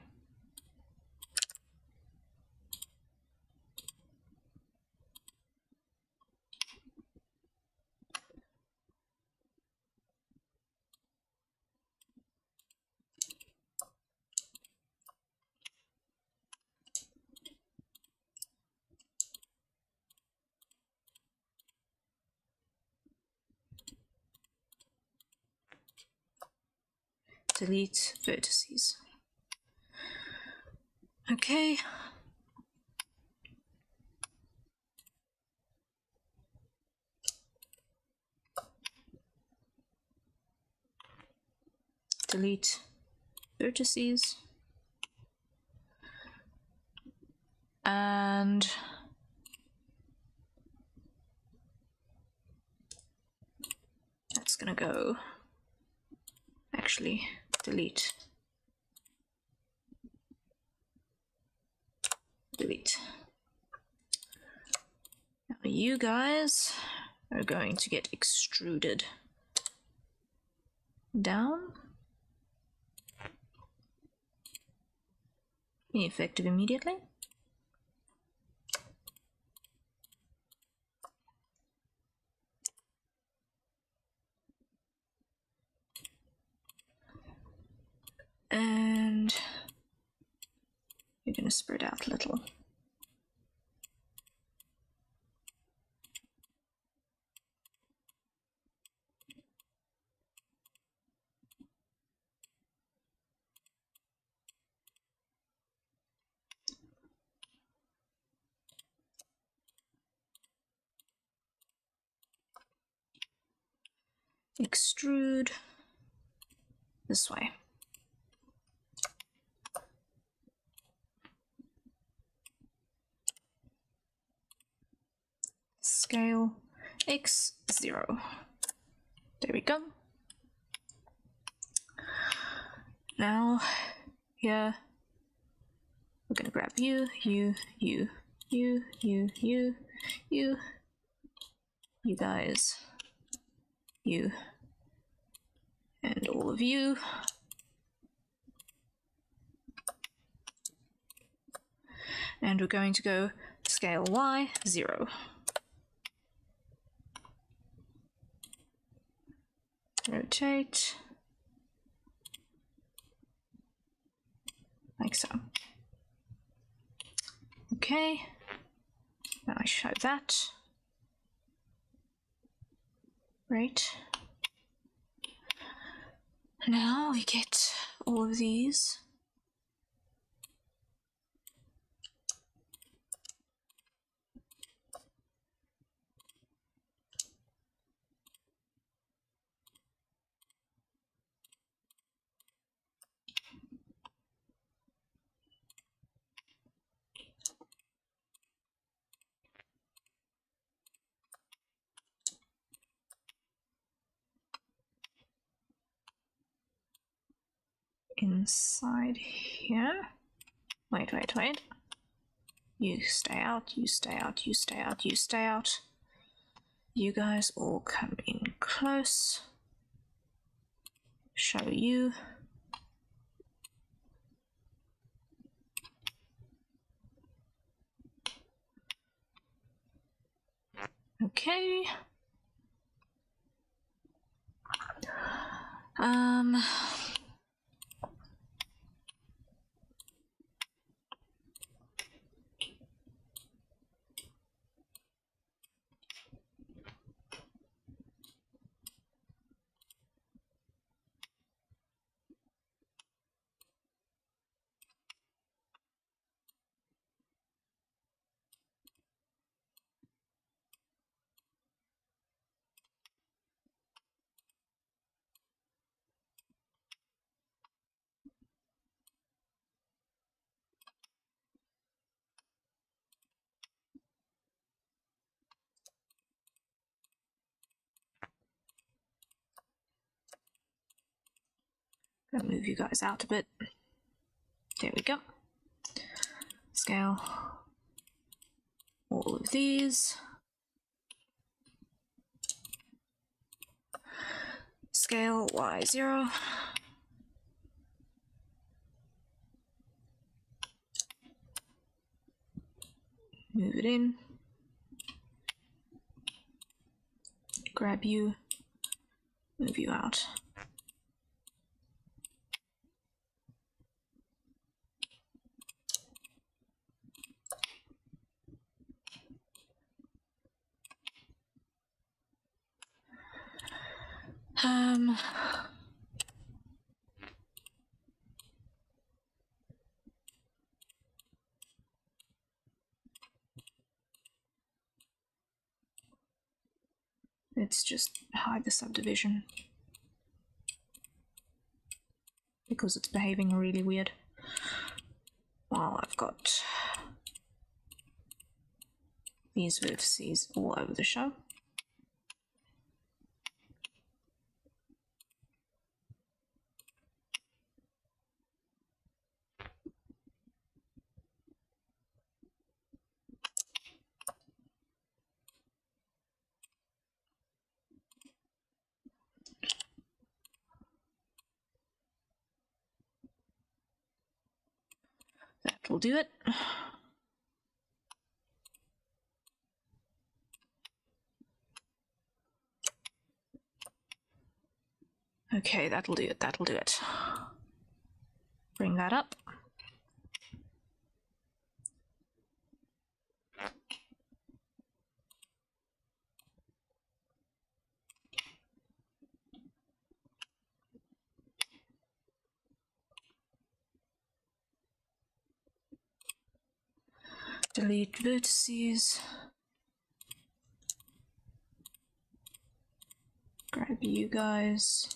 Delete vertices. Okay. Delete vertices. And that's gonna go, actually, delete. Delete. Now you guys are going to get extruded down. Effective immediately. And you're going to spread out a little. Extrude this way. Scale x0. There we go. Now here we're gonna grab you, you guys, you, and all of you. And we're going to go scale y 0. Rotate like so. Okay, now I show that. Right. Now we get all of these. inside here. Wait. You stay out, you stay out, you stay out, you stay out. You guys all come in close. Show you. Okay. Gonna move you guys out a bit. There we go. Scale all of these. Scale Y0. Move it in. Grab you. Move you out. Let's just hide the subdivision because it's behaving really weird. While I've got these vertices all over the show. That will do it. Okay, that'll do it, that'll do it. Bring that up. Delete vertices. Grab you guys.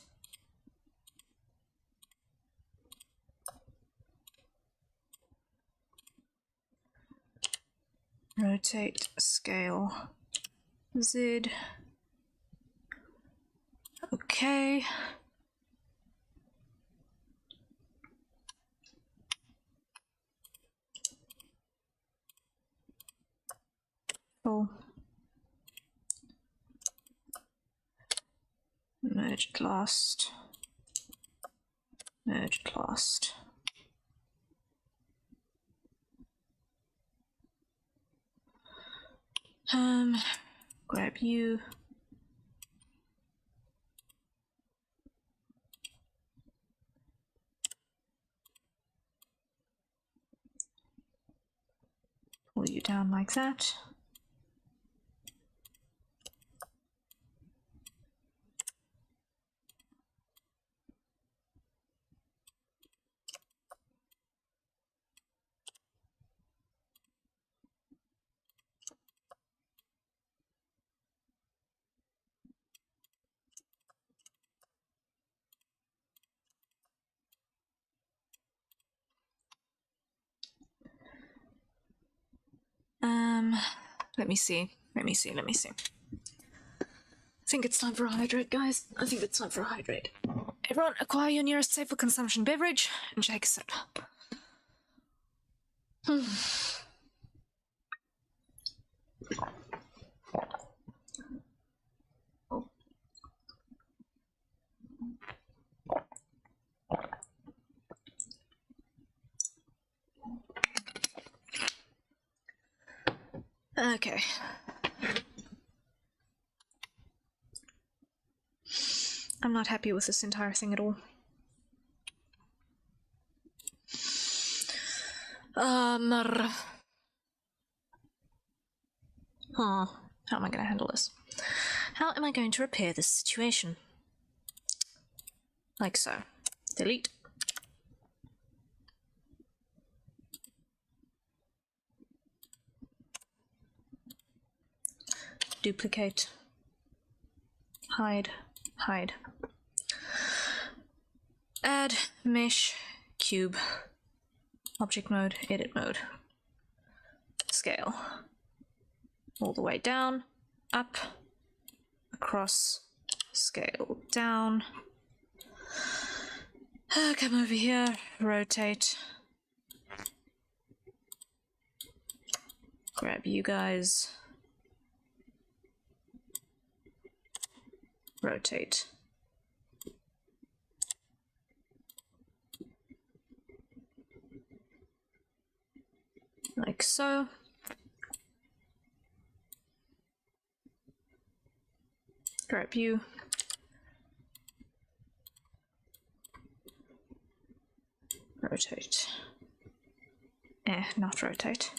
Rotate, scale, Z. Okay. Cool. Merge at last. Merge at last. Grab you. Pull you down like that. Let me see. I think it's time for a hydrate, guys. I think it's time for a hydrate. Everyone, acquire your nearest safe for consumption beverage and shake a sip. Okay. I'm not happy with this entire thing at all. How am I going to handle this? How am I going to repair this situation? Like so. Delete. Duplicate. Hide. Hide. Add mesh cube. Object mode, edit mode. Scale. All the way down, up, across, scale down. Come over here, rotate. Grab you guys. Rotate. Like so. Grab you. Rotate. Not rotate.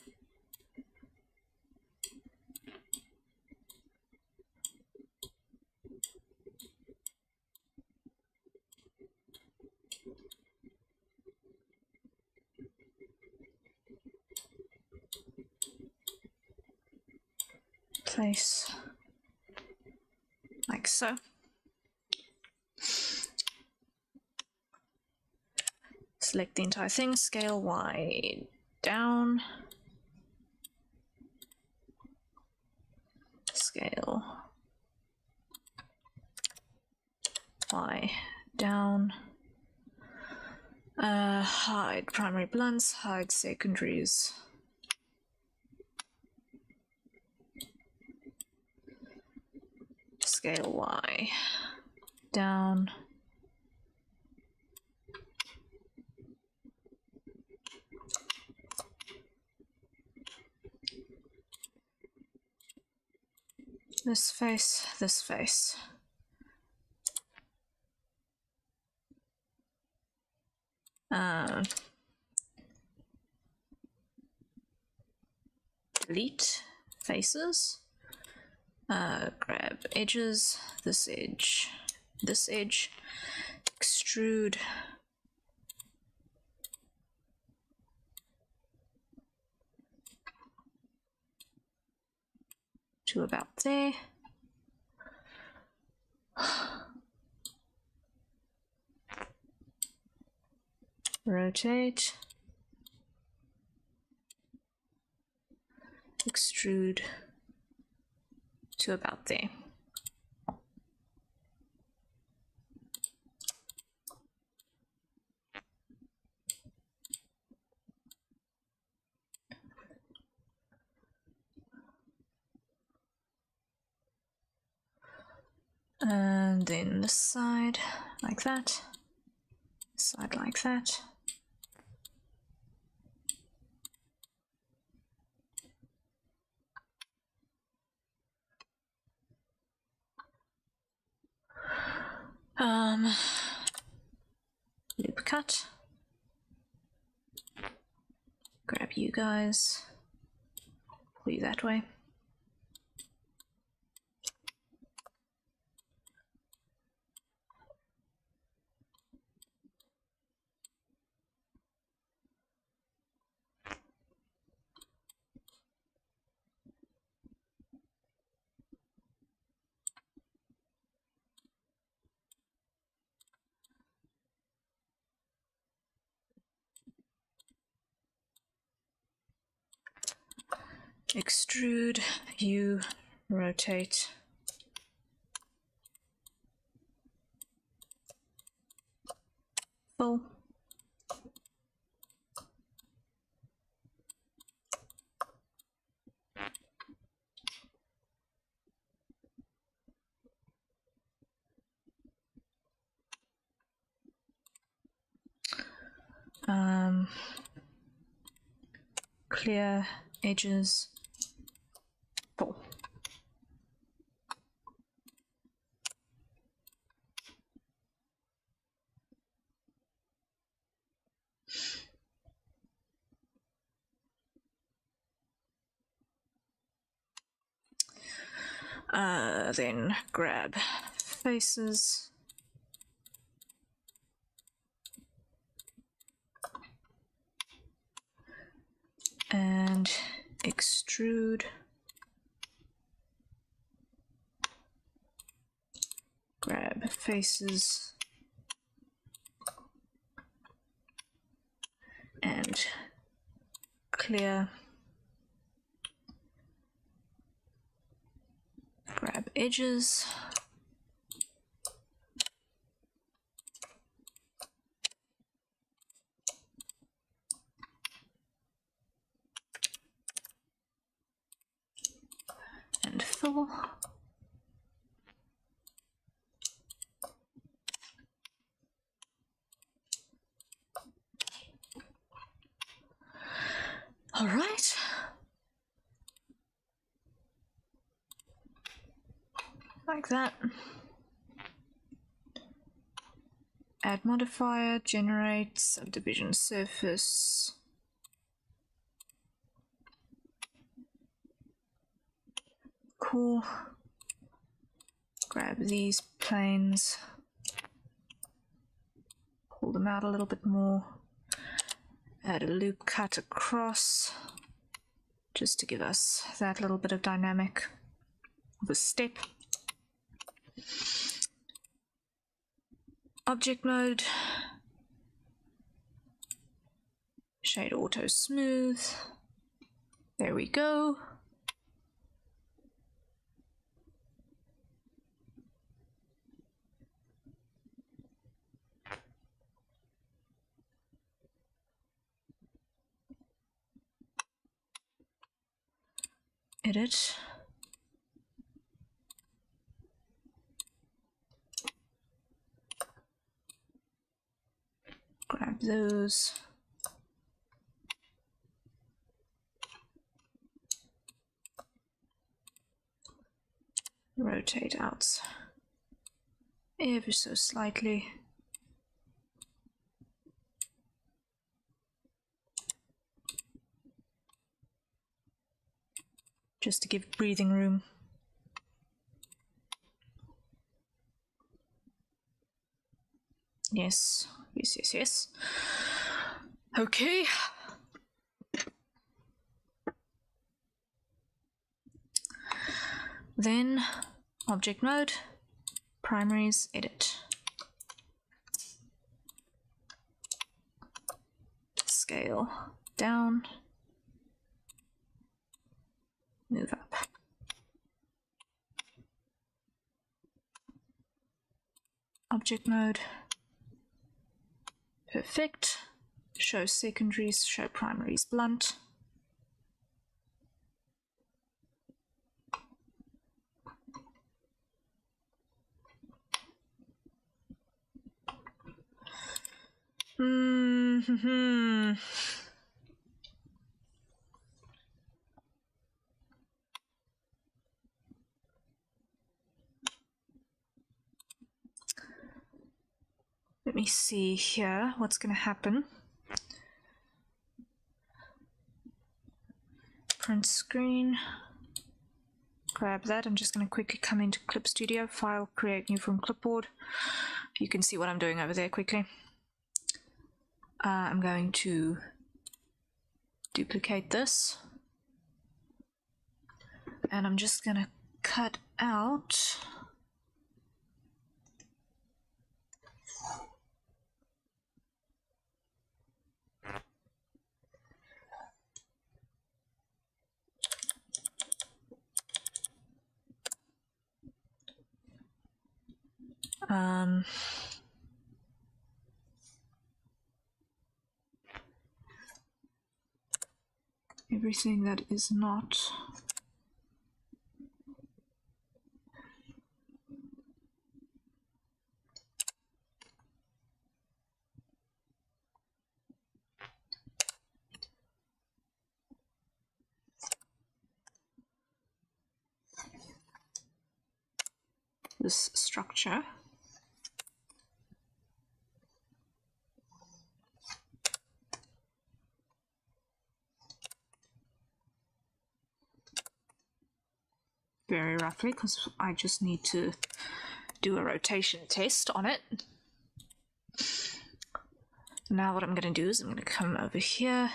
Place. Like so. Select the entire thing, scale Y down, scale Y down, hide primary blunts, hide secondaries. Scale Y down. This face, this face. Delete faces. Grab edges, this edge, extrude. To about there. Rotate. Extrude to about there. And then this side like that, side like that. Loop cut. Grab you guys, pull you that way. Extrude, you rotate. full. Clear edges full. Then grab faces. And extrude. Grab faces. And clear. Grab edges. And fill. All right. Like that. Add modifier, generate subdivision surface. Cool. Grab these planes, pull them out a little bit more, add a loop cut across, just to give us that little bit of dynamic of a step. Object mode, shade auto smooth, there we go. Edit. Grab those. Rotate out ever so slightly. Just to give breathing room. Yes, yes, yes, yes. Okay. Then object mode, primaries, edit. Scale down, move up. Object mode, perfect. Show secondaries, show primaries blunt. Let me see here what's going to happen. Print screen. Grab that. I'm just going to quickly come into Clip Studio, File, Create New from Clipboard. You can see what I'm doing over there quickly. I'm going to duplicate this. And I'm just going to cut out everything that is not this structure. Very roughly, because I just need to do a rotation test on it. Now what I'm going to do is I'm going to come over here,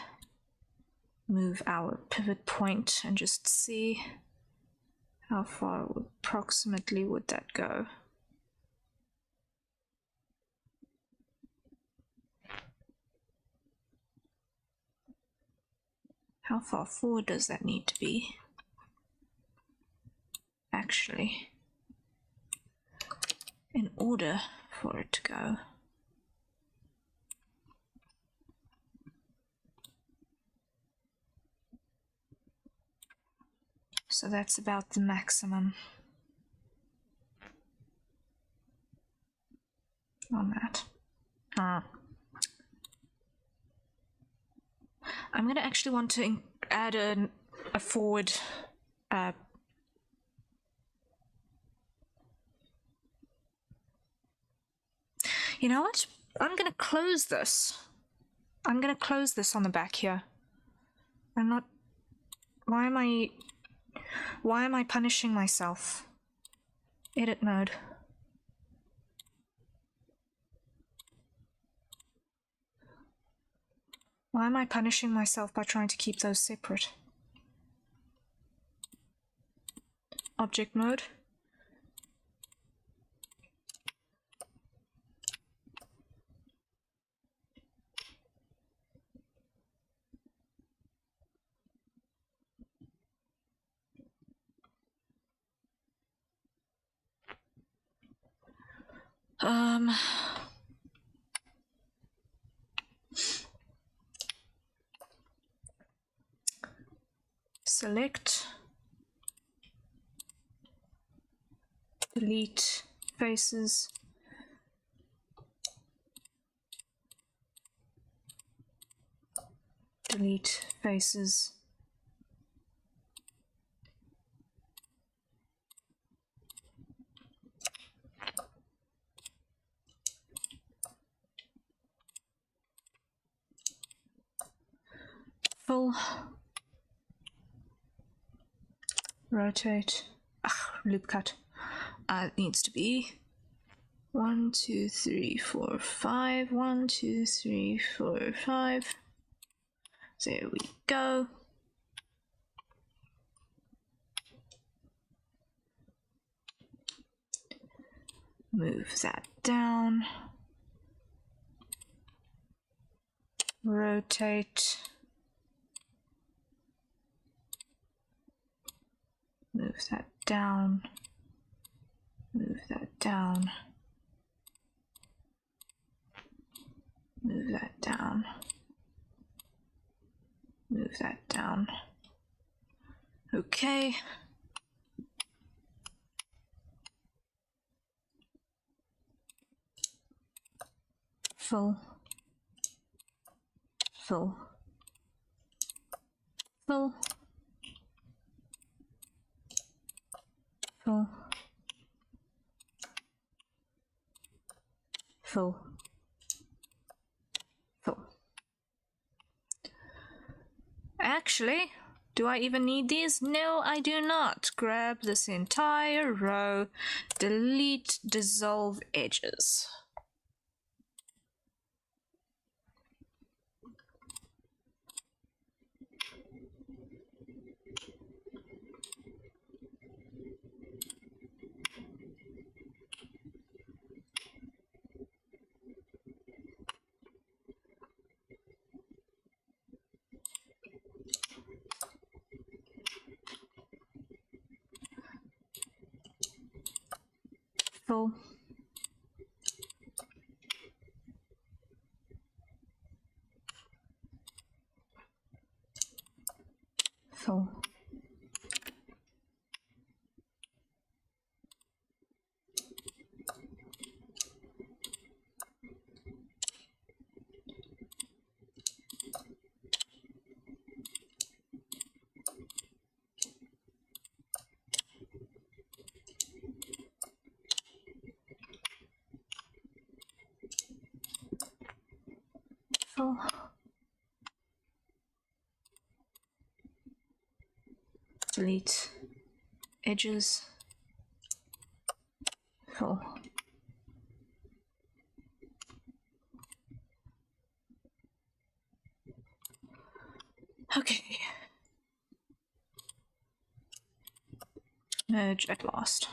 move our pivot point, and just see how far approximately would that go. How far forward does that need to be? Actually, in order for it to go. So that's about the maximum on that. I'm going to actually want to add a forward you know what? I'm going to close this. I'm going to close this on the back here. I'm not... Why am I punishing myself? Edit mode. Why am I punishing myself by trying to keep those separate? Object mode. Select, delete faces, delete faces, full, rotate, loop cut. It needs to be 1, 2, 3, 4, 5, 1, 2, 3, 4, 5. There we go. Move that down. Rotate. Move that down. Move that down. Move that down. Move that down. Okay. Full. Full. Full. Full. Full. Full. Actually, do I even need these? No, I do not. Grab this entire row, delete, dissolve edges. Full. Full. Full. Delete edges. Full. Okay. Merge at last.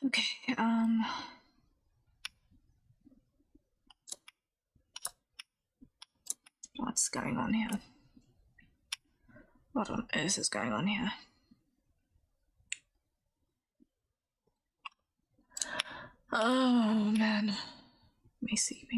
Okay, what's going on here? What on earth is going on here? Oh man. Macy.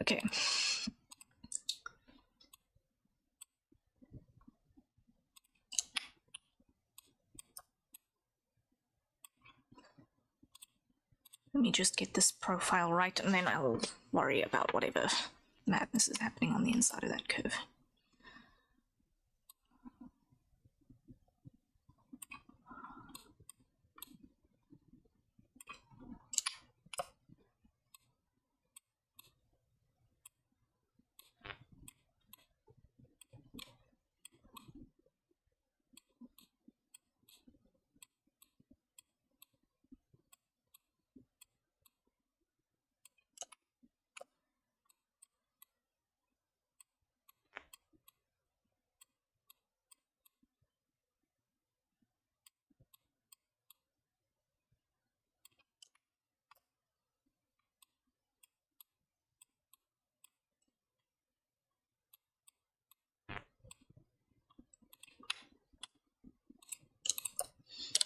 Okay. Let me just get this profile right, and then I'll worry about whatever madness is happening on the inside of that curve.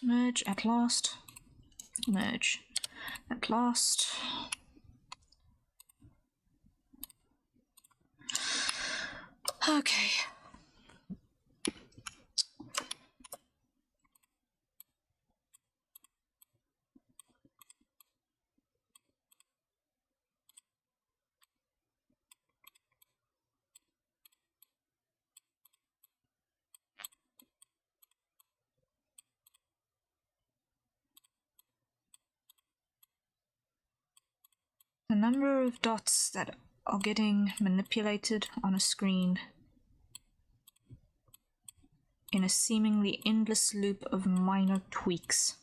Merge at last. Merge at last. Okay. The number of dots that are getting manipulated on a screen in a seemingly endless loop of minor tweaks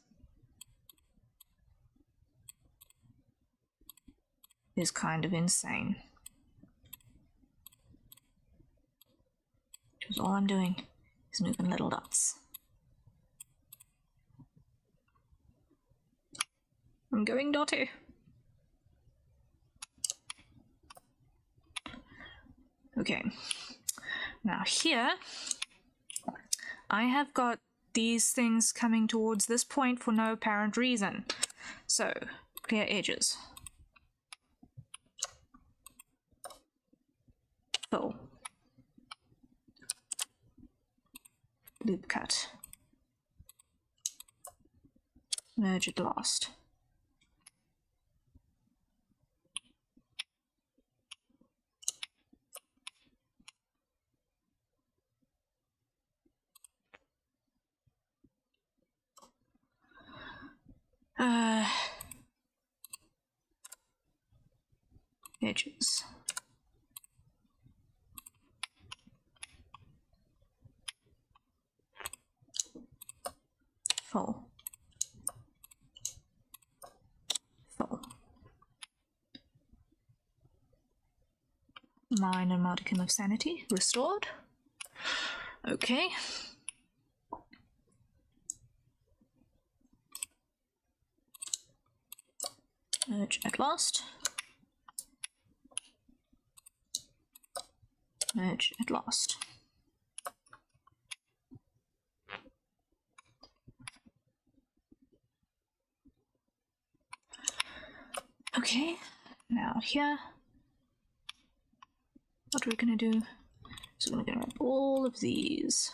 is kind of insane. Because all I'm doing is moving little dots. I'm going dotty. Okay, now here I have got these things coming towards this point for no apparent reason. So, clear edges. Fill. Loop cut. Merge at last. Edges. Full. Full. Minor modicum of sanity restored. Okay. Merge at last. Merge at last. Okay, now here, what we're gonna do is we're gonna grab all of these.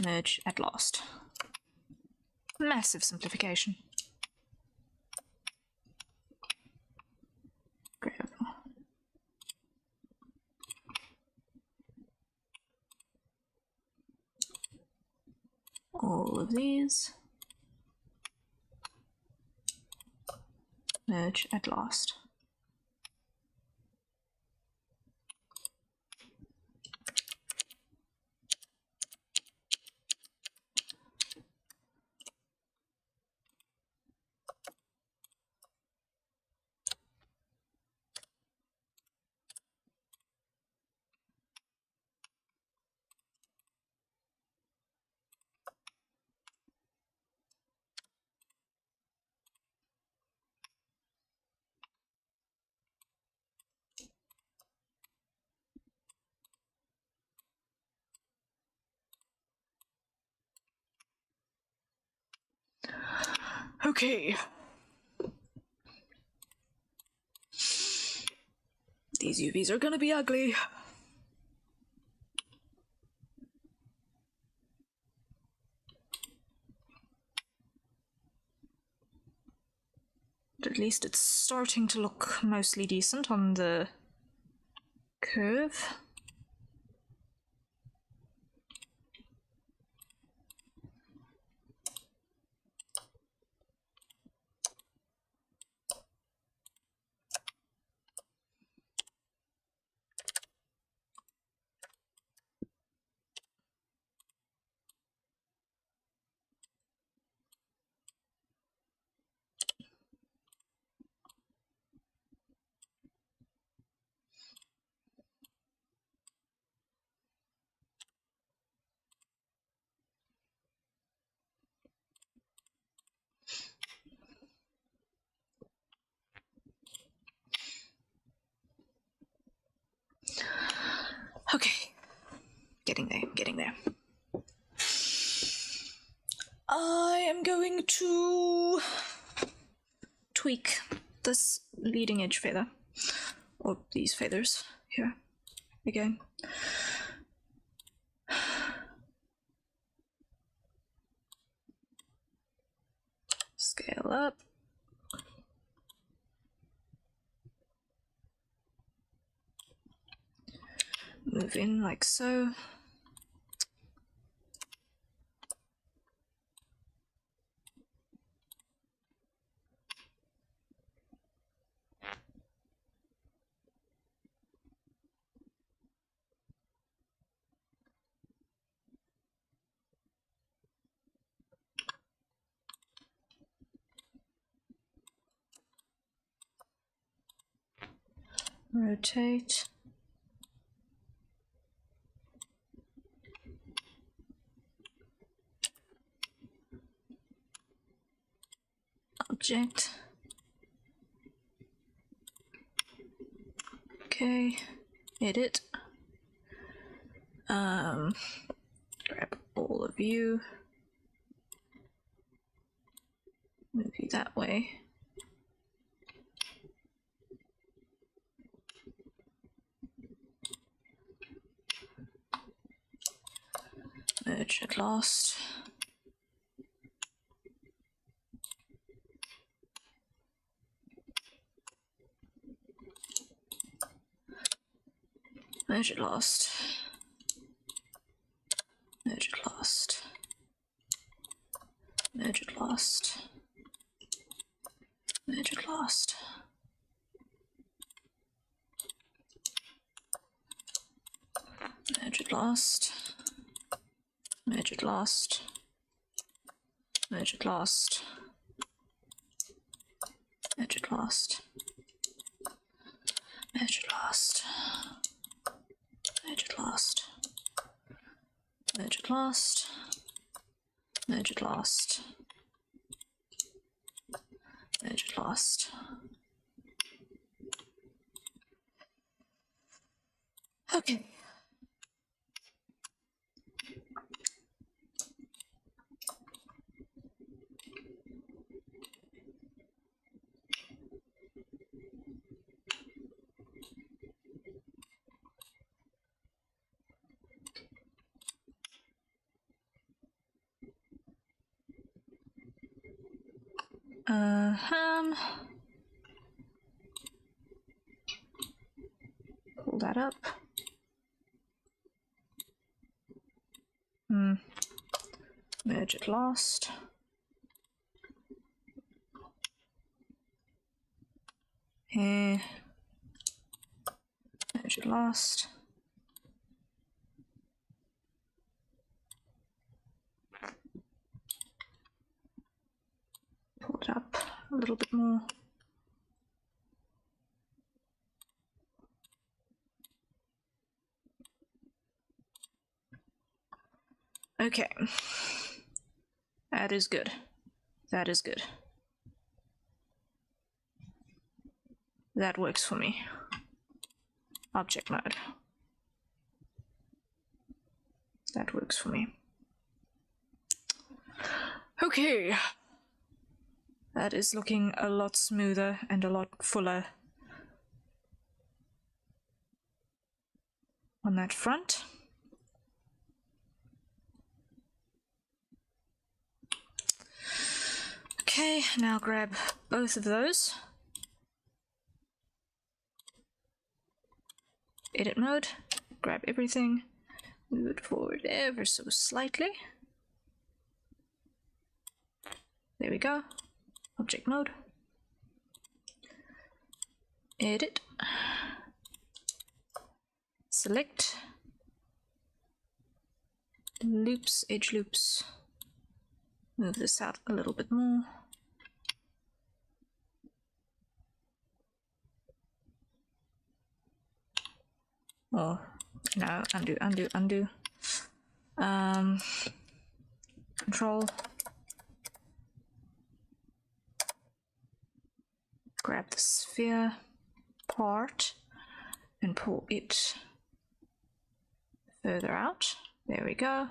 Merge at last. Massive simplification. Grab all of these. Merge at last. Okay. These UVs are gonna be ugly. But at least it's starting to look mostly decent on the curve. Okay, getting there. I am going to tweak this leading edge feather, or these feathers here again. Scale up. Move in like so. Rotate. Object. Okay, edit. Grab all of you. Move you that way. Merge at last. Merge at last. Merge at last. Merge at last. Merge at last. Merge at last. Merge at last. Merge at last. Merge at last. Merge at last. Merge at last. Merge at last. Merge at last. Merge at last. Okay. Pull that up. Merge at last. Merge at last. Pull it up a little bit more. Okay. That is good. That is good. That works for me. Object mode. That works for me. Okay. That is looking a lot smoother and a lot fuller. on that front. Okay, now grab both of those. Edit mode, grab everything, move it forward ever so slightly. There we go. Object mode. Edit. Select. Loops, edge loops. Move this out a little bit more. Oh, no, undo, undo, undo. Control. Grab the sphere part and pull it further out. There we go.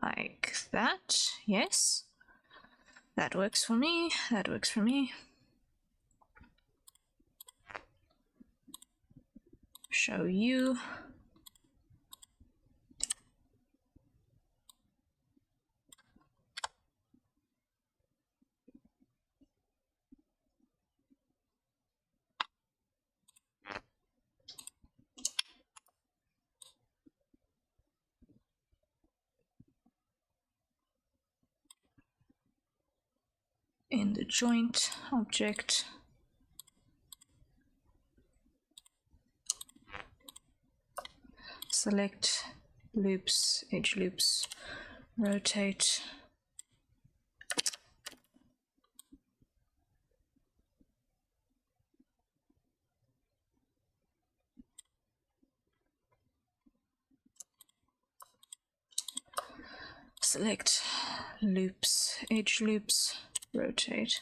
Like that, yes. That works for me, that works for me. Show you. In the joint object, select loops, edge loops, rotate. Select loops, edge loops, rotate.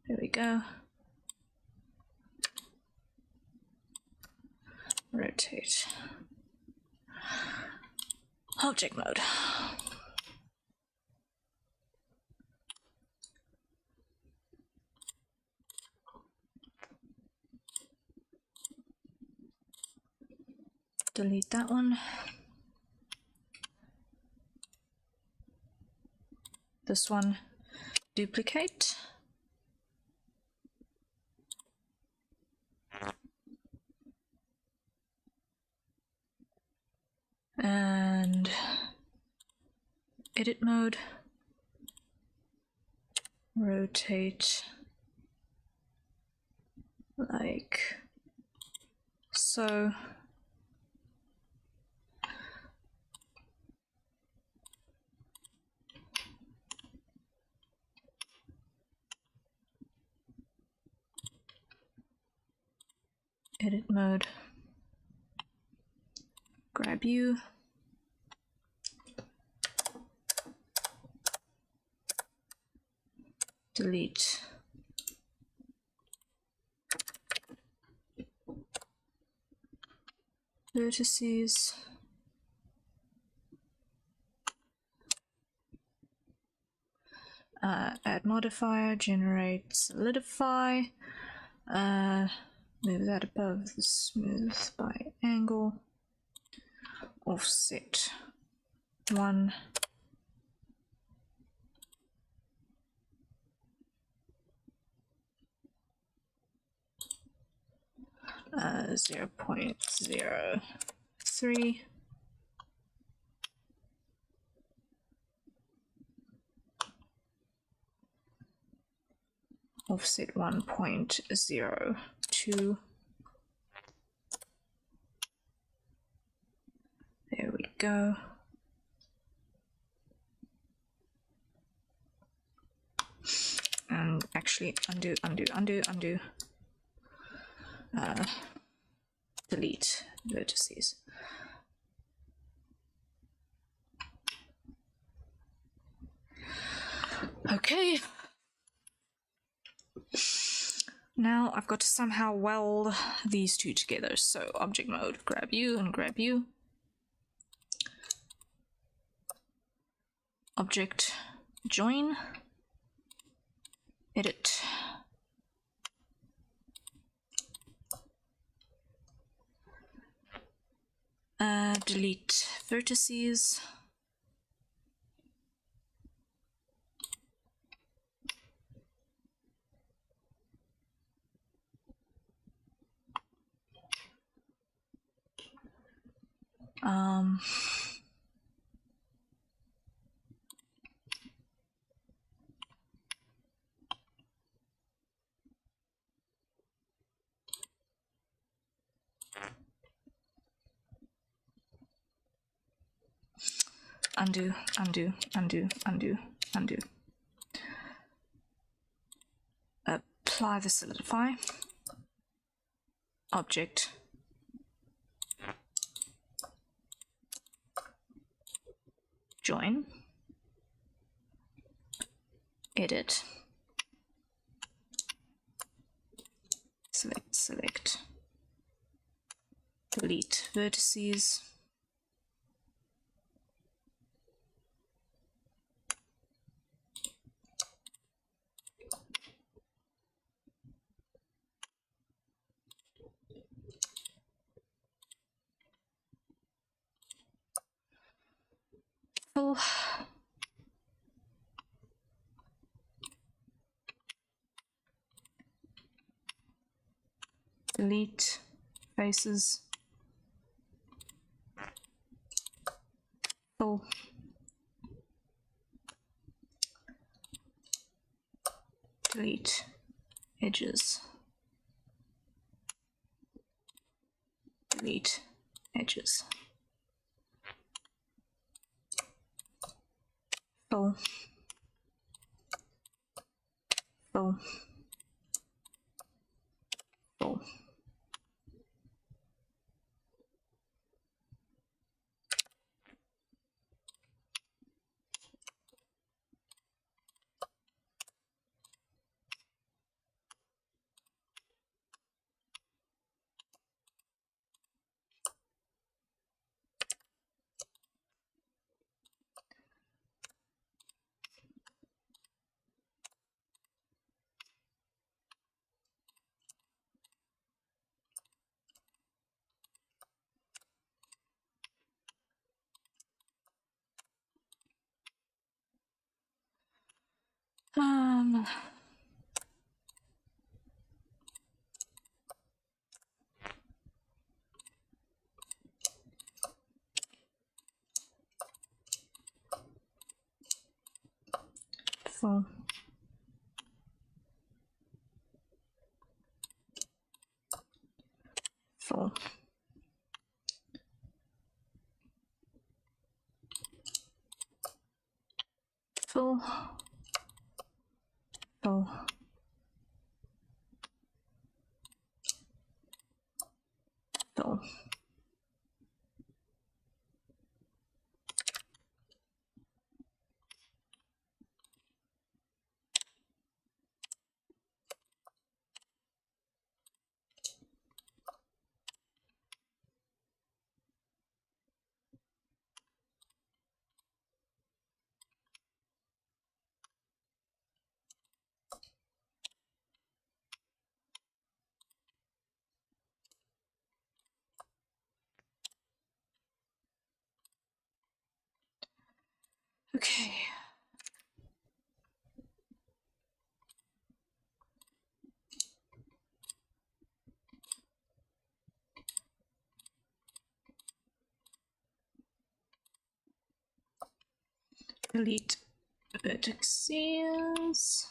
There we go. Rotate. Object mode. Delete that one. This one, duplicate. And edit mode, rotate like so. Edit mode, grab you, delete, vertices, add modifier, generate solidify, move that above the smooth by angle, offset 1, uh, 0.03, offset 1.02. There we go. And actually undo. Delete vertices. Okay. Now I've got to somehow weld these two together. So object mode, grab you and grab you. Object, join, edit. Delete vertices. Undo, undo, undo, undo, undo. Apply the solidify. Object. Join. Edit. Select, select. Delete vertices. Fill. Delete faces. Fill. Delete edges. Delete edges. Fill. Fill. Fill. Fill. Fill. Fill. Fill. Fill. Okay. Delete vertices.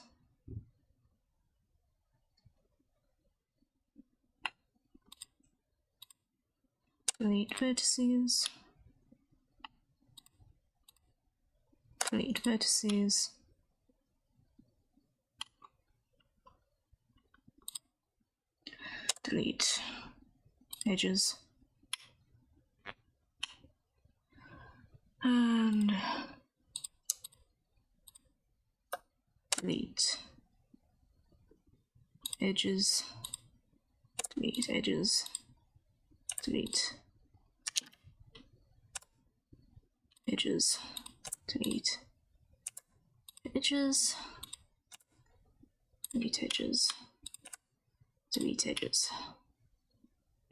Delete vertices. Delete vertices. Delete edges. And delete edges. Delete edges. Delete edges. Delete edges, delete edges, delete edges.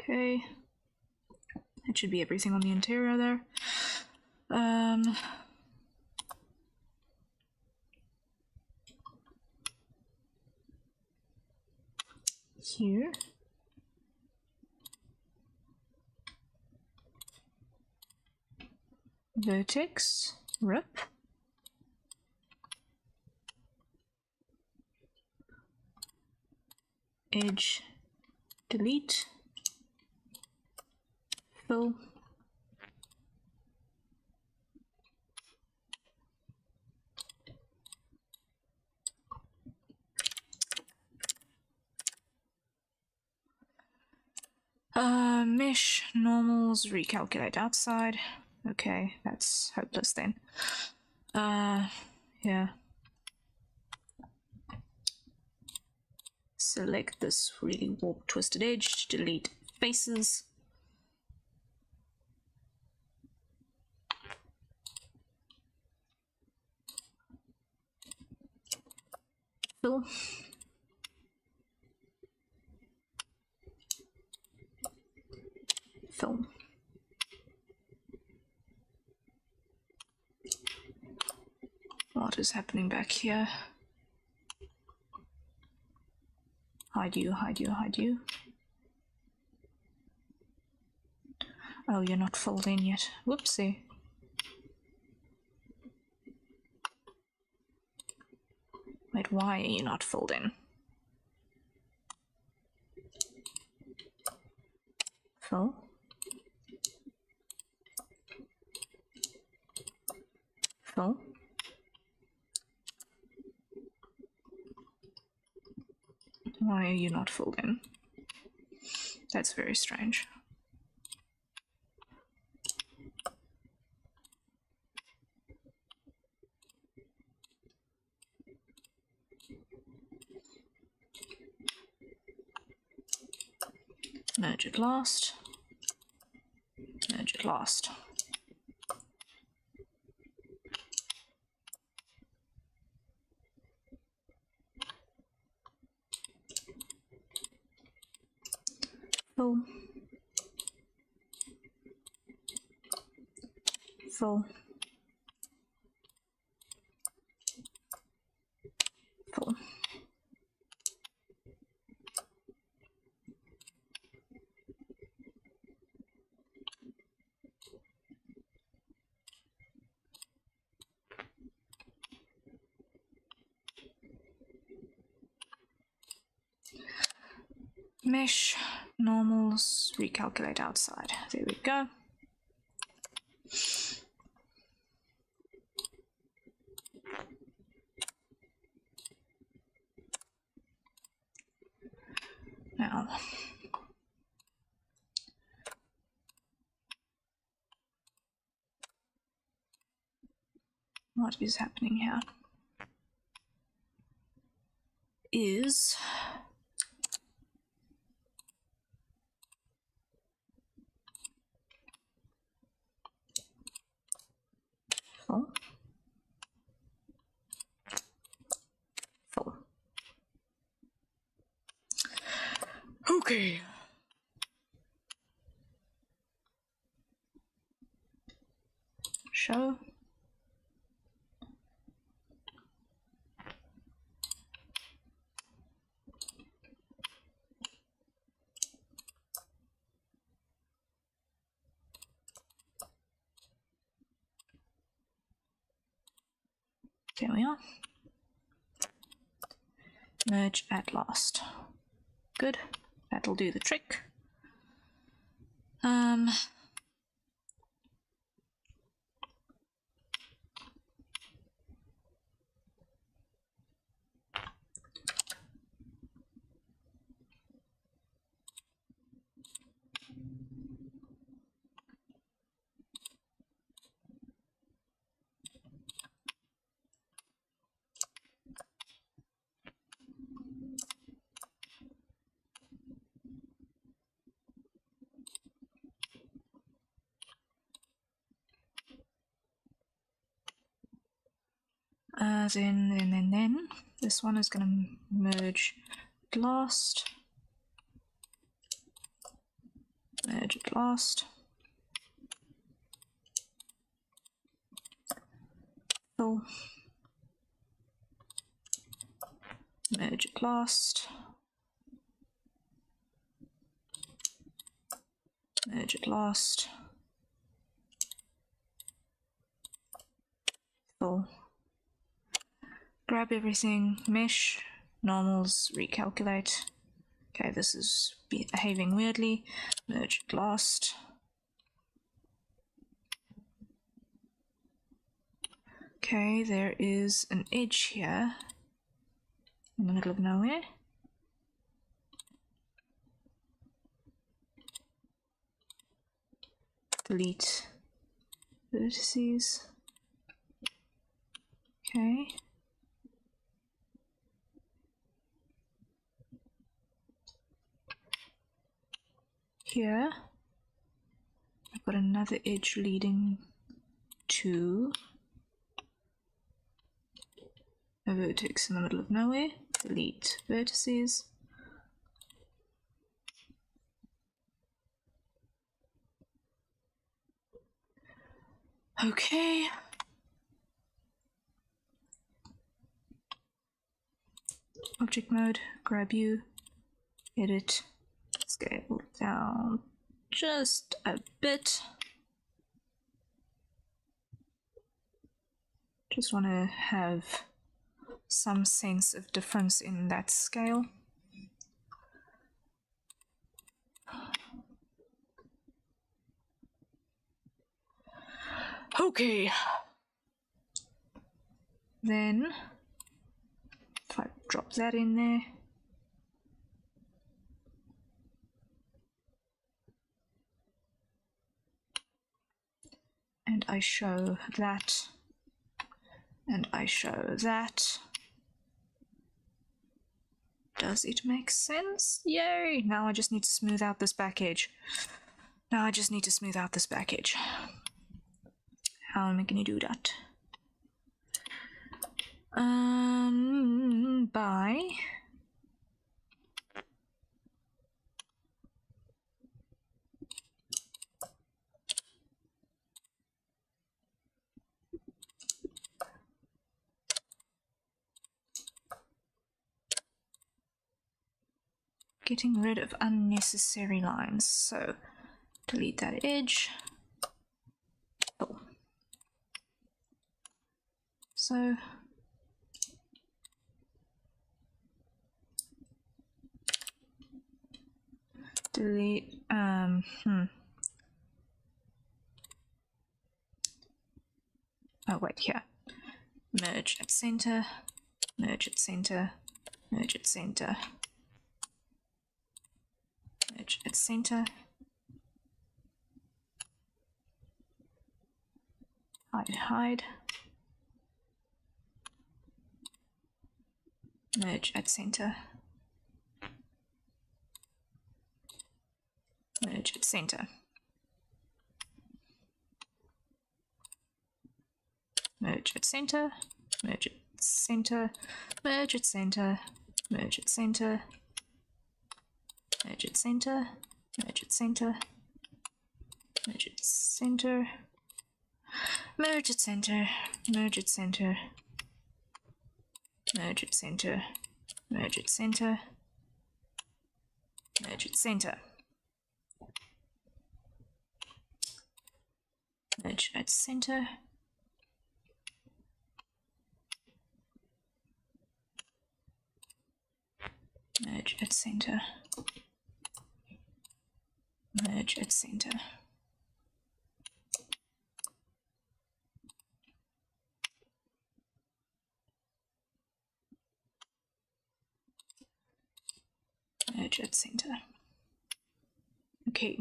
Okay, that should be everything on the interior there. Here. Vertex, rip. Edge, delete. Fill. Mesh, normals, recalculate outside. Okay, that's hopeless then. Yeah. Select this really warped twisted edge, delete faces. Fill. Fill. What is happening back here? Hide you, hide you, hide you. Oh, you're not filled in yet. Whoopsie. Wait, why are you not filled in? Fill. Fill. Why are you not filled in? That's very strange. Merge at last. Merge at last. Fill. Fill. Fill. Mesh, normals, recalculate outside. There we go. Now, what is happening here is full, full. Okay. Show. There we are. Merge at last. Good. That'll do the trick. as in then. This one is going to merge at last. Merge at last. Fill. Merge at last. Merge at last. Fill. Grab everything, mesh, normals, recalculate. Okay, this is behaving weirdly. Merge at last. Okay, there is an edge here in the middle of nowhere. Delete vertices. Okay. Here, I've got another edge leading to a vertex in the middle of nowhere. Delete vertices. Okay. Object mode, grab you, edit, scale down just a bit. Just want to have some sense of difference in that scale. Okay. Then, if I drop that in there, and I show that, and I show that. Does it make sense? Yay! Now I just need to smooth out this back edge. How am I going to do that? By getting rid of unnecessary lines. So delete that edge. Oh. So delete oh wait, here. Merge at center, merge at center, merge at center, merge at center, hide, merge at center, merge at center, merge at center, merge at center, merge at center, merge at center, merge at center, merge at center, merge at center, merge at center, merge at center, merge at center, merge at center, merge at center, merge at center, merge at center, merge at center. Merge at center. Okay.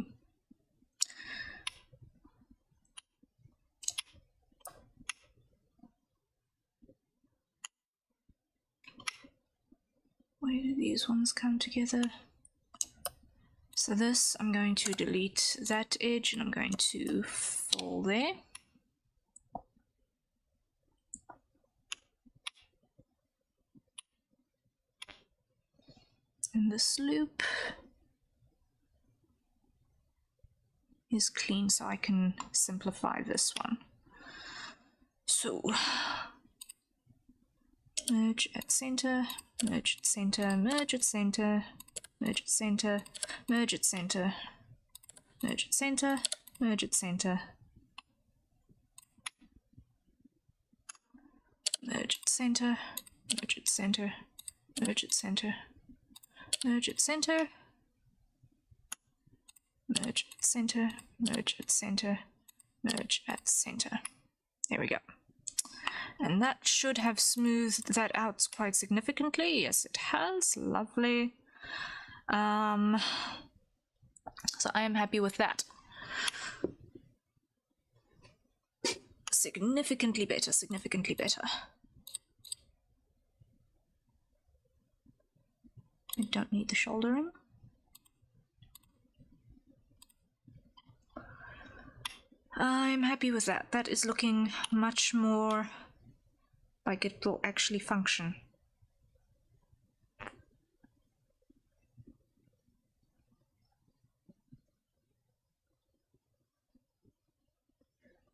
Where do these ones come together? So this, I'm going to delete that edge and I'm going to fill there. in this loop is clean, so I can simplify this one. So merge at center, merge at center, merge at center, merge at center, merge at center, merge at center, merge at center, merge at center, merge at center, merge at center, merge at center, merge at center, merge at center, merge at center. There we go. And that should have smoothed that out quite significantly. Yes, it has. Lovely. So I am happy with that. Significantly better, significantly better. I don't need the shouldering. I'm happy with that. That is looking much more like it will actually function.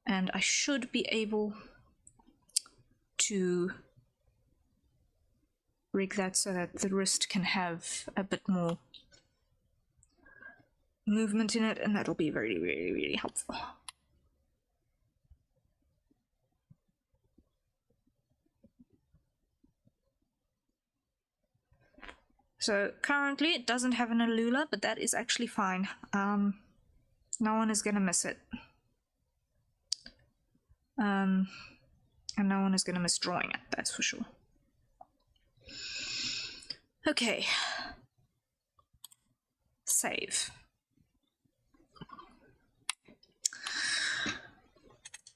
And I should be able to rig that so that the wrist can have a bit more movement in it, and that'll be really, really, really helpful. So currently it doesn't have an allula, but that is actually fine. No one is gonna miss it. And no one is gonna miss drawing it, that's for sure. Okay. Save.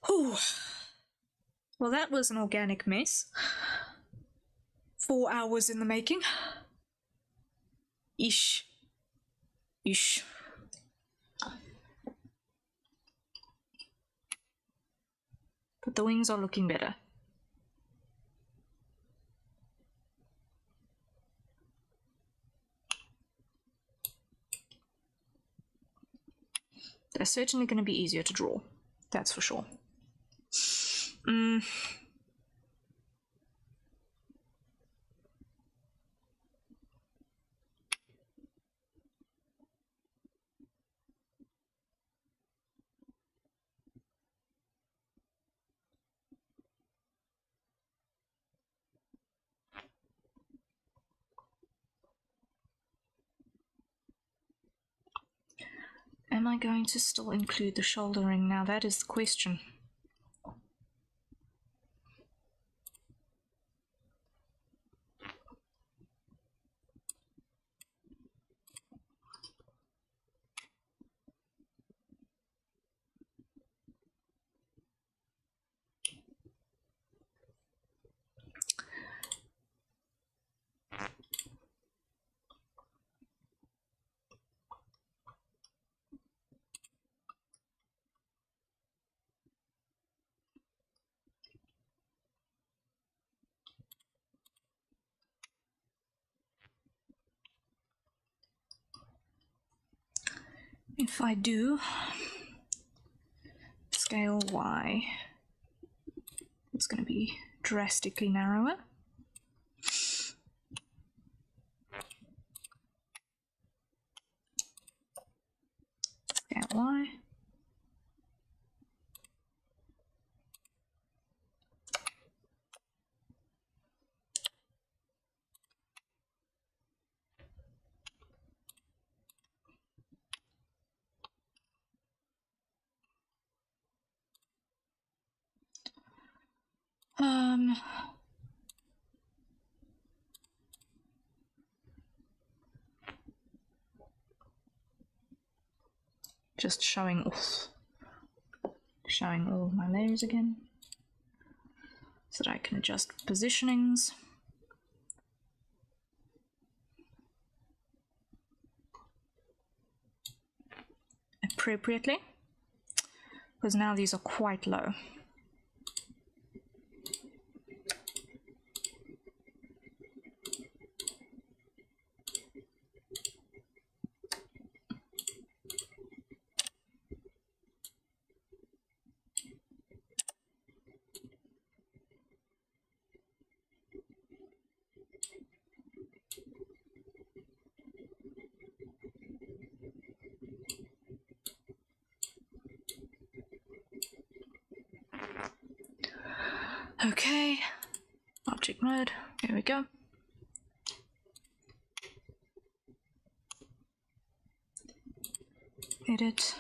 Whew. Well, that was an organic mess. 4 hours in the making. Ish. Ish. But the wings are looking better. They're certainly going to be easier to draw. That's for sure. Am I going to still include the shouldering now? That is the question. If I do scale Y, it's going to be drastically narrower. Scale Y. Just showing all my layers again, so that I can adjust positionings. Appropriately, because now these are quite low. object mode. Here we go. Edit.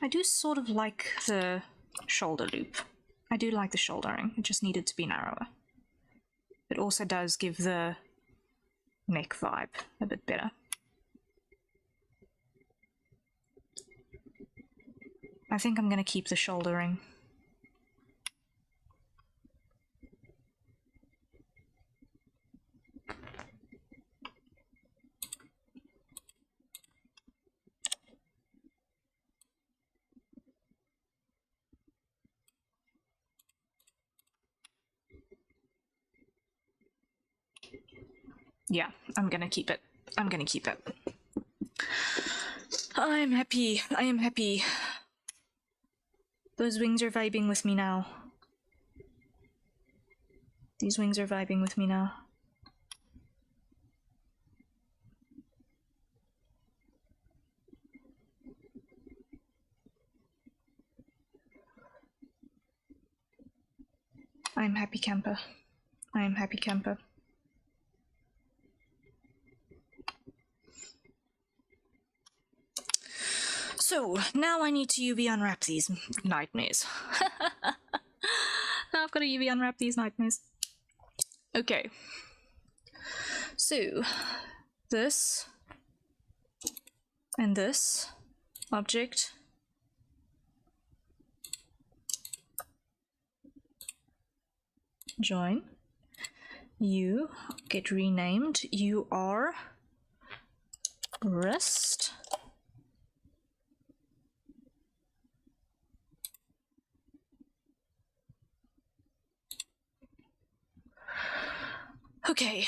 I do sort of like the shoulder loop. I do like the shouldering, it just needed to be narrower. It also does give the neck vibe a bit better. I think I'm going to keep the shouldering. Yeah, I'm gonna keep it. I'm gonna keep it. I'm happy. I am happy. Those wings are vibing with me now. These wings are vibing with me now. I am happy camper. I am happy camper. So, now I need to UV unwrap these nightmares. Now I've got to UV unwrap these nightmares. Okay. So, this and this object join. You get renamed. You are wrist. Okay.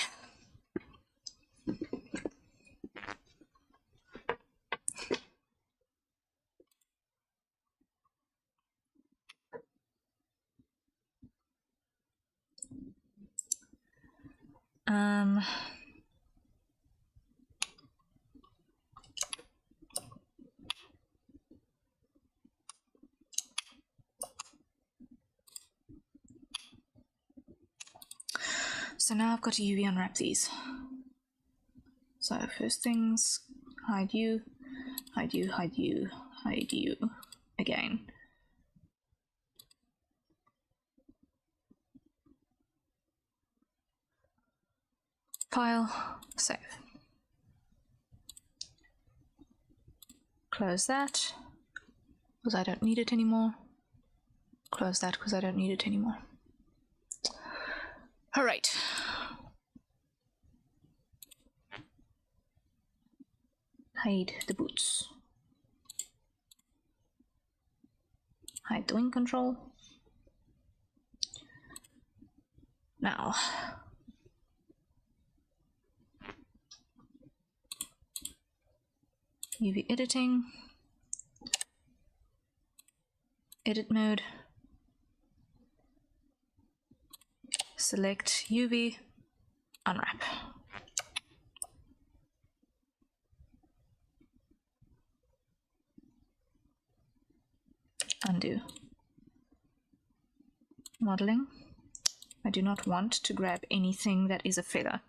So now I've got to UV unwrap these. So first things, hide you, hide you, hide you, hide you again. File, save. Close that, because I don't need it anymore. Close that, because I don't need it anymore. All right. Hide the boots. Hide the wing control. Now, UV editing, edit mode, select UV, unwrap. Undo. Modeling. I do not want to grab anything that is a feather.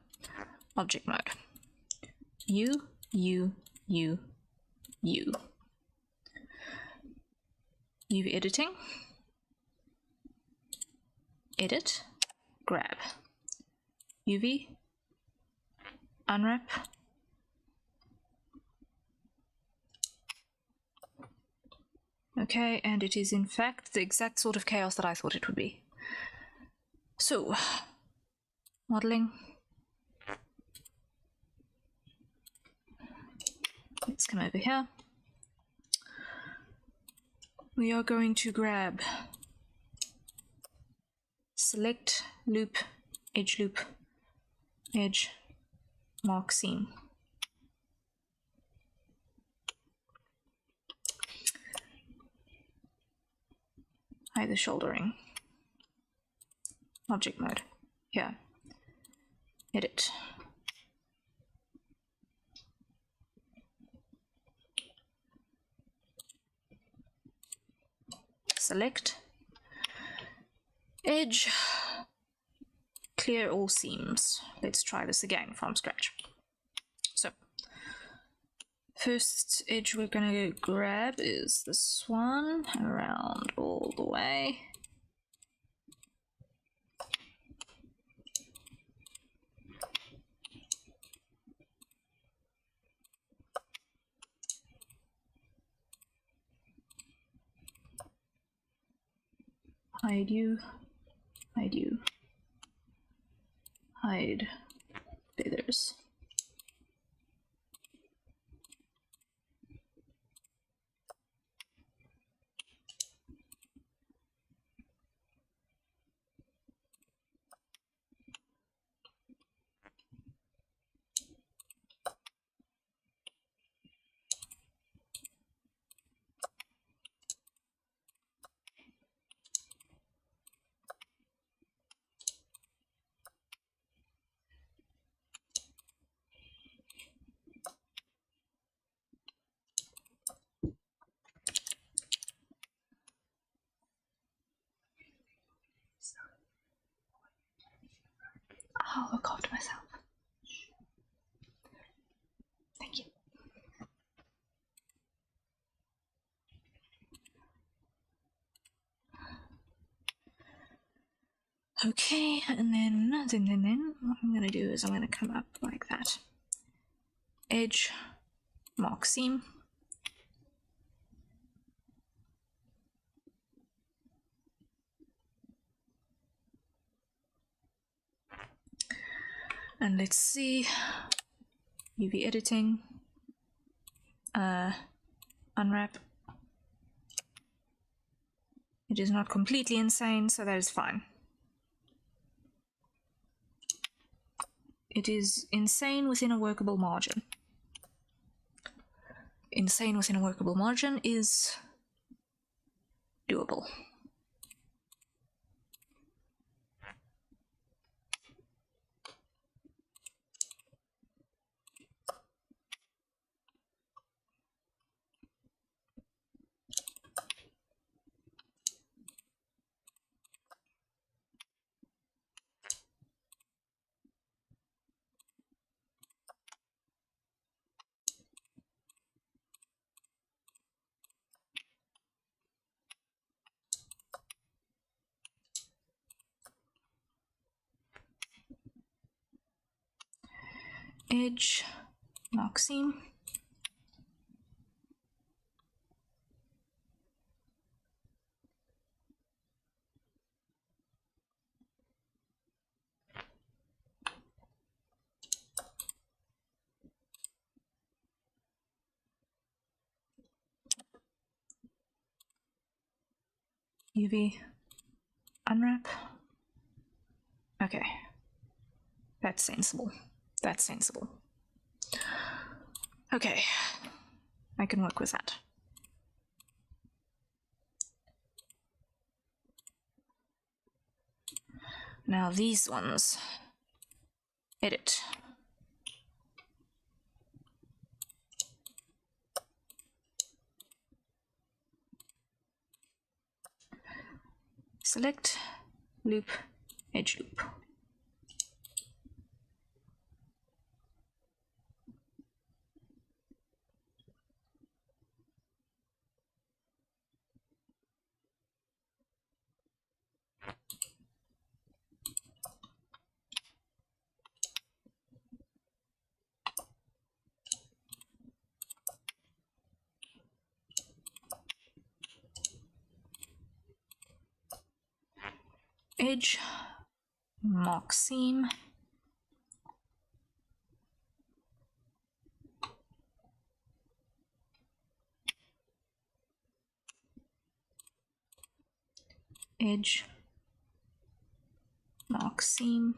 Object mode. U. UV editing. Edit. Grab. UV. Unwrap. Okay, and it is in fact the exact sort of chaos that I thought it would be. So, modeling. Let's come over here. We are going to grab select loop, edge, mark seam. Hide the shouldering. Object mode. Yeah. Edit. Select. Edge. Clear all seams. Let's try this again from scratch. So, first edge we're gonna grab is this one, around all the way. Hide you, hide you, hide feathers. I'll look after myself. Thank you. Okay, and then what I'm gonna do is I'm gonna come up like that. Edge, mark seam. And let's see, UV editing, unwrap. It is not completely insane, so that is fine. It is insane within a workable margin. Insane within a workable margin is doable. Edge, mark seam. UV, unwrap. Okay, that's sensible. That's sensible. Okay, I can work with that. Now these ones, edit. Select, loop, edge loop. Edge, mark seam. Edge, mark seam.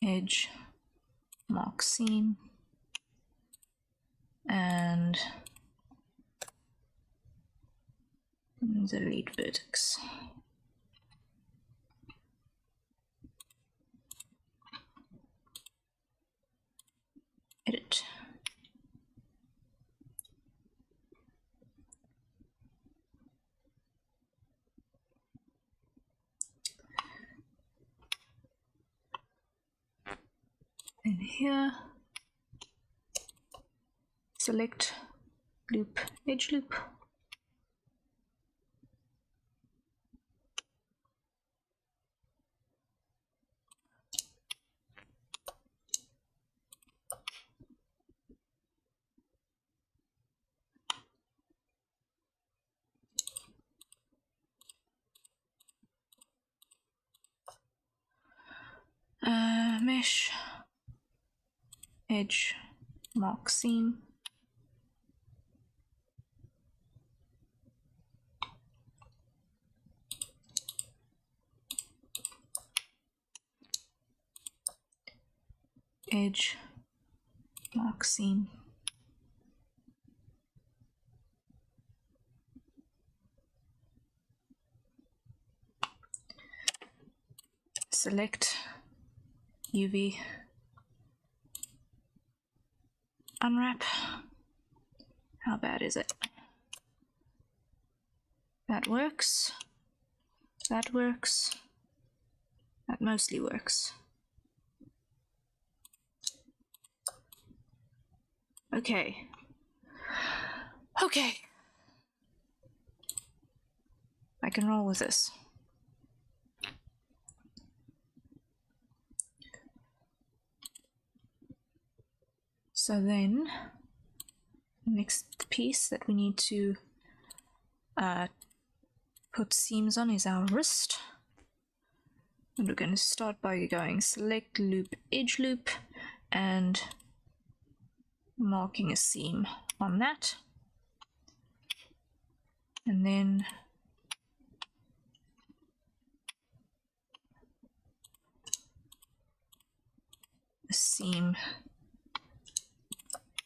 edge, mark seam, and delete vertex. Edit. In here, select loop, edge loop. Mesh, edge, mark seam, edge, mark seam, select UV, unwrap. How bad is it? That works. That works. That mostly works. Okay. Okay. I can roll with this. So then, next piece that we need to put seams on is our wrist. And we're going to start by going select loop, edge loop, and marking a seam on that. And then a seam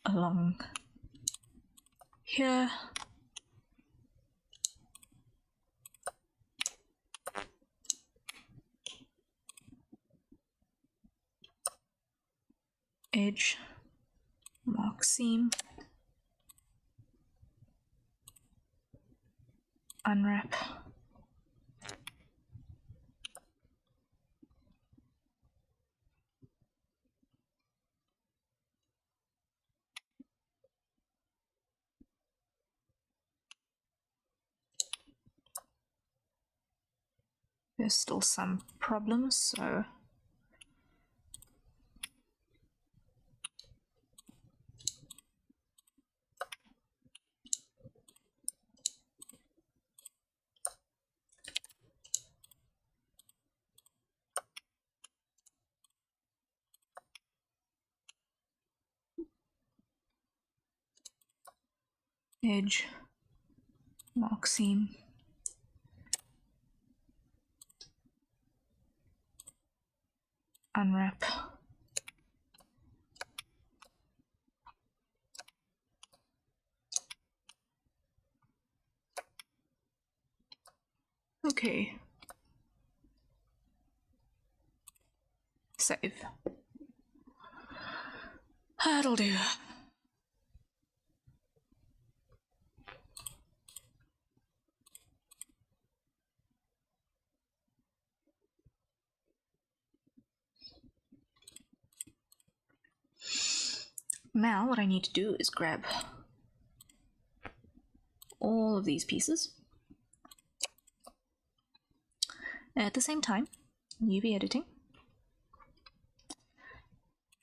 along here. Edge, mark seam, unwrap, there's still some problems, so edge, mark seam, unwrap, okay, save. That'll do. Now what I need to do is grab all of these pieces at the same time, UV editing,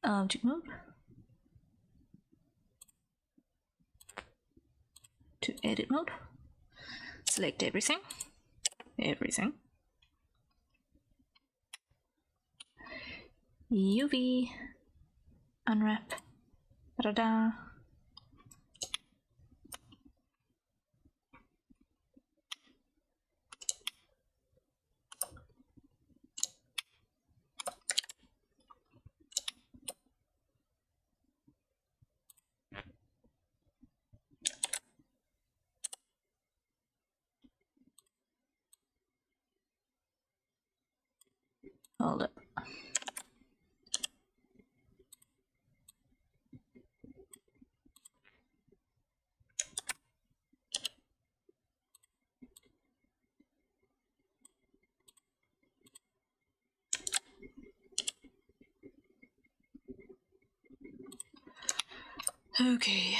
object mode, to edit mode, select everything, UV, unwrap, da-da-da. Hold up. Okay.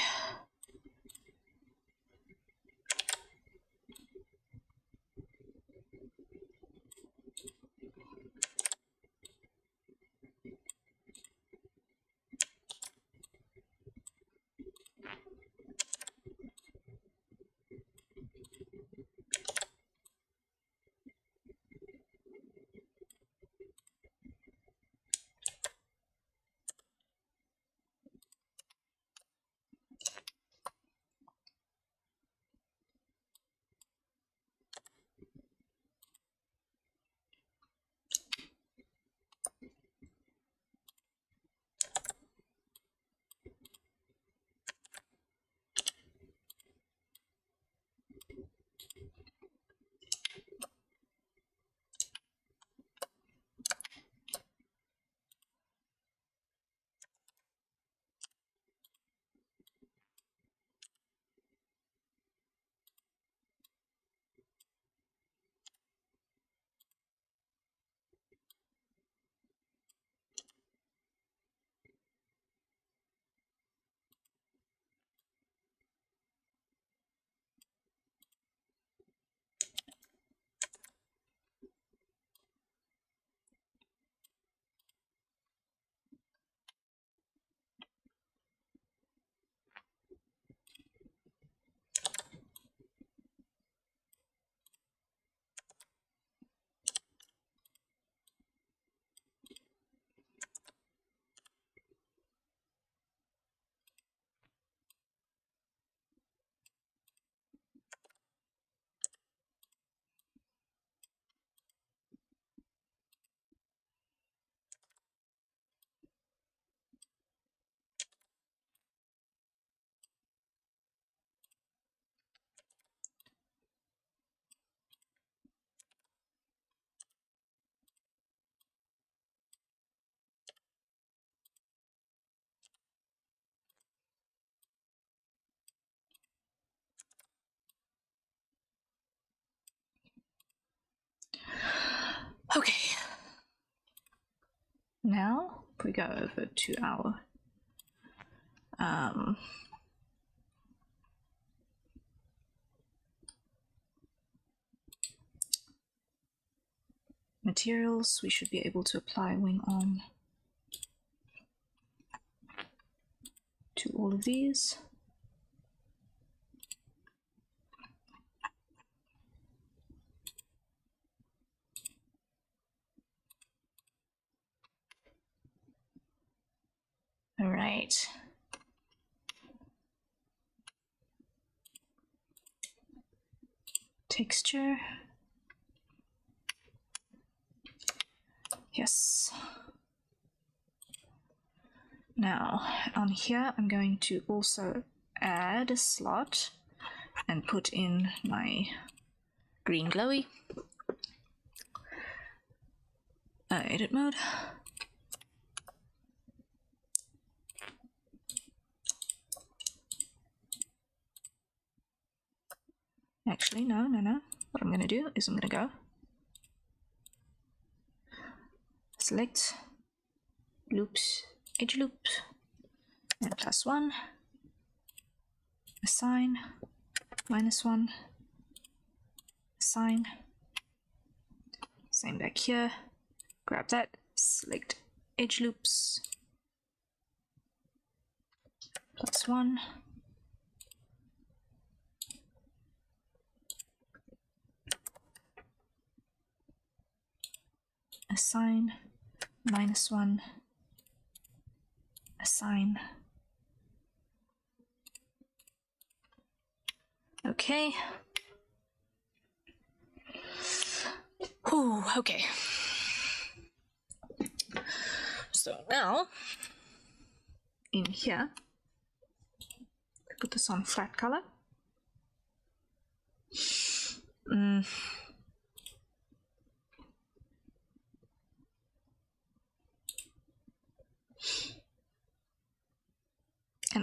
Okay. Now we go over to our materials. We should be able to apply wing on to all of these. All right. Texture. Yes. Now, on here, I'm going to also add a slot and put in my green glowy. Edit mode. Actually, no. What I'm going to do is I'm going to go select loops, edge loops, and +1, assign, -1, assign, same back here, grab that, select edge loops, +1, assign, -1, assign. Okay. Ooh, okay. So now, in here, put this on flat color.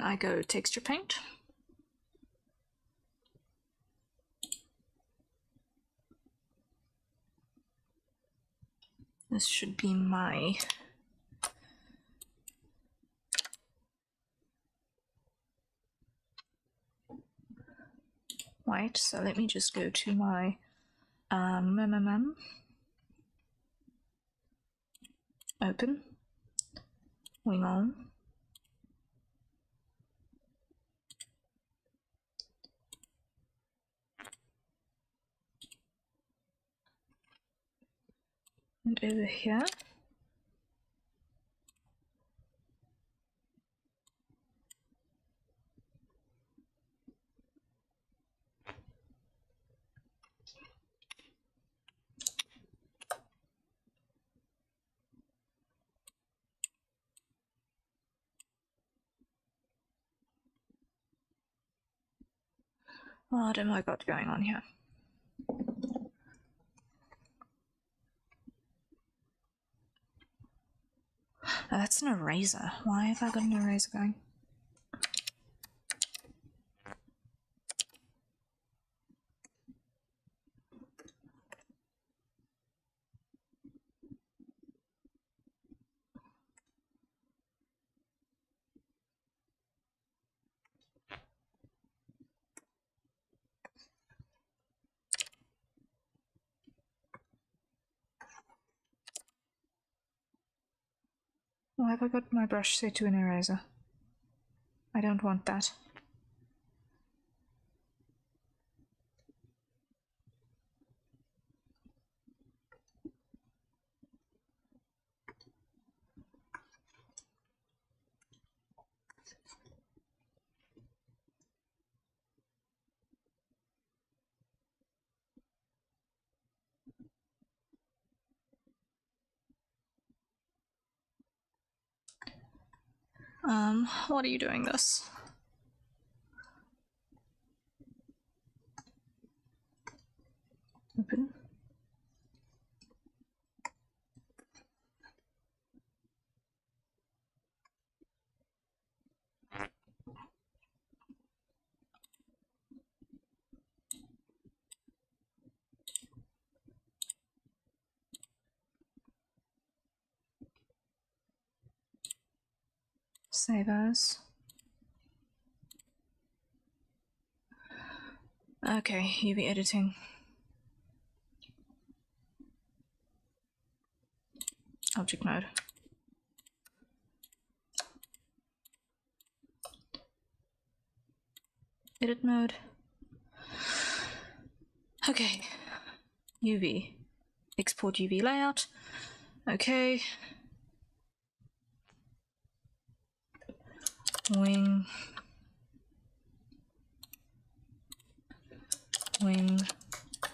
I go texture paint. This should be my white, so let me just go to my open, wing on, and over here what am I got going on here? Oh, that's an eraser. Why have I got an eraser going? Why have I got my brush set to an eraser? I don't want that. What are you doing this? Open. Save as. Okay, UV editing. Object mode. Edit mode. Okay. UV. Export UV layout. Okay. Wing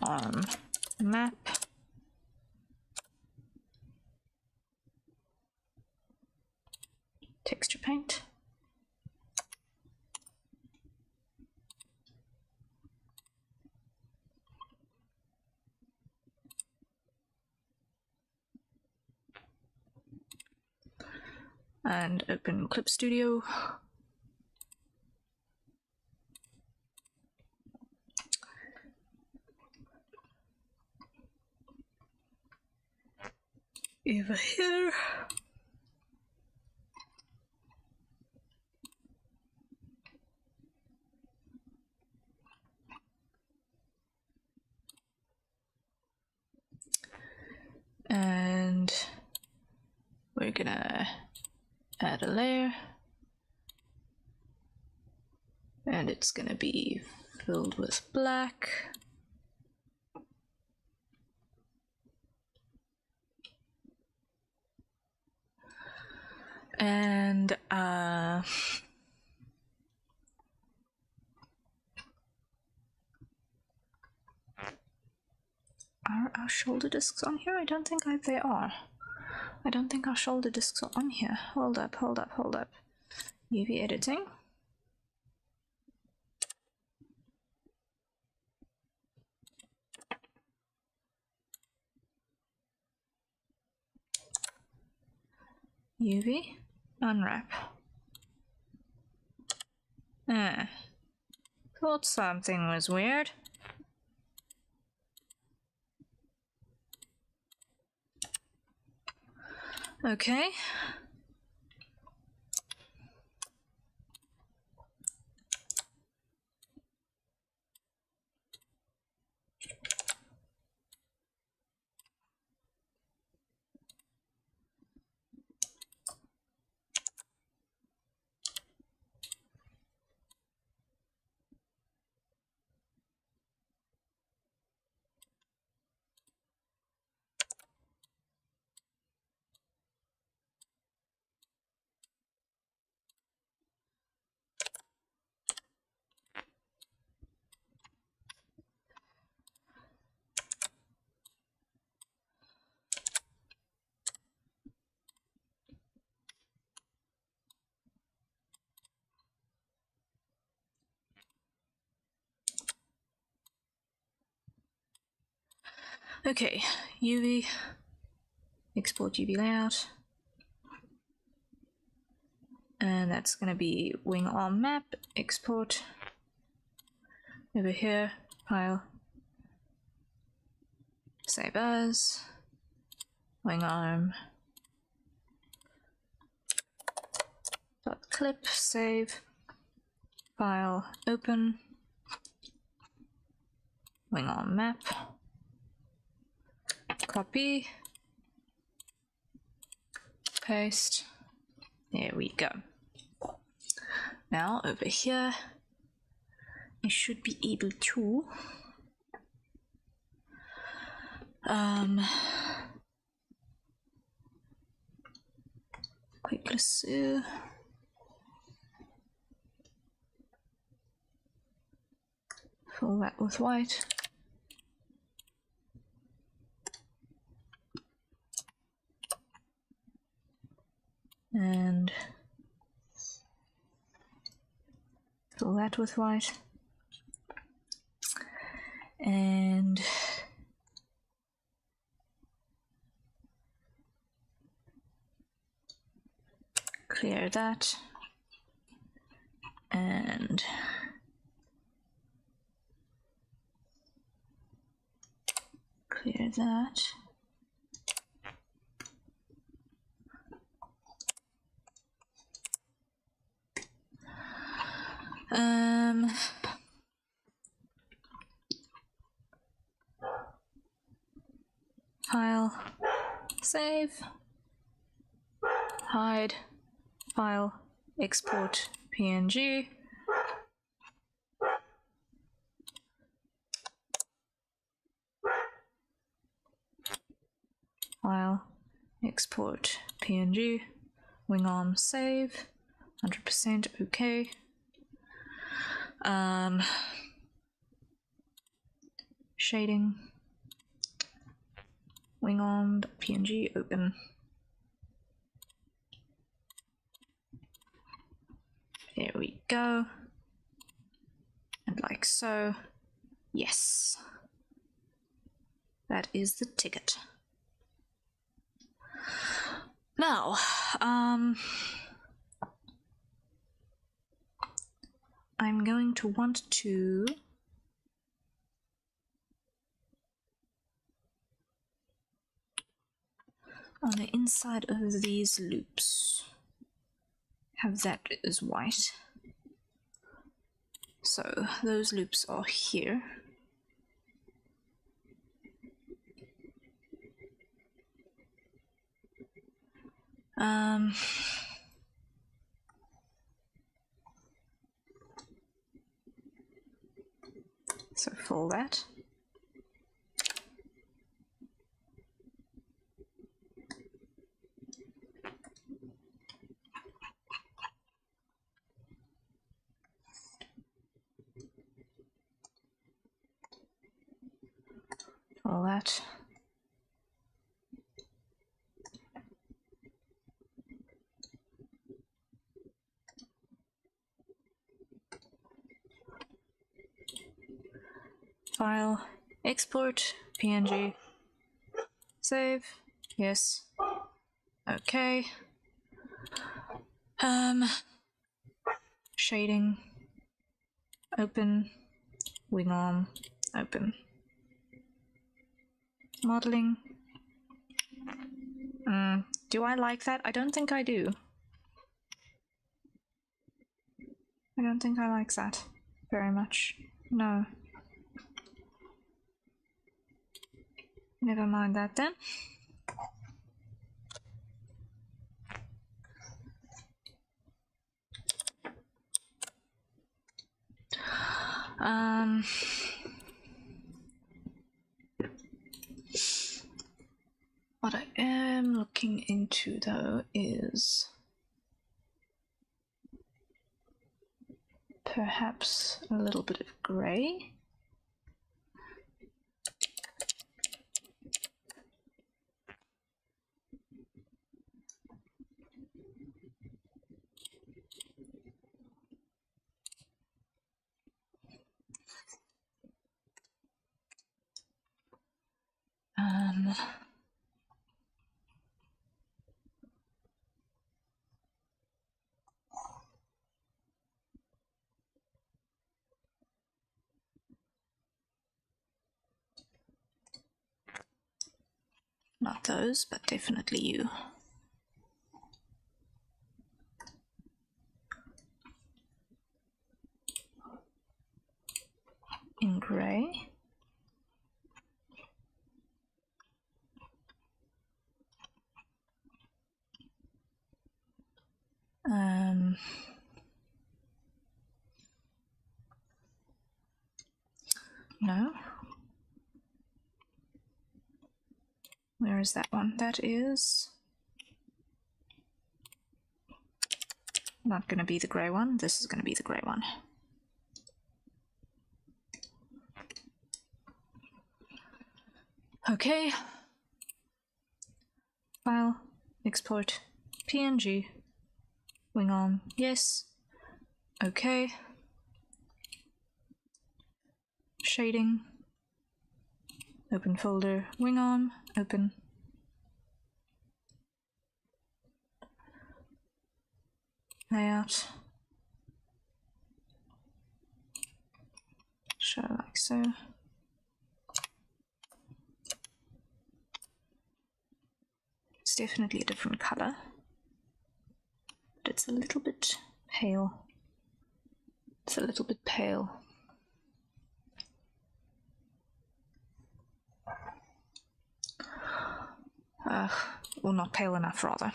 arm map. Texture paint. And open Clip Studio. Over here. And we're gonna add a layer. And it's gonna be filled with black. And are our shoulder discs on here? I don't think they are. I don't think our shoulder discs are on here. Hold up. UV editing. UV unwrap. Thought something was weird. Okay. Okay, UV, export UV layout, and that's going to be wing arm map, export, over here, file, save as, wing arm, dot clip, save, file, open, wing arm map, copy, paste, there we go. Now over here, I should be able to quick lasso, fill that with white. And fill that with white. And clear that. And clear that. File, save, hide, file, export PNG, file, export PNG, wing arm save, 100% okay. Shading, wing arm PNG open. There we go. And like so. Yes. That is the ticket. Now, I'm going to want to on the inside of these loops have that as white. So those loops are here. So fill that. Fill that. File, export, PNG, save, yes, okay. Shading, open, wing arm, open. Modeling. Do I like that? I don't think I do. I don't think I like that very much. No. Never mind that then. What I am looking into though is perhaps a little bit of grey. Not those, but definitely you. In grey. No. Where is that one? That is not going to be the grey one. This is going to be the grey one. Okay. File, export, PNG, wing arm, yes. Okay. Shading, open folder, wing arm, open. Layout. Show like so. It's definitely a different color, but it's a little bit pale. It's a little bit pale. Well, not pale enough, rather.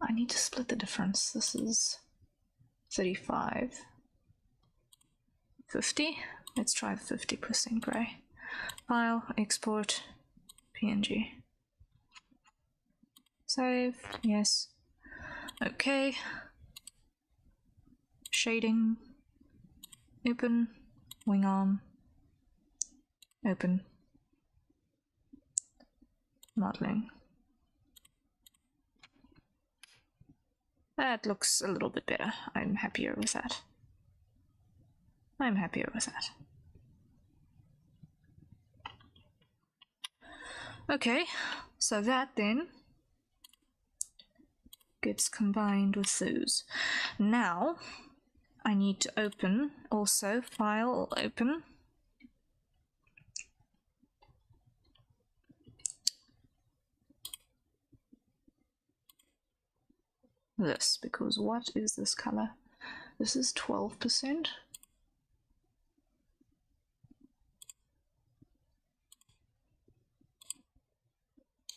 I need to split the difference. This is 35. 50? Let's try 50% grey. File, export, PNG. Save, yes. Okay. Shading, open, wing arm, open. Modeling. That looks a little bit better. I'm happier with that. I'm happier with that. Okay, so that then gets combined with those. Now I need to open also file open. This, because what is this color? This is 12%.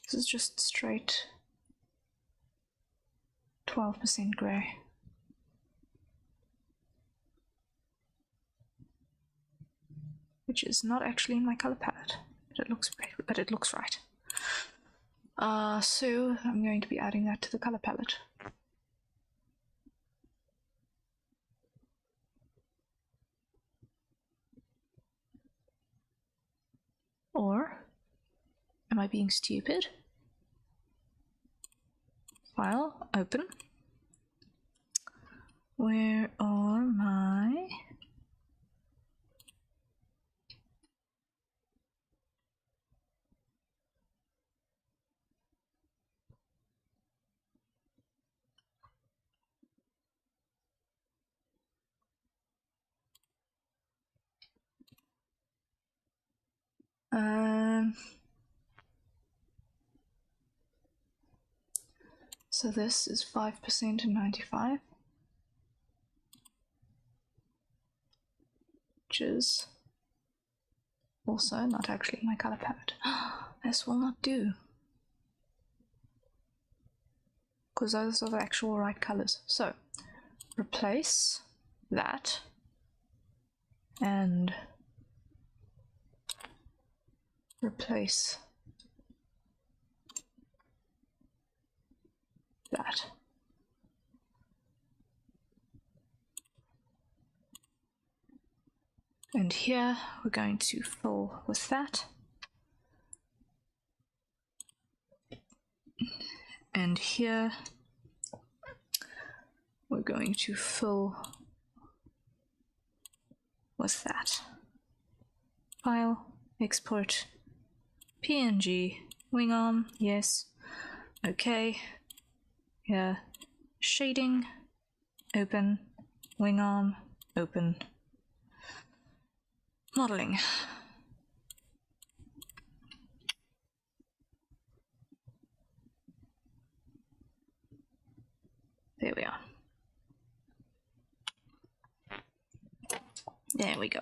This is just straight 12% grey. Which is not actually in my color palette, but it looks right. So I'm going to be adding that to the color palette. Or am I being stupid? File, open. Where are my... So this is 5% and 95, which is also not actually my color palette. This will not do, because those are the actual right colors. So replace that and replace that. And here we're going to fill with that. And here we're going to fill with that. File, export, PNG, wing arm, yes, okay. Here, shading, open, wing arm, open, modeling. There we are. There we go.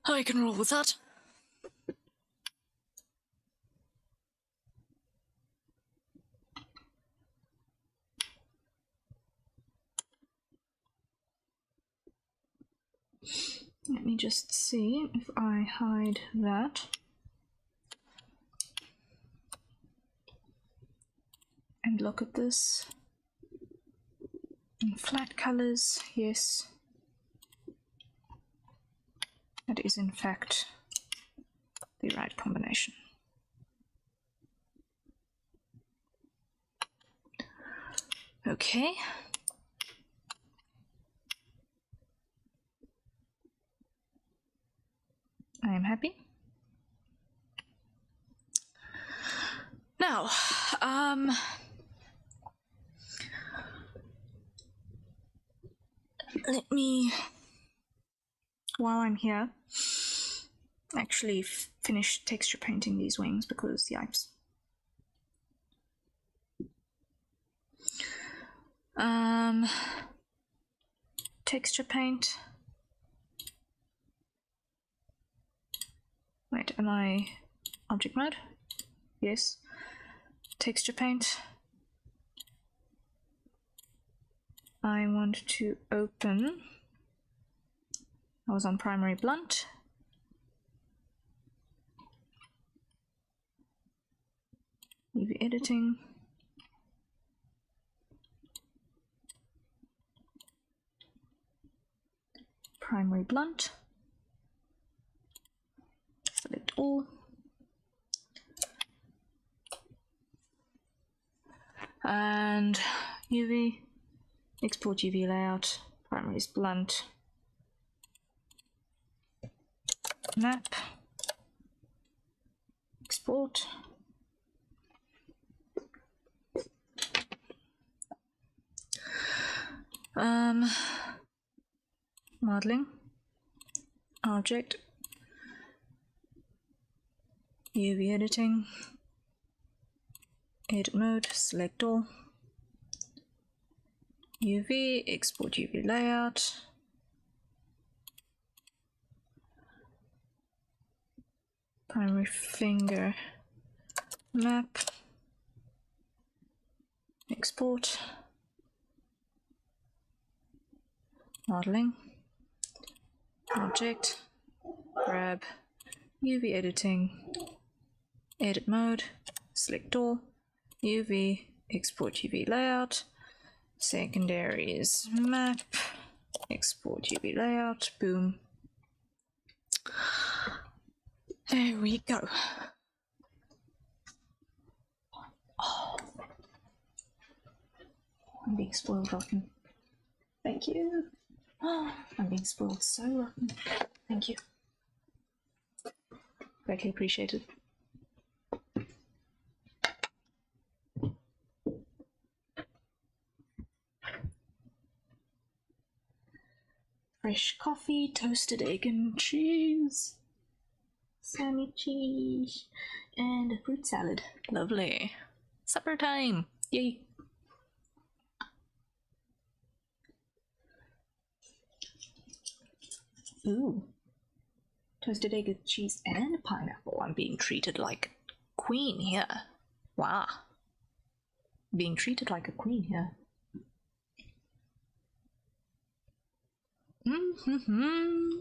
I can roll with that. Let me just see if I hide that. And look at this. In flat colors, yes. That is in fact the right combination. Okay. I am happy. Now, let me, while I'm here, actually finish texture painting these wings, because yipes. Texture paint. Wait, am I object mode? Yes. Texture paint. I want to open. I was on primary blunt. UV editing. Primary blunt. Select all. And UV, export UV layout, primary is blunt, map, export, modeling, object, UV editing, edit mode, select all, UV, export UV layout, primary finger, map, export, modeling, object, grab, UV editing, edit mode, select all, UV, export UV layout, secondaries, map, export UV layout, boom. There we go. Oh. I'm being spoiled rotten. Thank you. Oh, I'm being spoiled so rotten. Thank you. Greatly appreciated. Fresh coffee, toasted egg and cheese, salami cheese, and a fruit salad. Lovely. Supper time. Yay. Ooh. Toasted egg with cheese and pineapple. I'm being treated like a queen here. Wow. Being treated like a queen here. Mm-hmm.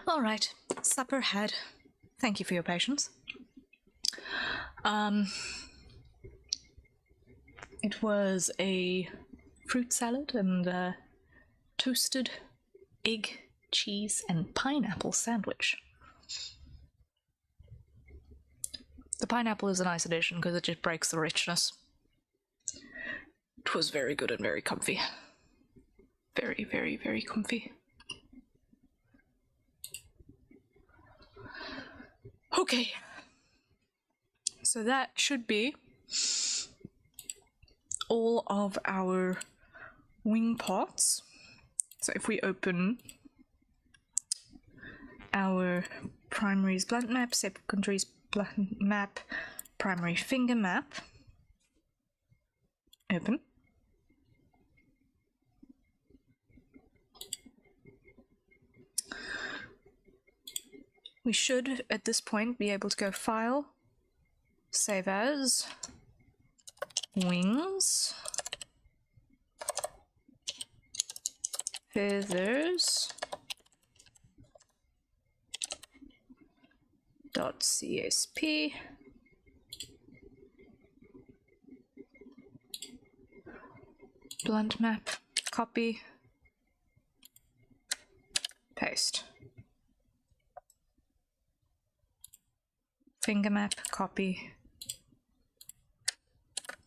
All right, supper had. Thank you for your patience. It was a fruit salad and toasted egg, cheese, and pineapple sandwich. The pineapple is a nice addition because it just breaks the richness. It was very good and very comfy. Very, very, very comfy. Okay. So that should be all of our wing pots. So if we open our primaries blunt map, secondaries blunt map, primary finger map, open. We should, at this point, be able to go File, Save As, Wings, Feathers, .csp, blunt map, copy, paste. Finger map, copy,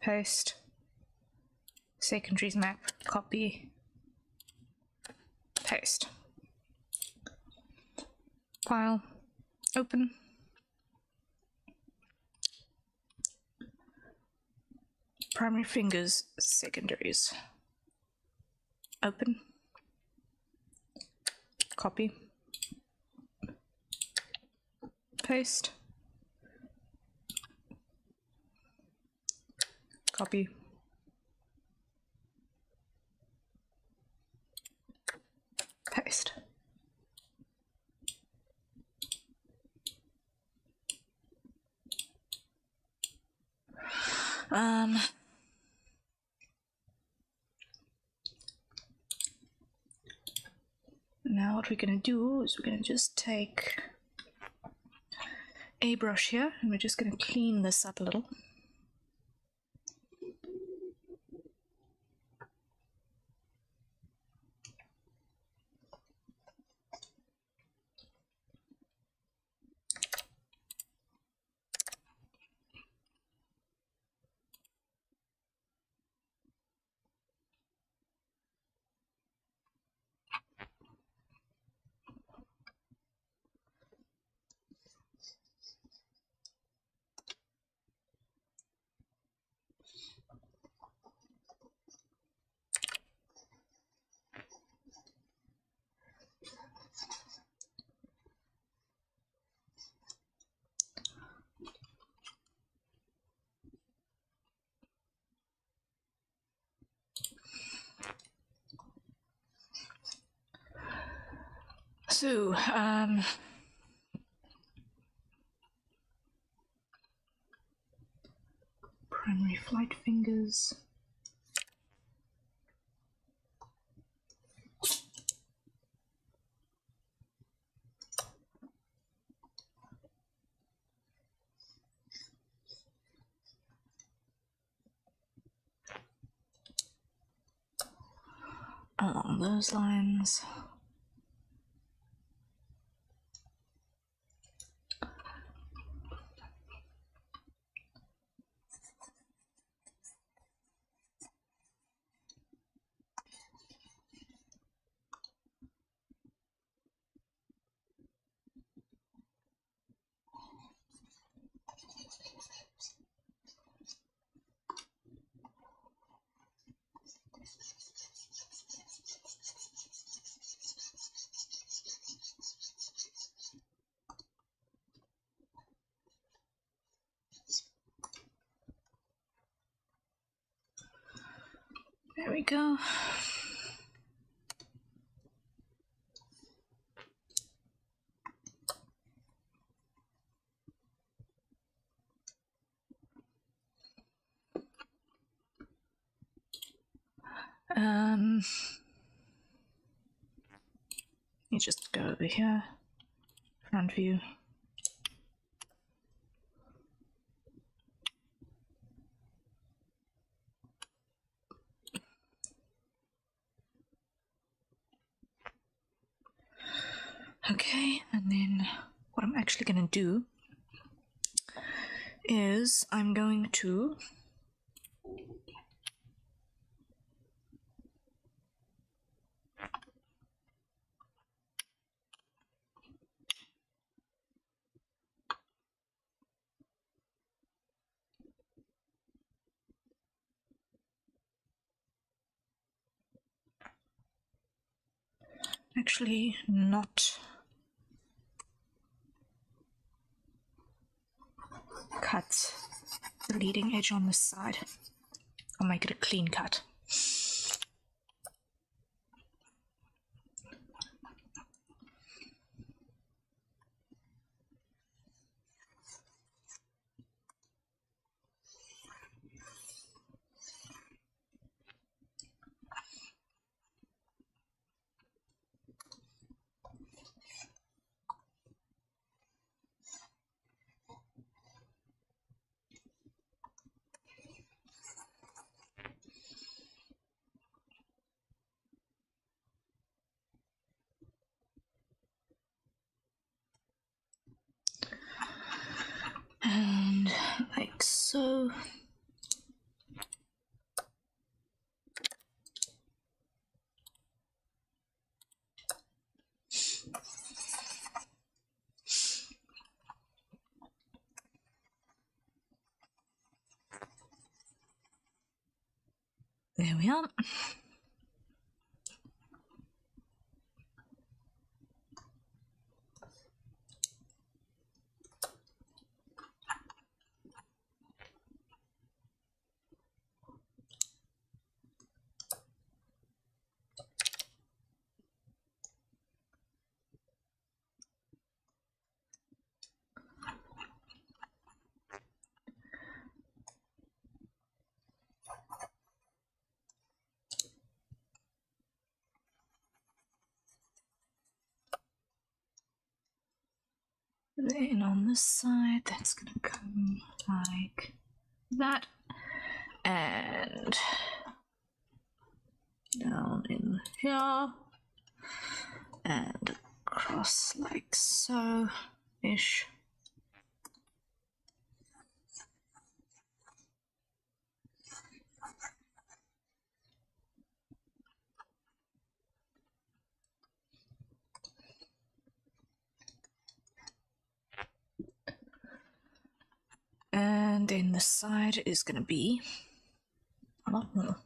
paste. Secondaries map, copy, paste. File, open. Primary fingers, secondaries. Open. Copy. Paste. Copy. Paste. Now what we're gonna do is we're gonna just take a brush here and we're just gonna clean this up a little. So, primary flight fingers. Along those lines. There we go. You just go over here, background view. Okay, and then what I'm actually going to do is I'm going to actually not cut the leading edge on this side. I'll make it a clean cut. And like so. There we are. Then on this side, that's gonna come like that, and down in here, and across like so-ish. And then the side is going to be a lot more.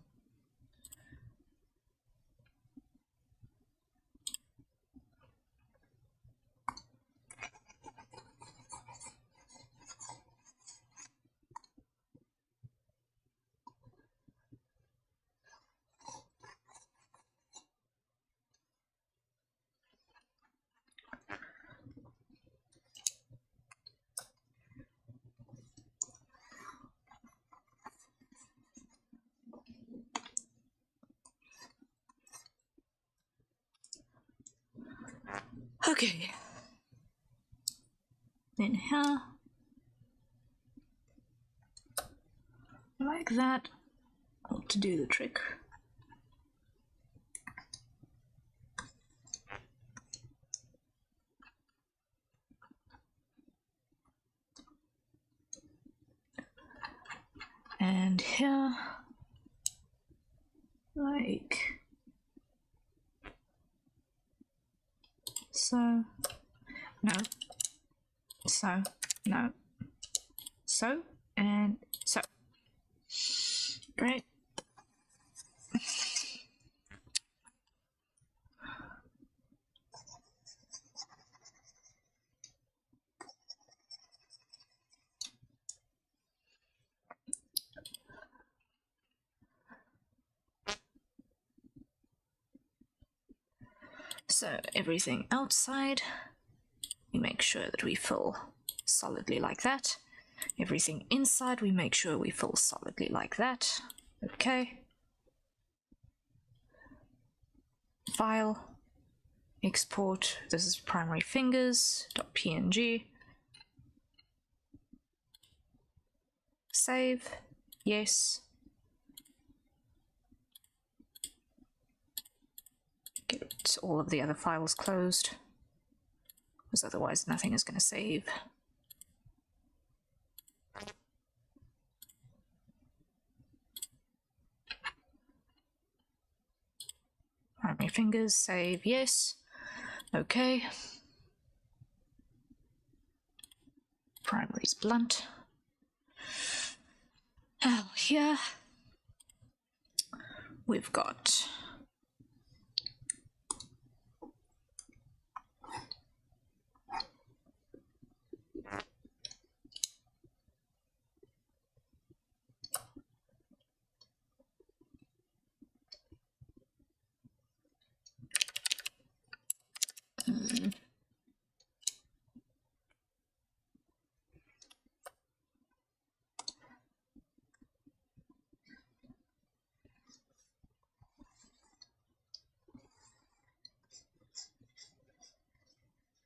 Okay, then here, like that, ought to do the trick. And here, like so, no, so, no, so, and so. Great. So everything outside, we make sure that we fill solidly like that. Everything inside, we make sure we fill solidly like that. Okay. File. export. This is primary fingers.png. Save. Yes. Get all of the other files closed, because otherwise nothing is going to save. Primary fingers, save, yes. Okay. Primary's blunt. Here we've got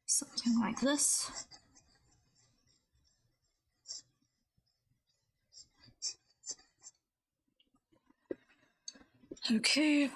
something like this. Okay.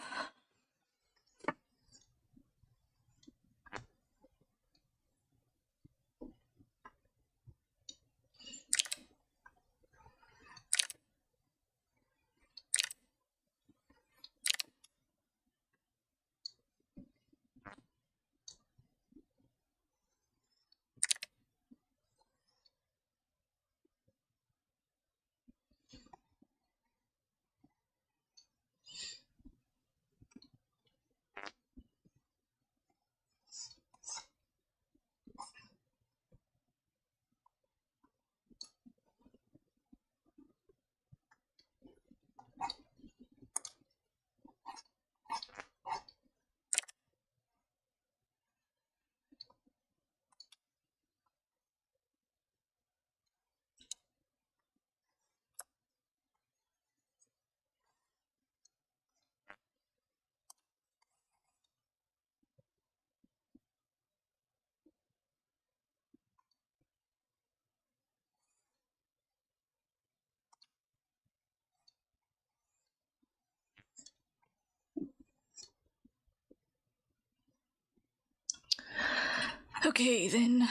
Okay, then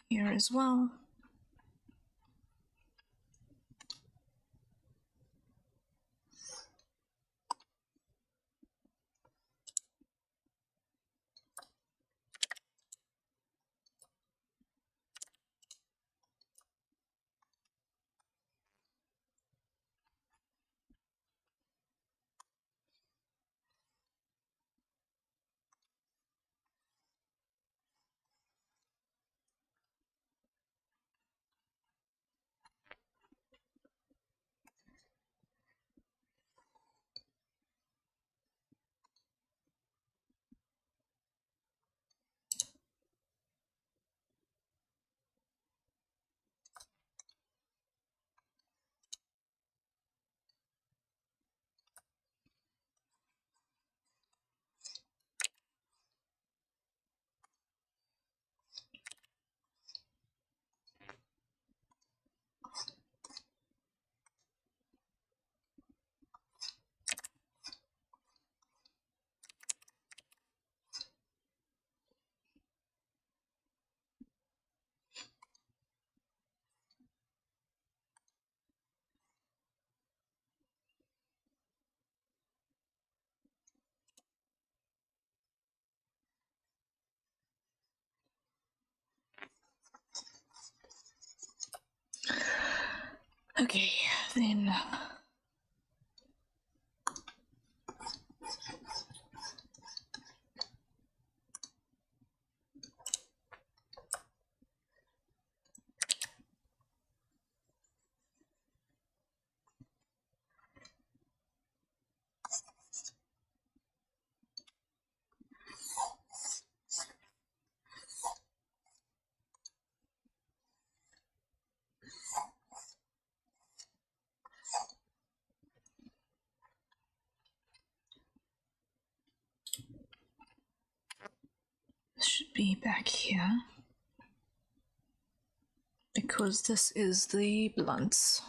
here as well. Okay, then be back here. Because this is the blunts.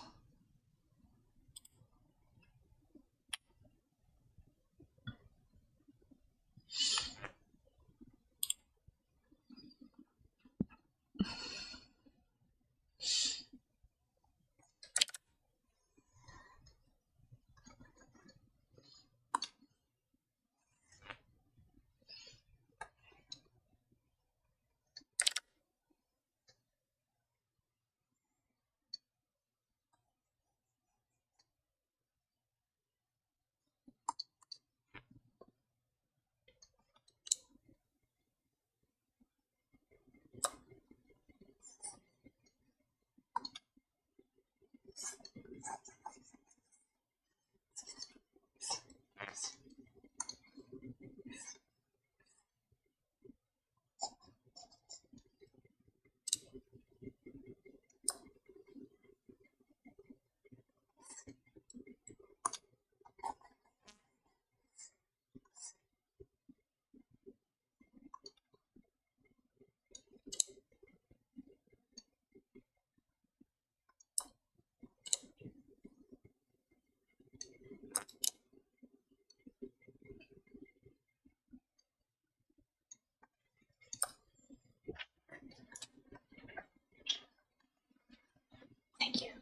Thank you.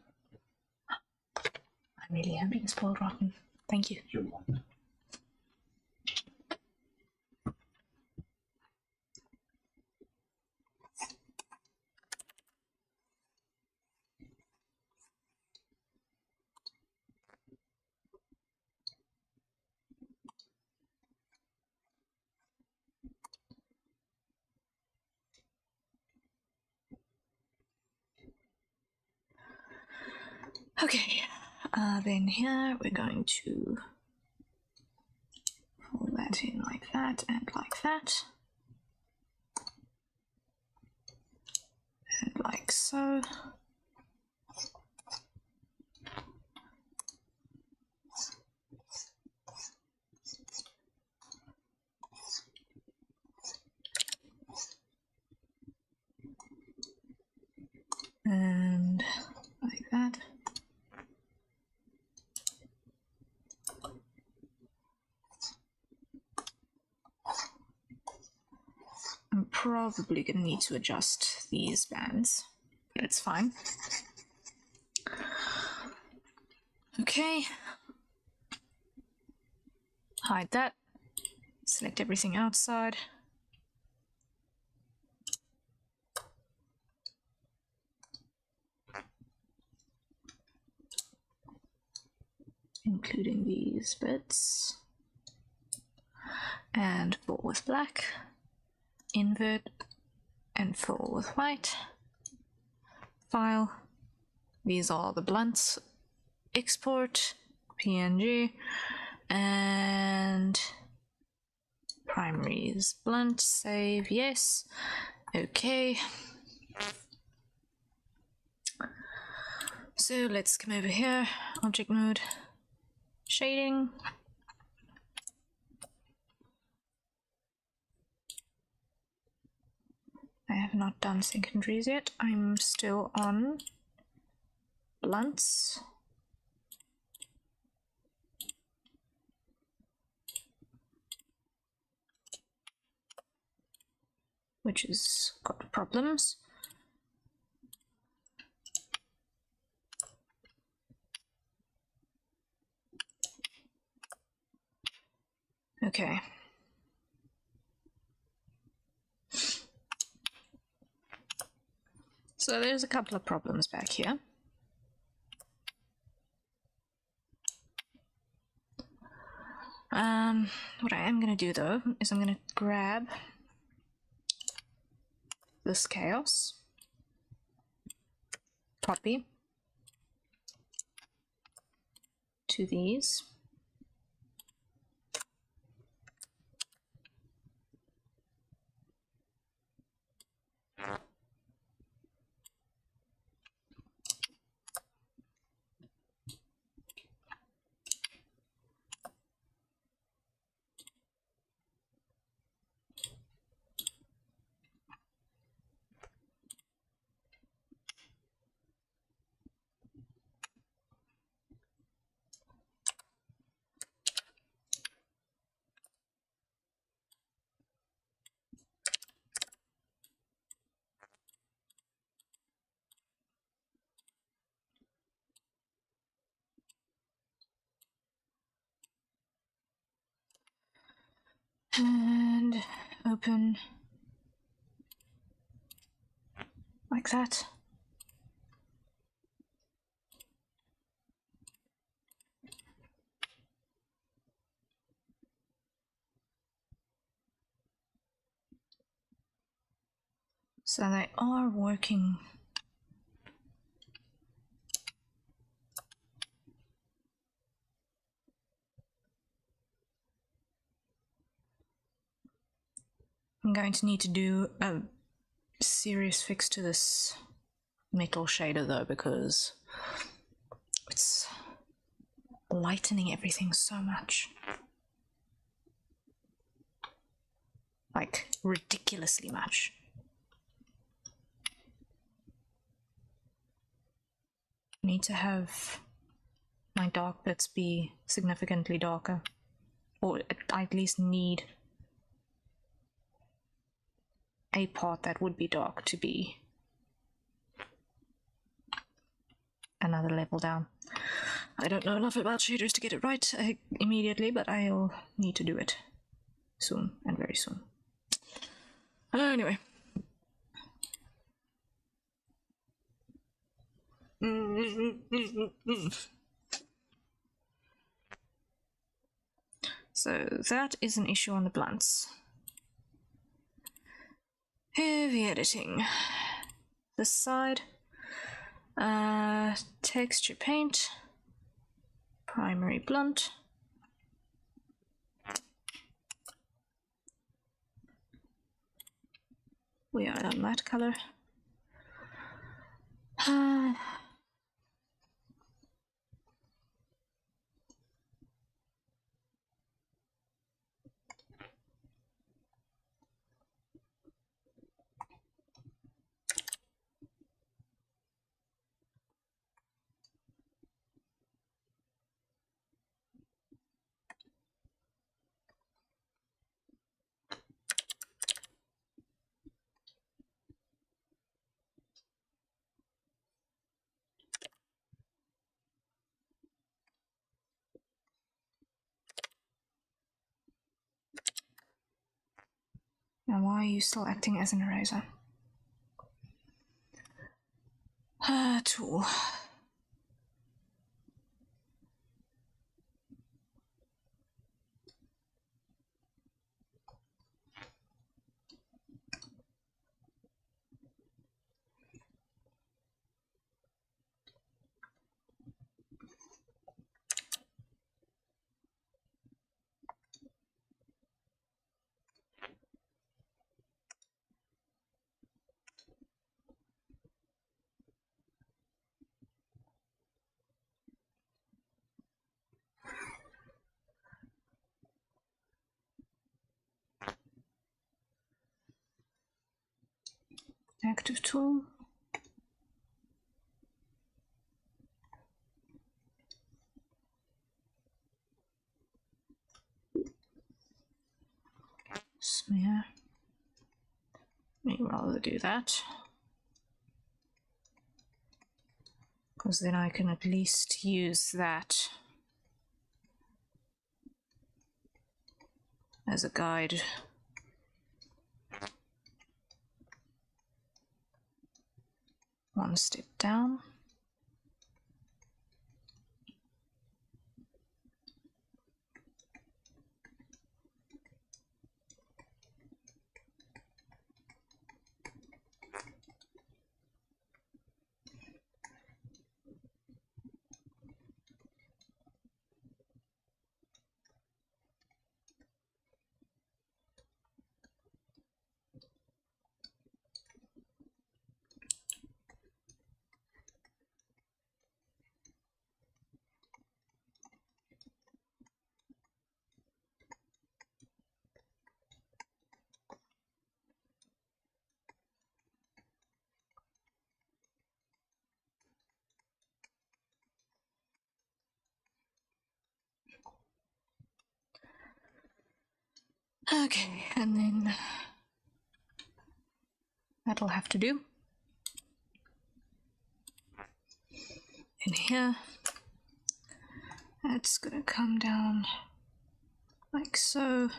I'm really am being spoiled rotten. Thank you. You're welcome. Okay, then here we're going to pull that in like that and like that. And like so. And like that. I'm probably going to need to adjust these bands, but it's fine. Okay. Hide that. Select everything outside. Including these bits. And fill with black. Invert and fill with white. File. These are the blunts. Export. PNG. And primaries. Blunt. Save. Yes. Okay. So let's come over here. Object mode. Shading. I have not done secondaries yet. I'm still on blunts. Which has got problems. Okay. So there's a couple of problems back here. What I am going to do though is I'm going to grab this chaos, copy to these. open like that. So they are working. I'm going to need to do a serious fix to this metal shader though, because it's lightening everything so much. Like, ridiculously much. I need to have my dark bits be significantly darker. Or I at least need a part that would be dark to be another level down. I don't know enough about shaders to get it right immediately, but I'll need to do it soon, and very soon. Anyway. So that is an issue on the blunts. Heavy editing. This side. Texture paint. Primary blunt. We are on that color. Now why are you still acting as an eraser? Tool. Active tool. Smear. May rather do that, because then I can at least use that as a guide. One step down. Okay, and then that'll have to do. In here, it's gonna come down like so.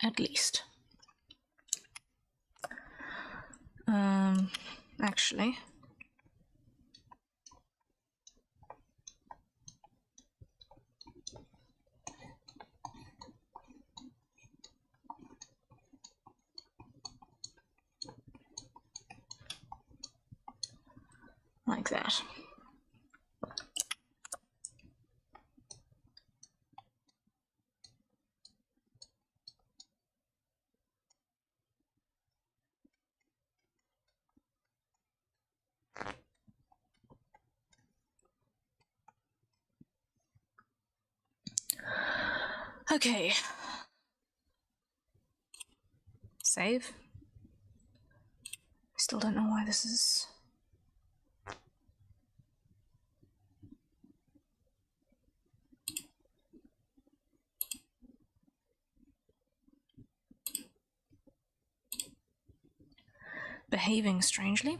at least. Actually, like that. Okay. Save. Still don't know why this is... behaving strangely.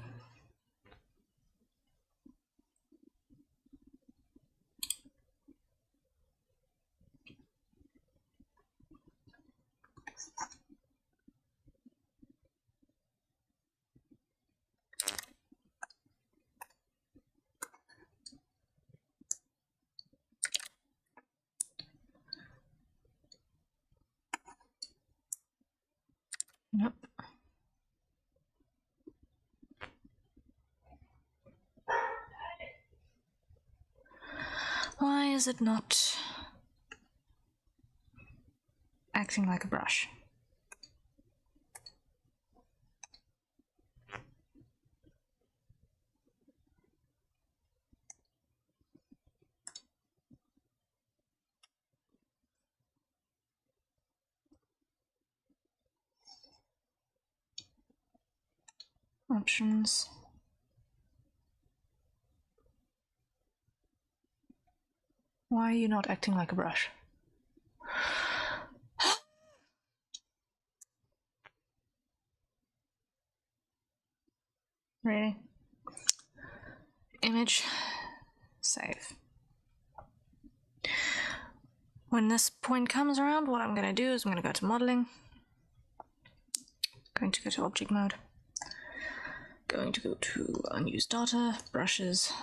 Nope. Why is it not acting like a brush? Options. Why are you not acting like a brush? Really? Image. Save. When this point comes around, what I'm going to do is I'm going to go to modeling. Going to go to object mode. Going to go to unused data, brushes.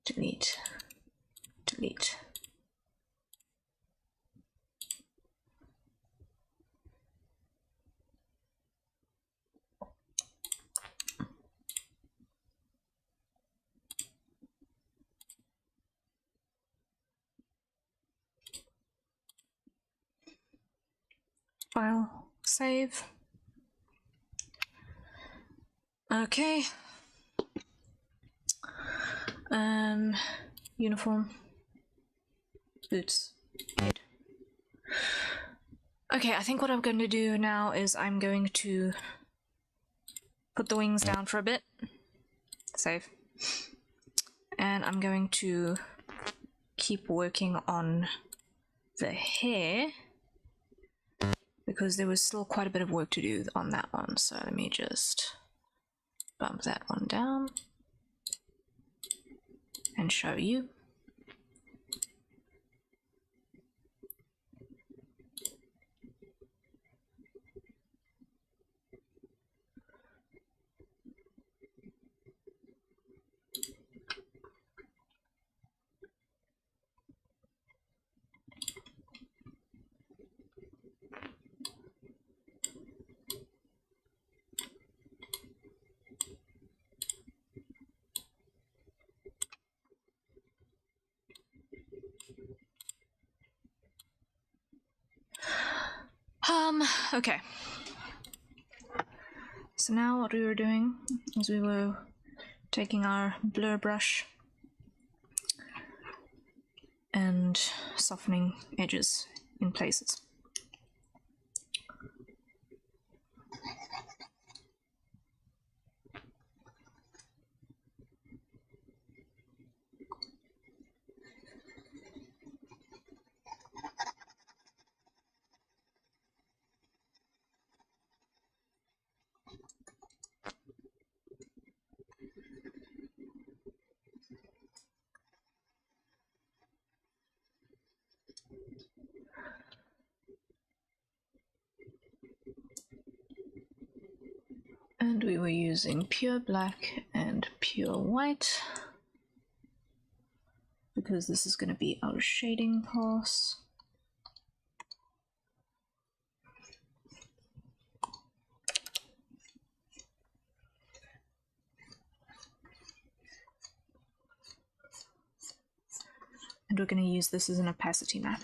Delete. Delete. File, save. Okay. Uniform. Boots. Head. Okay, I think what I'm going to do now is I'm going to put the wings down for a bit. Save. And I'm going to keep working on the hair because there was still quite a bit of work to do on that one. So let me just bump that one down and show you. Okay. So now what we were doing is we were taking our blur brush and softening edges in places. And we were using pure black and pure white because this is going to be our shading pass. And we're going to use this as an opacity map.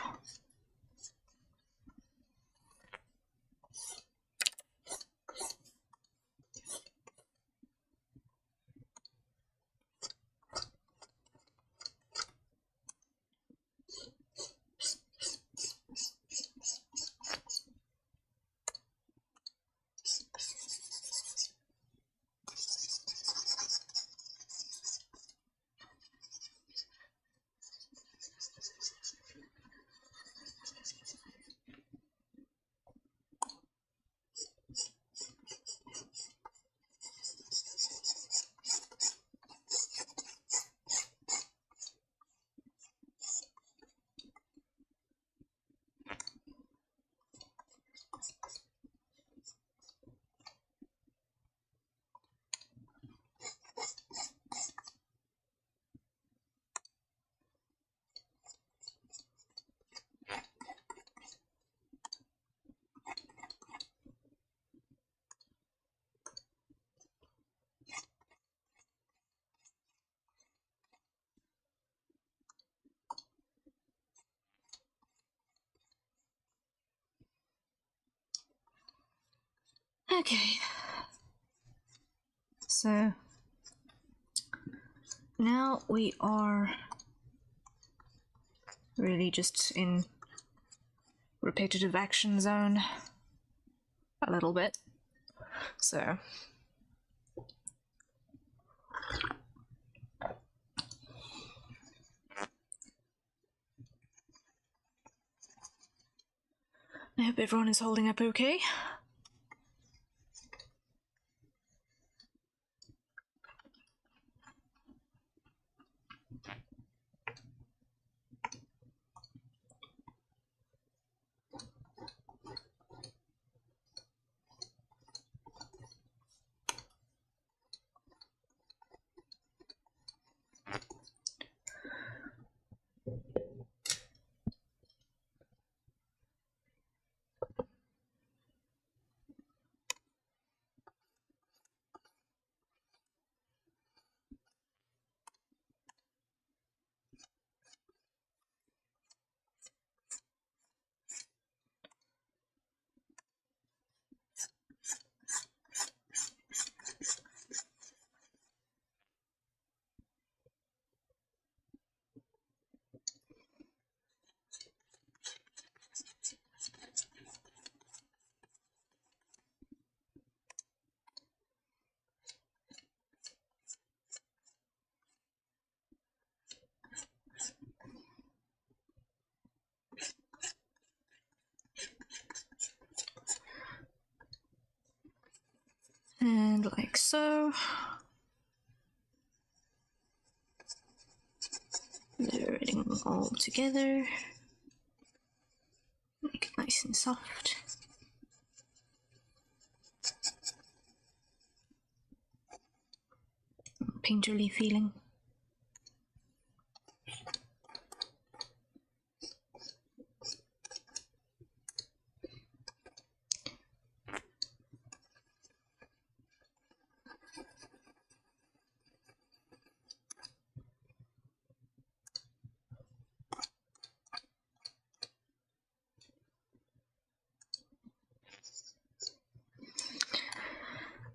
Okay, so now we are really just in repetitive action zone a little bit. So I hope everyone is holding up okay. And like so. Layering them all together. Make it nice and soft. Painterly feeling.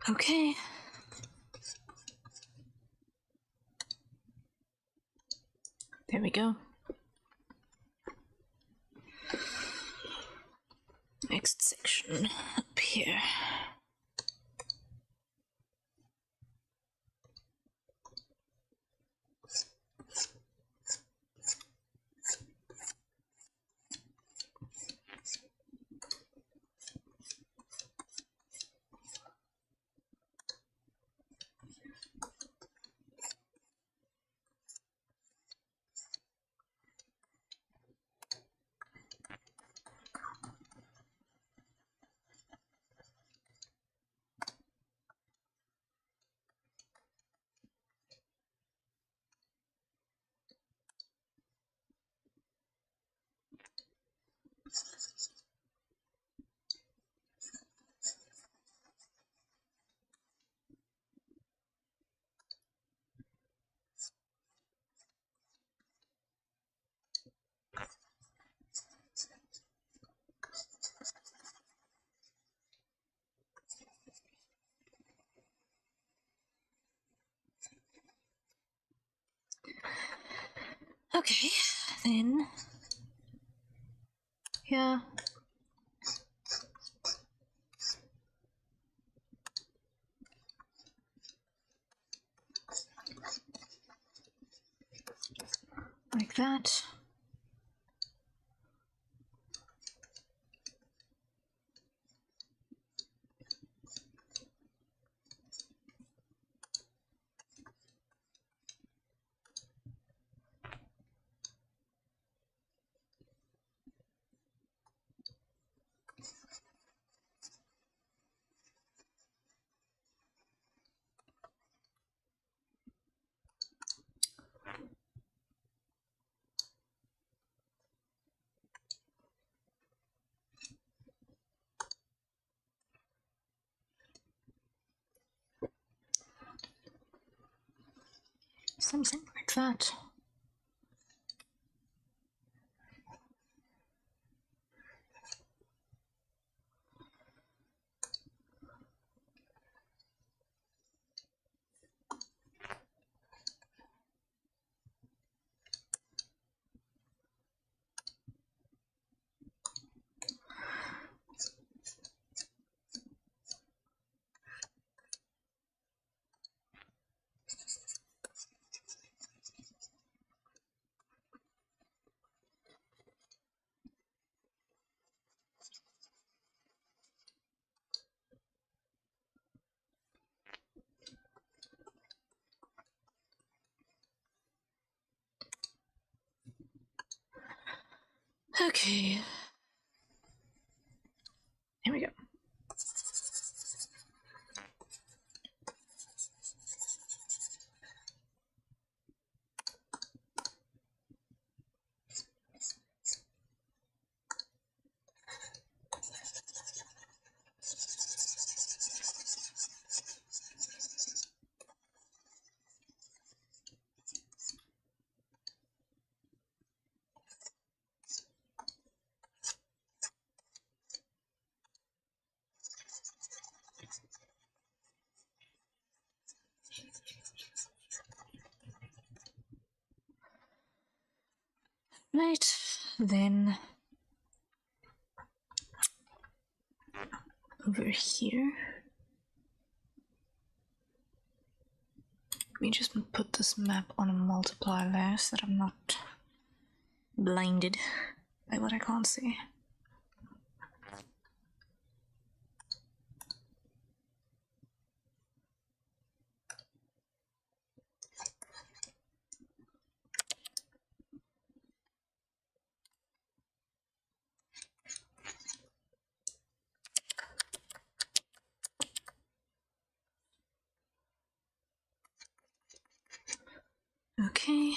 Okay. There we go. Next section up here. Okay, then yeah. Like that. Something like that. Okay. Here we go. Right, then over here. Let me just put this map on a multiplier there so that I'm not blinded by what I can't see. Okay.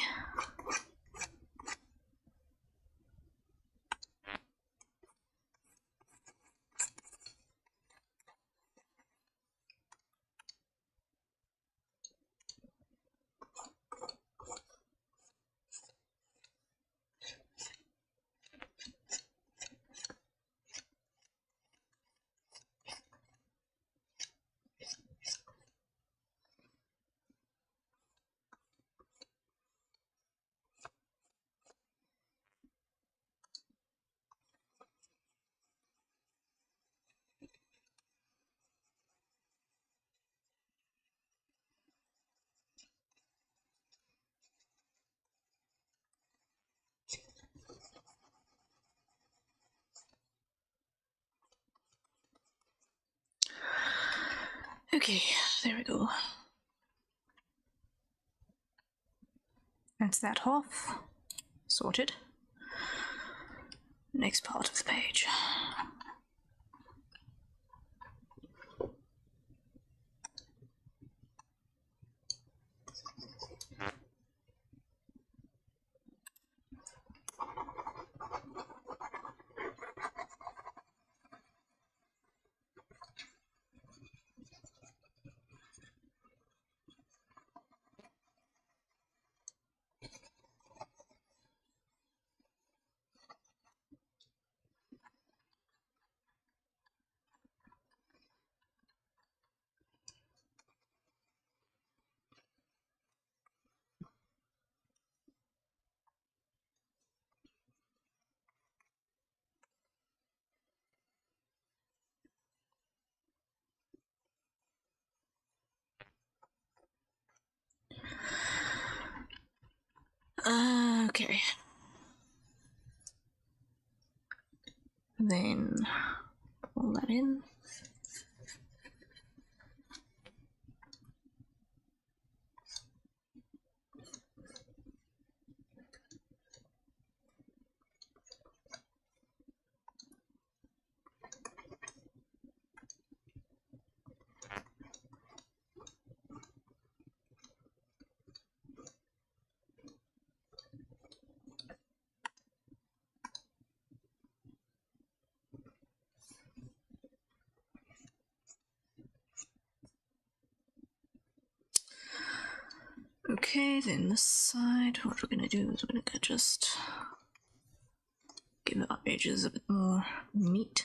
Okay, there we go. That's that off. Sorted. Next part of the page. Okay. Then pull that in. Okay, then this side, what we're gonna do is we're gonna just give our edges a bit more meat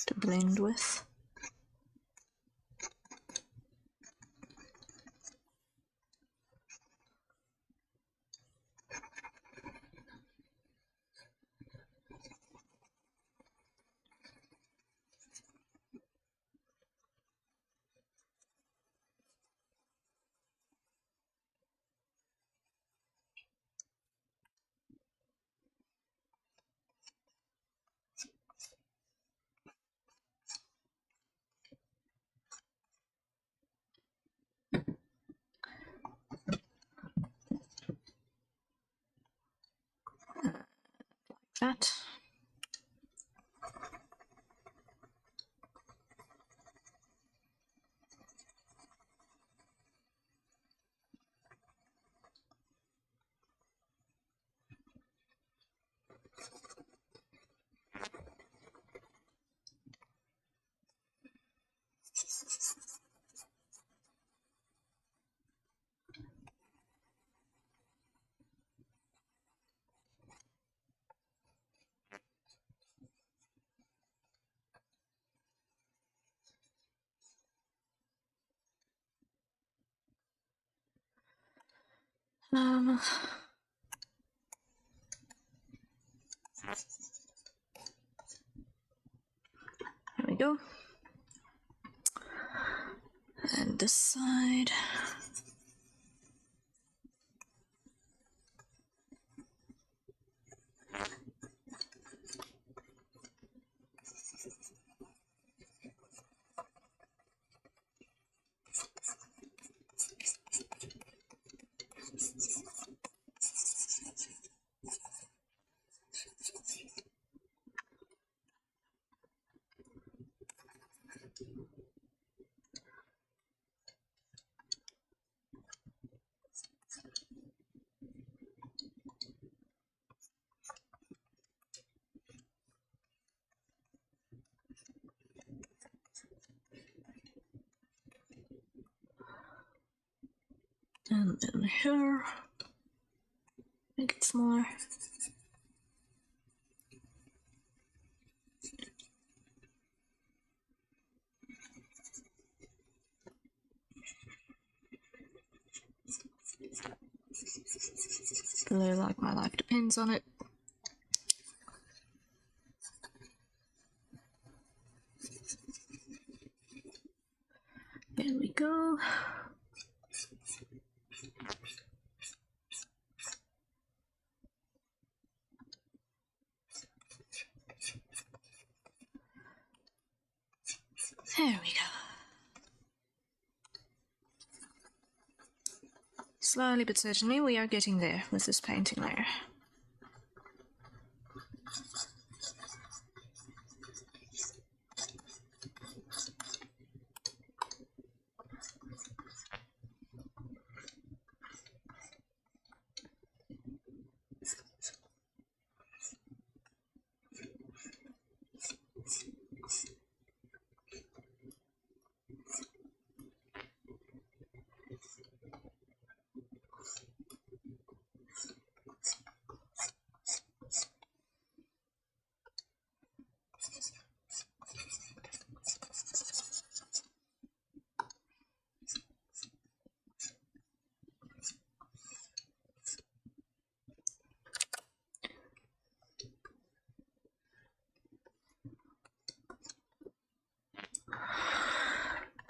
to blend with. That. There we go. And this side. And then here, make it smaller. Below, like my life depends on it. There we go. There we go. Slowly but certainly we are getting there with this painting layer.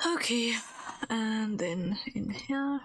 Okay, and then in here.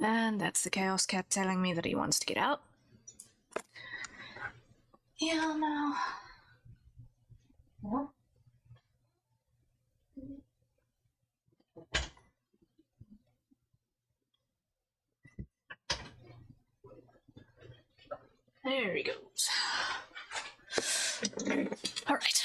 And that's the Chaos Cat telling me that he wants to get out. Yeah, no. What? There he goes. All right.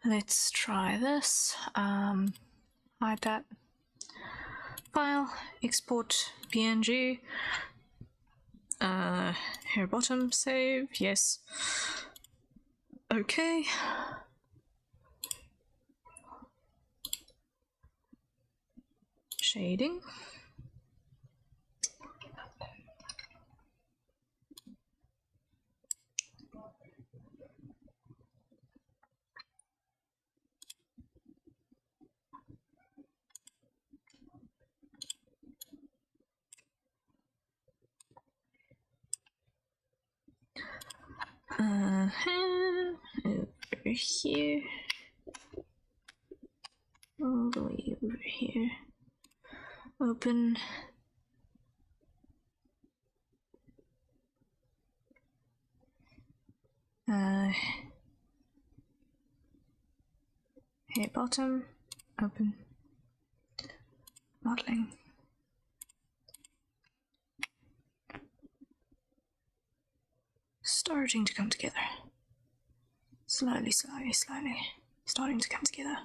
Let's try this. Hide that. File, export PNG. Here bottom, save, yes. Okay. Shading. Over here. All the way over here. Open. Here bottom. Open. Modeling. Starting to come together. Slowly, slowly, slowly. Starting to come together.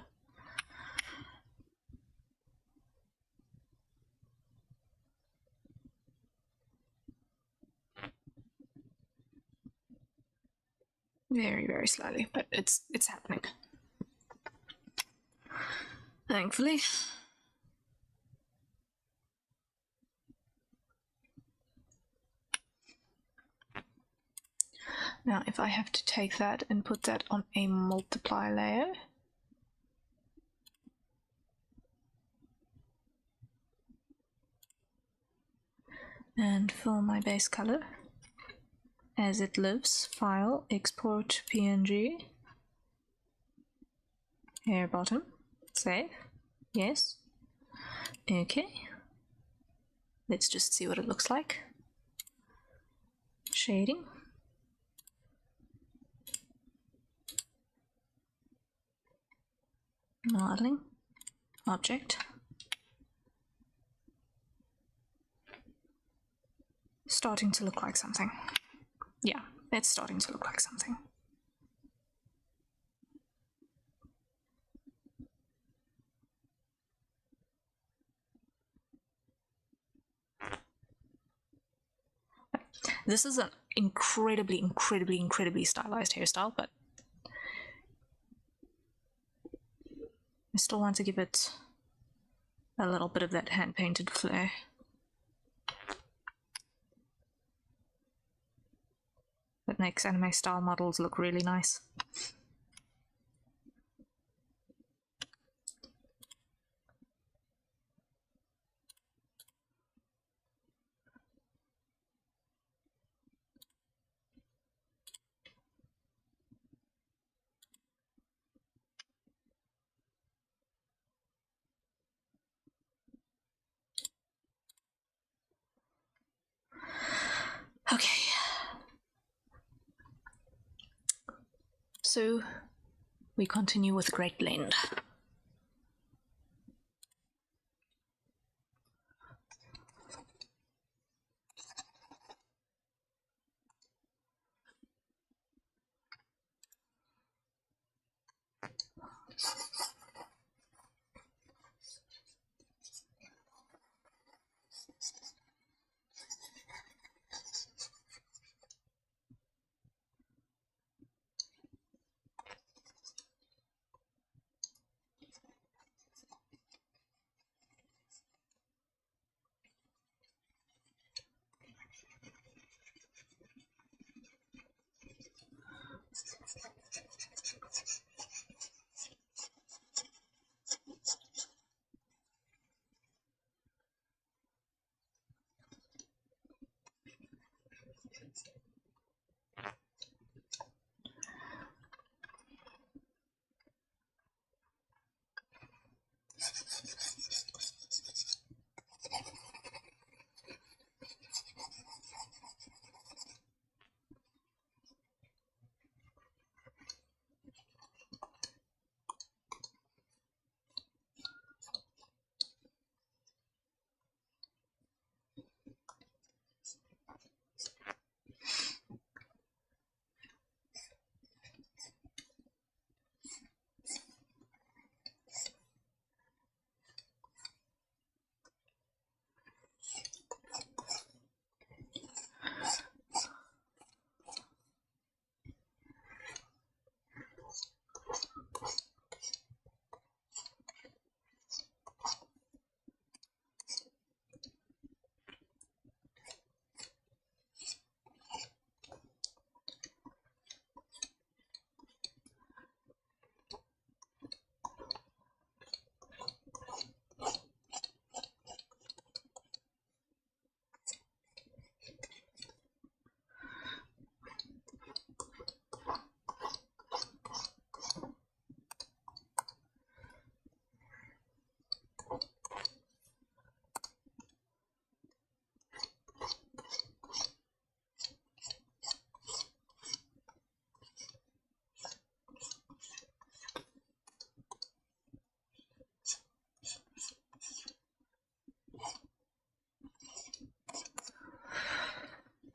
Very, very slowly, but it's happening. Thankfully. Now, if I have to take that and put that on a multiply layer, and fill my base color as it lives, file, export PNG, here bottom, save, yes, okay, let's just see what it looks like, shading, modeling, object, starting to look like something. Yeah, it's starting to look like something. This is an incredibly stylized hairstyle, but I still want to give it a little bit of that hand-painted flair. That makes anime-style models look really nice. Okay. So, we continue with Great Blend.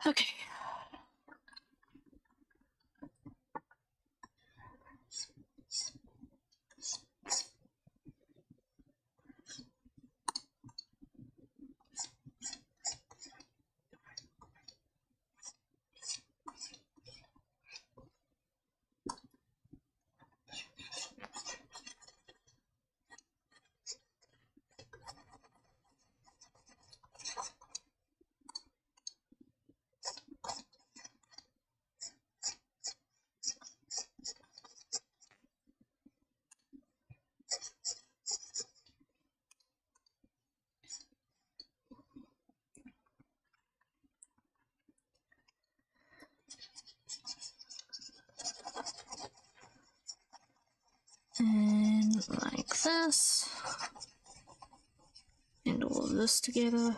Okay. And like this. And all of this together.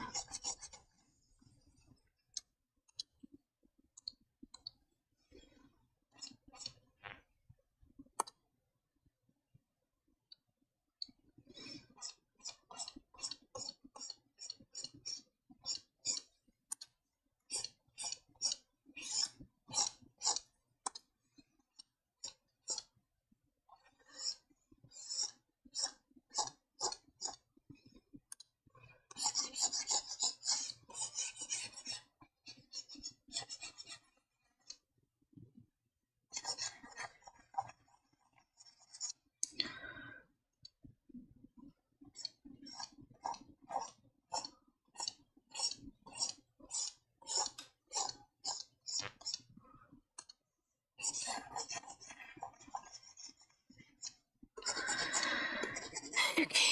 Okay.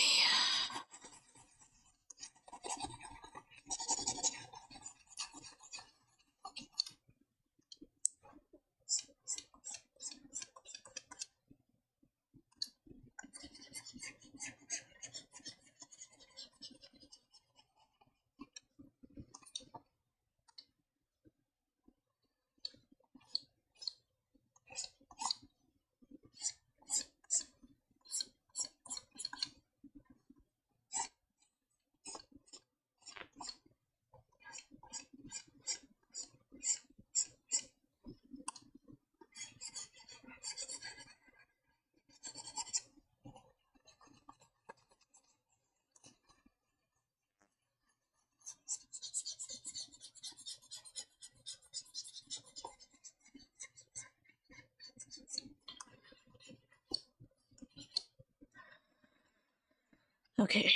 Okay,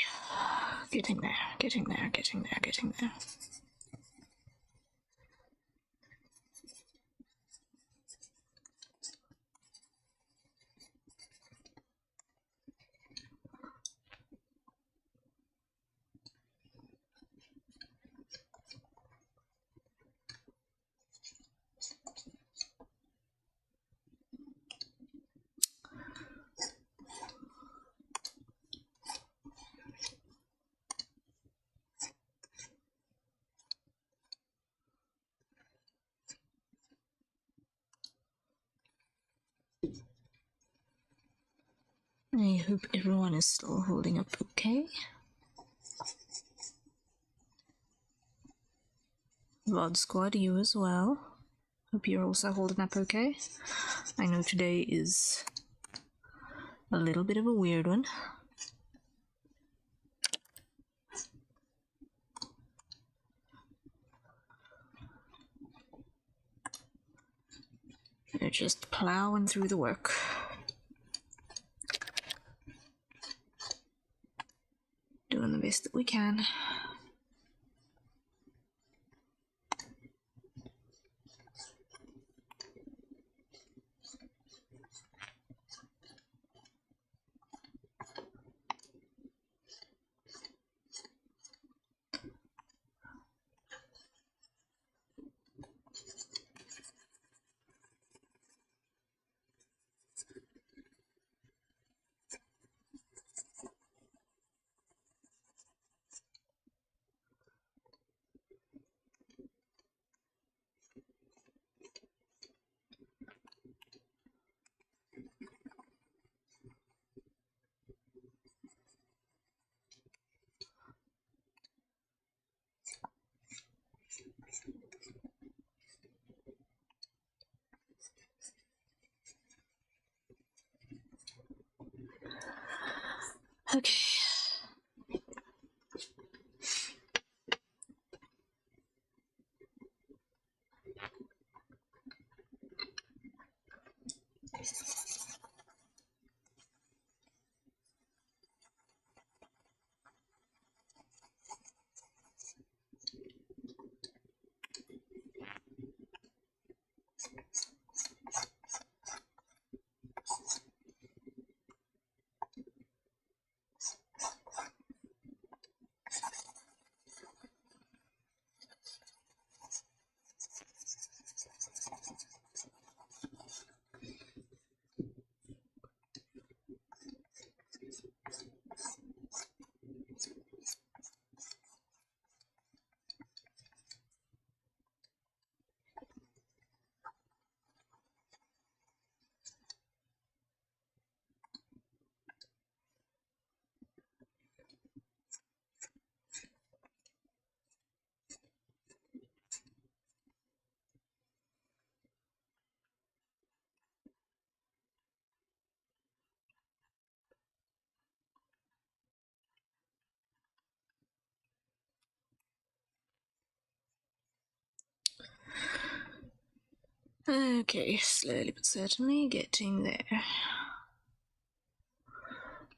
getting there, getting there, getting there, getting there. I hope everyone is still holding up okay. VOD squad, you as well. Hope you're also holding up okay. I know today is a little bit of a weird one. We're just plowing through the work. Doing the best that we can. Okay. Okay, slowly but certainly getting there.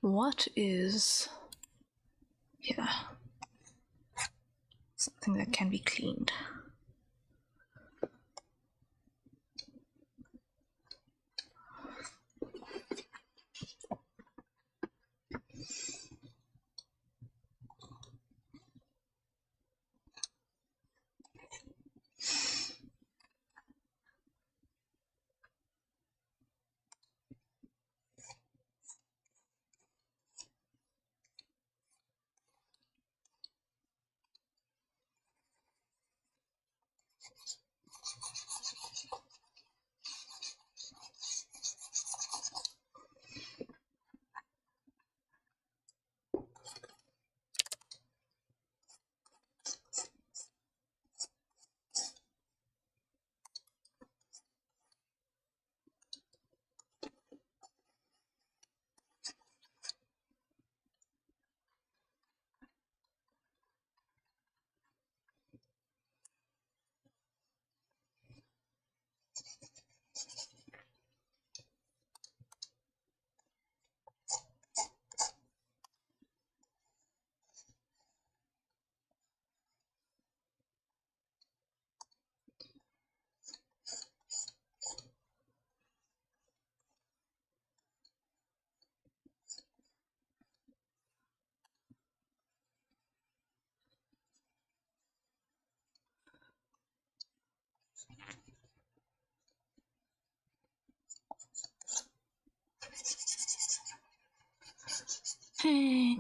What is here? Something that can be cleaned. Okay.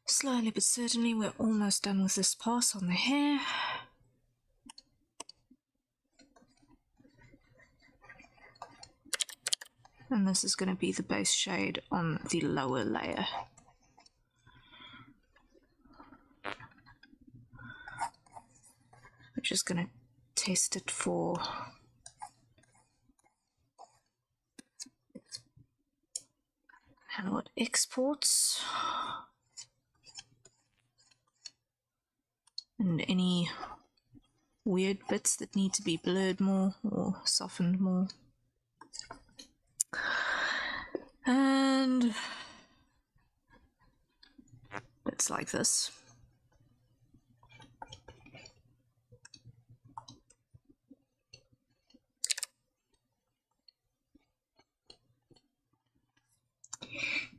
Slowly but certainly, we're almost done with this pass on the hair. And this is going to be the base shade on the lower layer. We're just going to test it for how it exports. And any weird bits that need to be blurred more or softened more. And bits like this.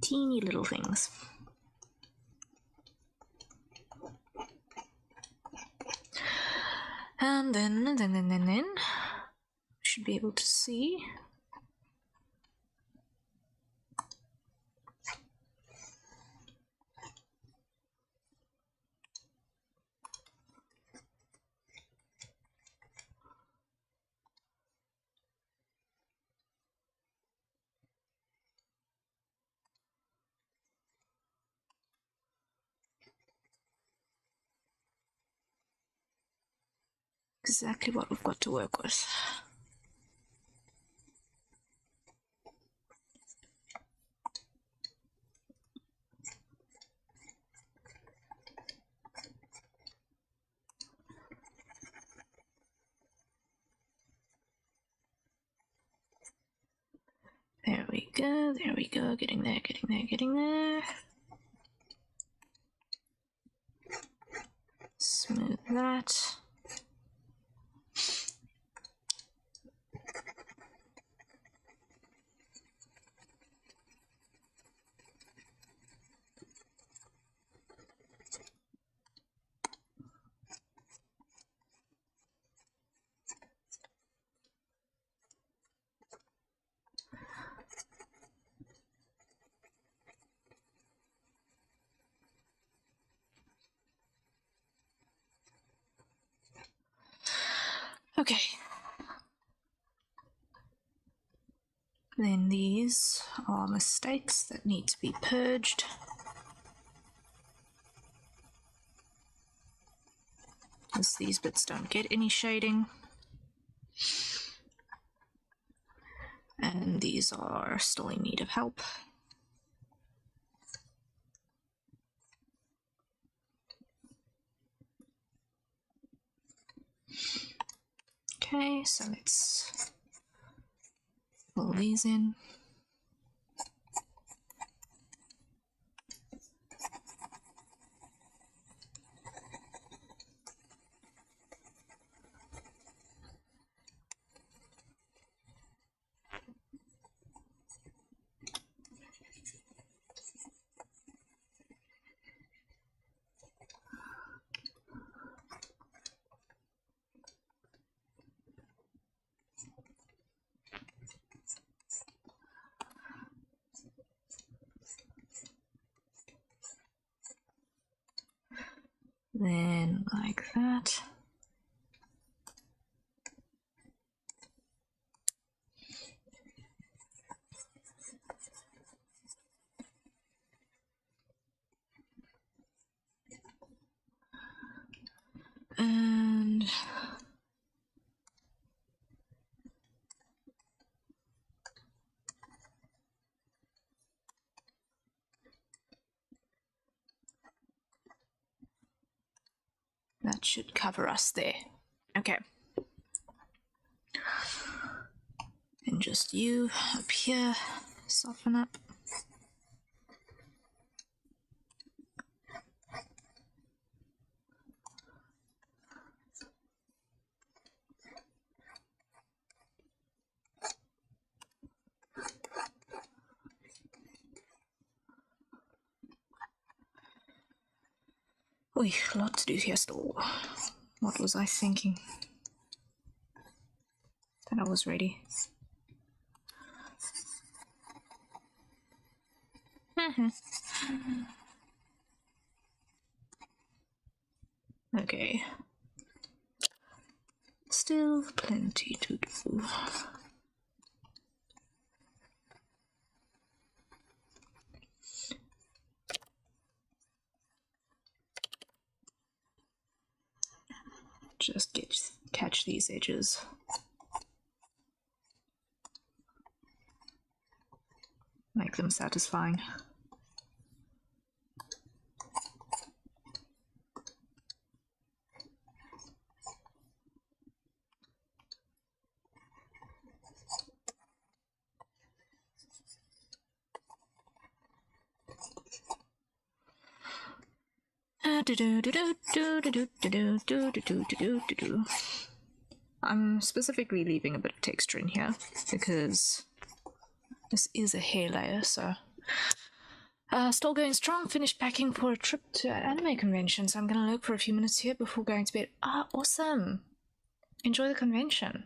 Teeny little things. And then should be able to see. Exactly what we've got to work with. There we go, getting there. Smooth that. Okay. Then these are mistakes that need to be purged. As these bits don't get any shading. And these are still in need of help. Okay, so let's pull these in. Then like that. And that should cover us there. Okay. And just you up here, soften up. Oy, a lot to do here still. What was I thinking? That I was ready. Okay. Still plenty to do. Just catch these edges. Make them satisfying. I'm specifically leaving a bit of texture in here because this is a hair layer, so still going strong. Finished packing for a trip to an anime convention, so I'm gonna look for a few minutes here before going to bed. Ah, awesome! Enjoy the convention.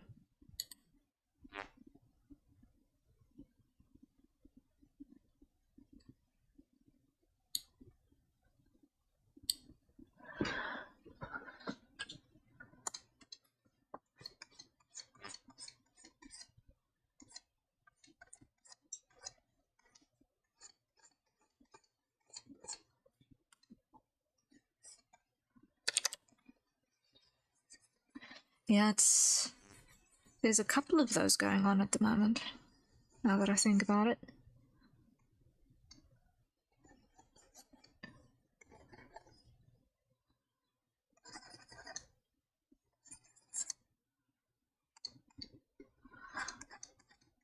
Yeah, there's a couple of those going on at the moment, now that I think about it.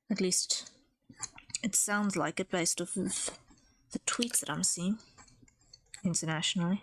At least it sounds like it based off of the tweets that I'm seeing internationally.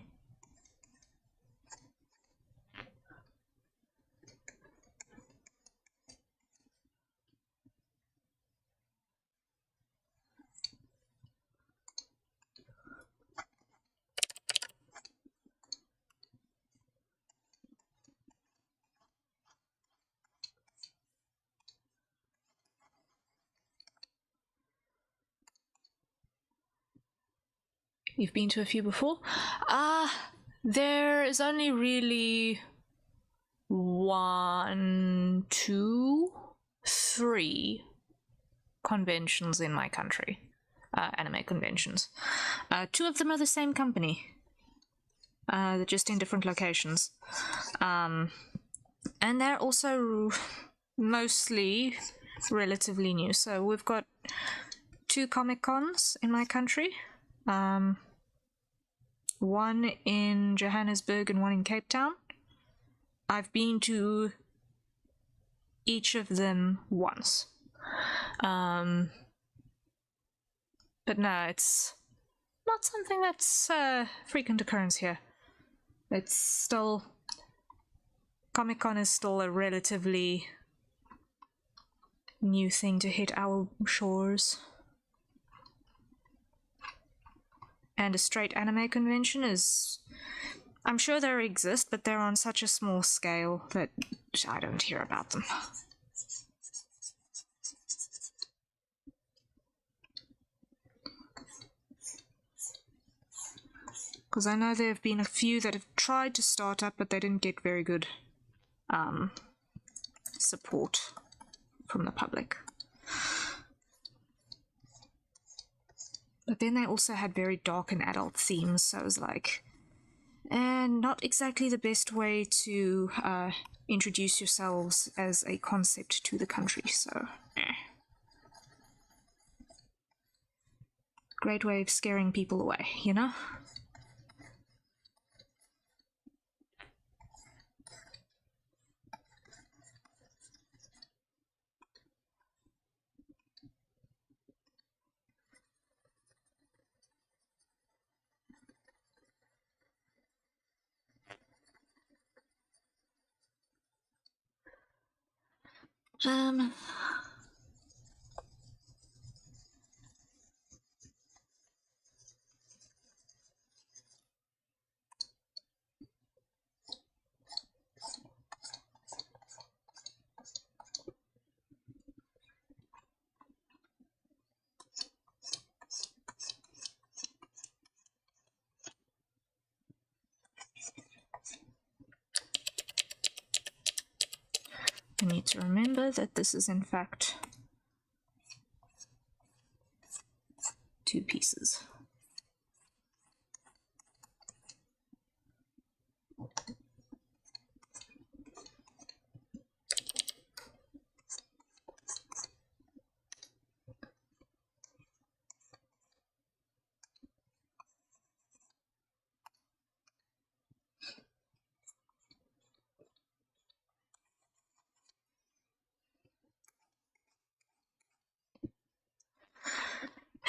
You've been to a few before? There is only really 1, 2, 3 conventions in my country. Anime conventions. 2 of them are the same company. They're just in different locations. And they're also mostly relatively new. So we've got 2 Comic Cons in my country. One in Johannesburg and one in Cape Town. I've been to each of them once. But no, it's not something that's frequent occurrence here. It's still... Comic-Con is still a relatively new thing to hit our shores. And a straight anime convention is... I'm sure they exist, but they're on such a small scale that I don't hear about them. Because I know there have been a few that have tried to start up, but they didn't get very good support from the public. But then they also had very dark and adult themes, so it was like, not exactly the best way to introduce yourselves as a concept to the country, so Great way of scaring people away, you know? I need to remember that this is in fact 2 pieces.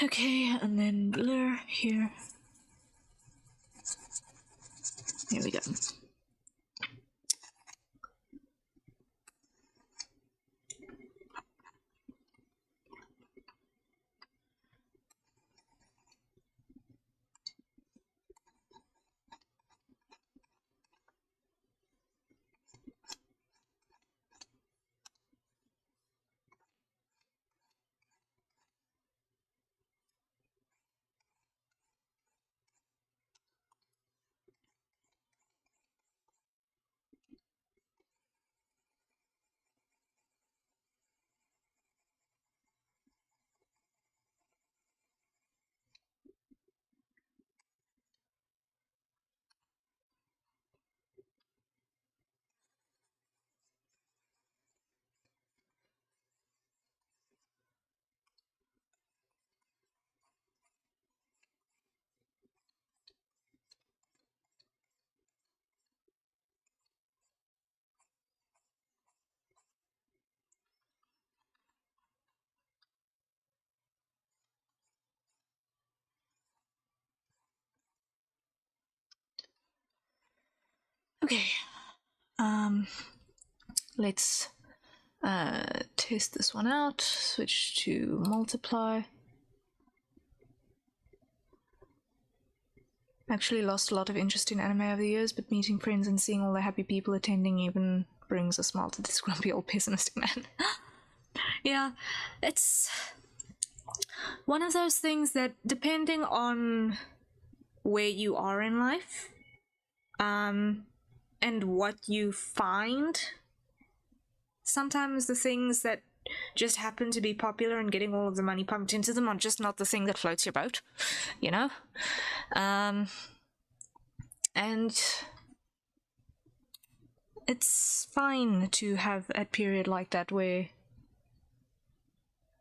Okay, and then blur here. Here we go. Okay, let's test this one out, switch to multiply. Actually lost a lot of interest in anime over the years, but meeting friends and seeing all the happy people attending even brings a smile to this grumpy old pessimistic man. Yeah, it's one of those things that, depending on where you are in life, and what you find, sometimes the things that just happen to be popular and getting all of the money pumped into them are just not the thing that floats your boat, you know? And it's fine to have a period like that where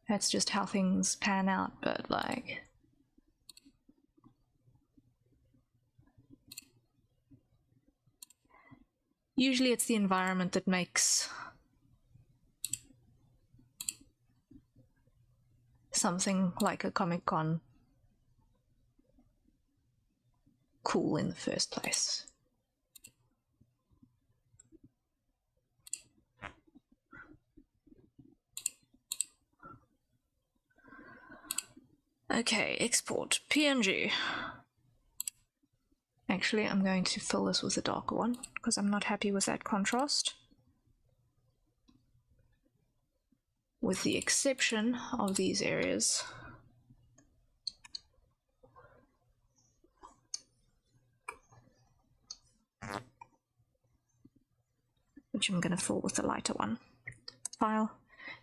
that's just how things pan out, but like... usually it's the environment that makes something like a Comic-Con cool in the first place. Okay, export PNG. Actually, I'm going to fill this with a darker one because I'm not happy with that contrast. With the exception of these areas. Which I'm going to fill with a lighter one. File,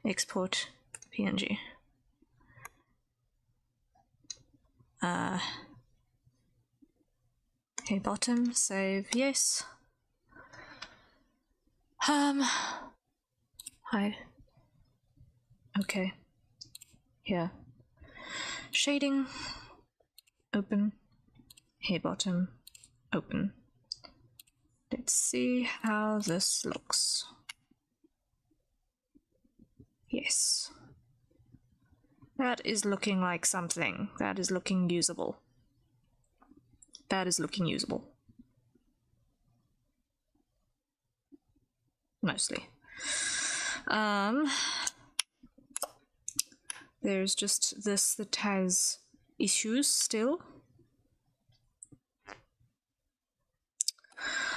export, PNG. Okay, bottom, save, yes. Hide. Okay. Here. Shading, open, here bottom, open. Let's see how this looks. Yes. That is looking like something. That is looking usable. That is looking usable. Mostly. There's just this that has issues still.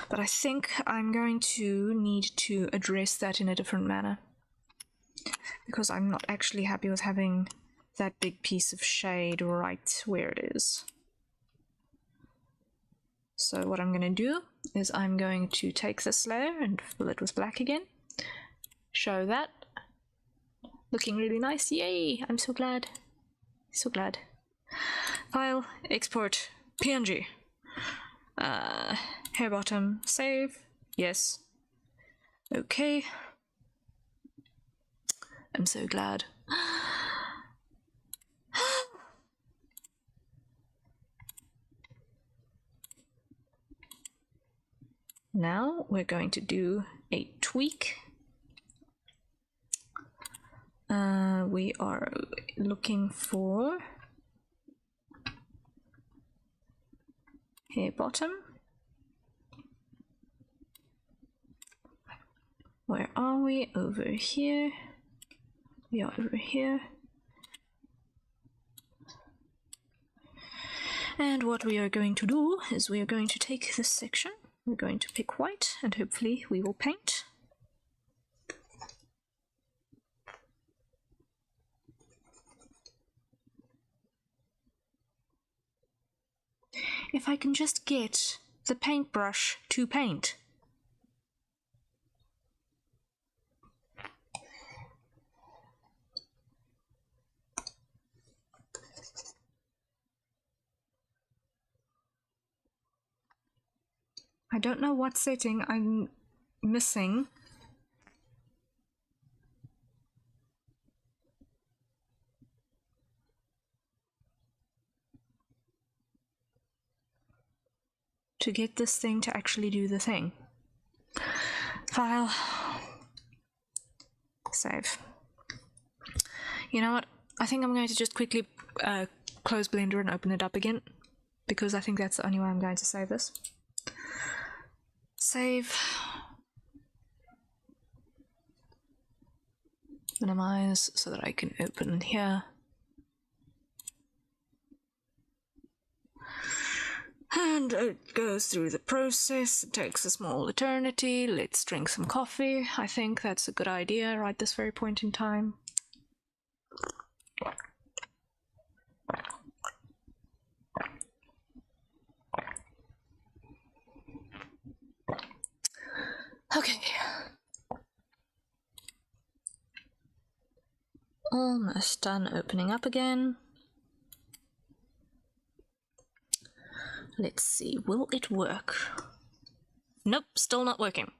But I think I'm going to need to address that in a different manner. Because I'm not actually happy with having that big piece of shade right where it is. So what I'm going to do is I'm going to take this layer and fill it with black again. Show that. Looking really nice. Yay! I'm so glad. So glad. File, export, PNG. Hair bottom, save. Yes. Okay. I'm so glad. Now we're going to do a tweak. We are looking for hair bottom. Where are we? Over here. We are over here. And what we are going to do is we are going to take this section, we're going to pick white, and hopefully we will paint. If I can just get the paintbrush to paint. I don't know what setting I'm missing. To get this thing to actually do the thing. File. Save. You know what? I think I'm going to just quickly close Blender and open it up again, because I think that's the only way I'm going to save this. Save. Minimize so that I can open here. And it goes through the process. It takes a small eternity. Let's drink some coffee. I think that's a good idea right this very point in time. Okay. Almost done opening up again. Let's see, will it work? Nope, still not working.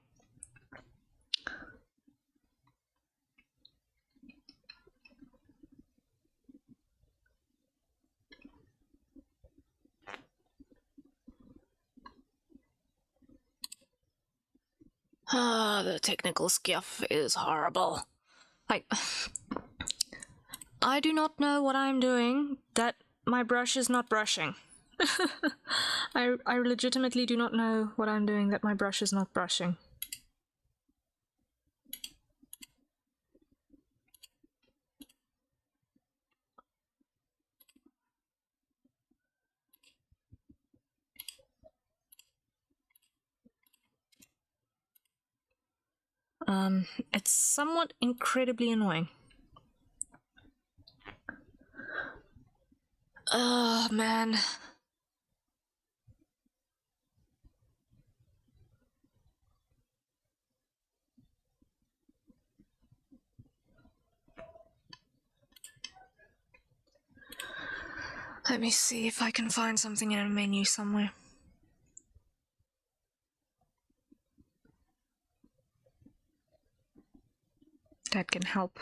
Ah, the technical skiff is horrible. I do not know what I'm doing, that my brush is not brushing. I legitimately do not know what I'm doing, that my brush is not brushing. It's somewhat incredibly annoying. Oh, man. Let me see if I can find something in a menu somewhere. That can help.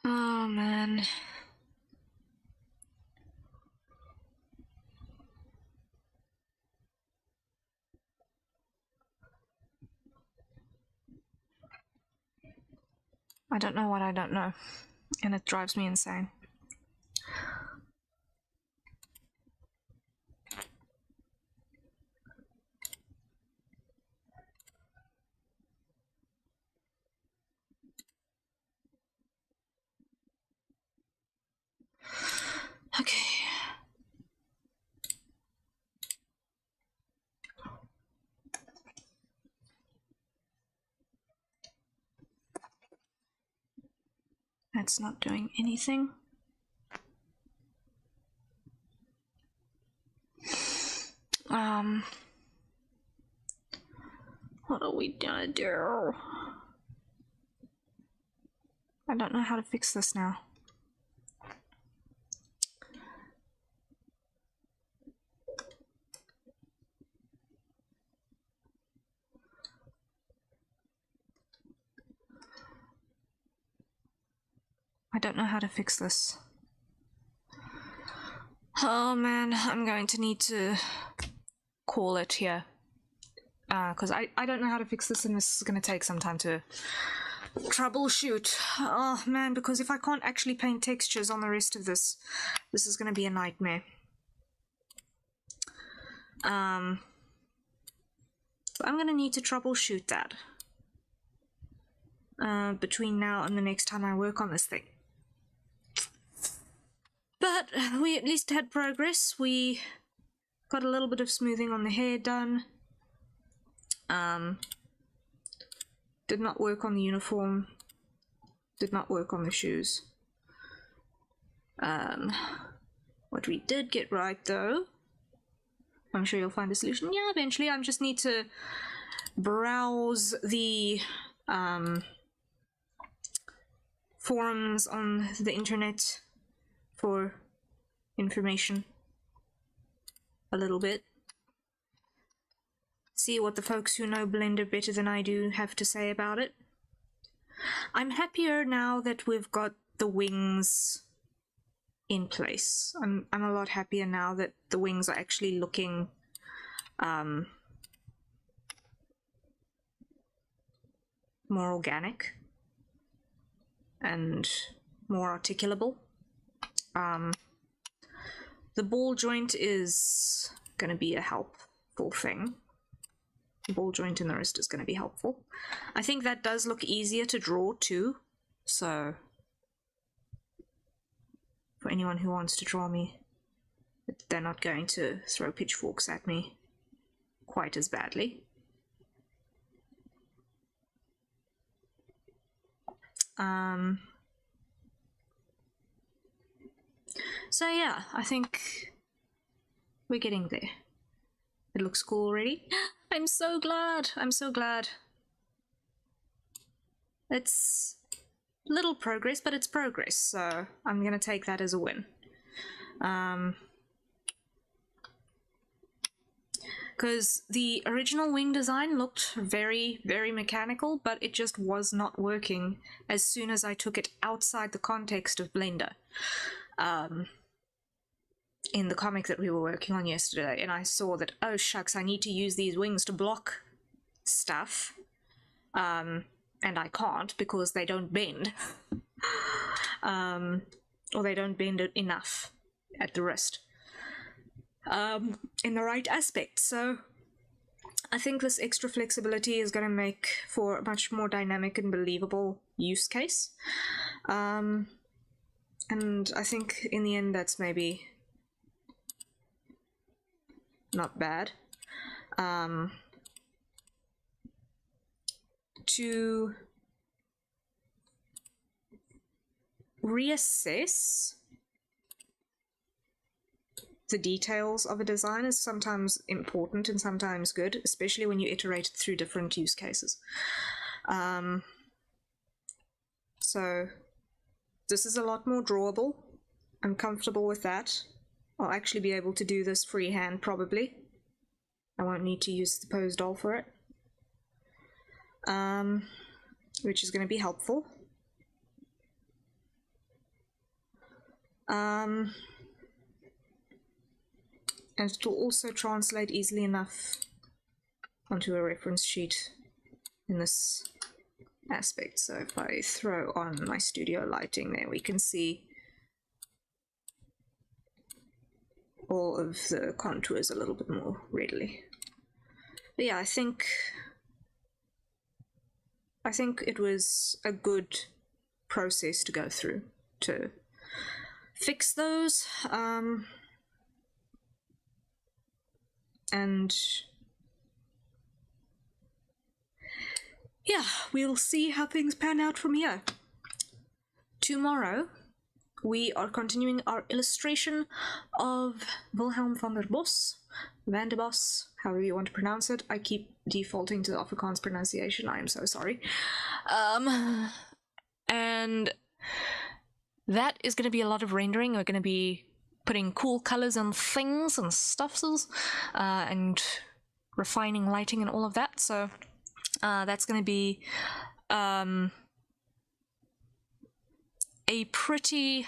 Oh, man. I don't know what I don't know, and it drives me insane. Okay. That's not doing anything. What are we gonna do? I don't know how to fix this now. I don't know how to fix this. Oh man, I'm going to need to call it here. Because I don't know how to fix this, and this is going to take some time to troubleshoot. Oh man, because if I can't actually paint textures on the rest of this, this is going to be a nightmare. So I'm going to need to troubleshoot that between now and the next time I work on this thing. But we at least had progress. We got a little bit of smoothing on the hair done. Did not work on the uniform. Did not work on the shoes. What we did get right though, I'm sure you'll find a solution. Yeah, eventually. I just need to browse the forums on the internet for information a little bit. See what the folks who know Blender better than I do have to say about it. I'm happier now that we've got the wings in place. I'm a lot happier now that the wings are actually looking more organic and more articulable. The ball joint is going to be a helpful thing. The ball joint in the wrist is going to be helpful. I think that does look easier to draw too, so for anyone who wants to draw me, they're not going to throw pitchforks at me quite as badly. So yeah, I think we're getting there. It looks cool already. I'm so glad. I'm so glad. It's little progress, but it's progress, so I'm gonna take that as a win. Because the original wing design looked very, very mechanical, but it just was not working as soon as I took it outside the context of Blender. In the comic that we were working on yesterday, and I saw that, oh shucks, I need to use these wings to block stuff, and I can't because they don't bend, or they don't bend it enough at the wrist. In the right aspect. So I think this extra flexibility is going to make for a much more dynamic and believable use case. And I think in the end that's maybe not bad. To reassess the details of a design is sometimes important and sometimes good, especially when you iterate through different use cases. So this is a lot more drawable. I'm comfortable with that. I'll actually be able to do this freehand probably. I won't need to use the pose doll for it, which is going to be helpful. And it will also translate easily enough onto a reference sheet in this aspect. So if I throw on my studio lighting there, we can see all of the contours a little bit more readily. But yeah, I think it was a good process to go through to fix those. And yeah, we'll see how things pan out from here. Tomorrow, we are continuing our illustration of Wilhelm van der Bos, Van der Bos, however you want to pronounce it. I keep defaulting to the Afrikaans pronunciation, I am so sorry. And that is going to be a lot of rendering. We're going to be putting cool colors on things and stuffs, and refining lighting and all of that. So that's going to be a pretty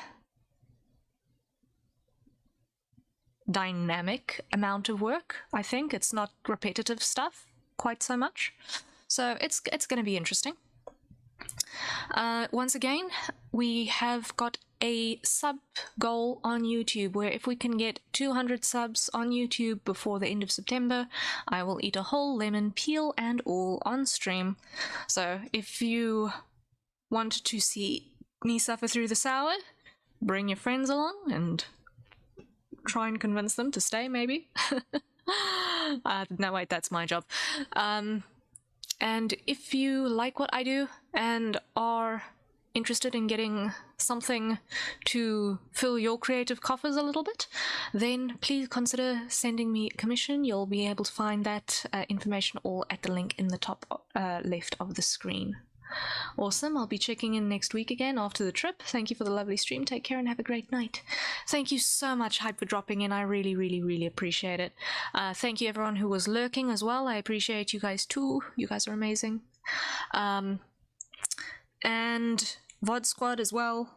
dynamic amount of work. I think it's not repetitive stuff quite so much. So it's going to be interesting. Once again, we have got a sub goal on YouTube where if we can get 200 subs on YouTube before the end of September, I will eat a whole lemon, peel and all, on stream. So if you want to see me suffer through the sour, bring your friends along and try and convince them to stay, maybe. No, wait, that's my job. And if you like what I do and are interested in getting something to fill your creative coffers a little bit, then please consider sending me a commission. You'll be able to find that information all at the link in the top left of the screen. Awesome. I'll be checking in next week again after the trip. Thank you for the lovely stream. Take care and have a great night. Thank you so much, Hype, for dropping in. I really, really, really appreciate it. Thank you everyone who was lurking as well. I appreciate you guys too. You guys are amazing. And VOD Squad as well.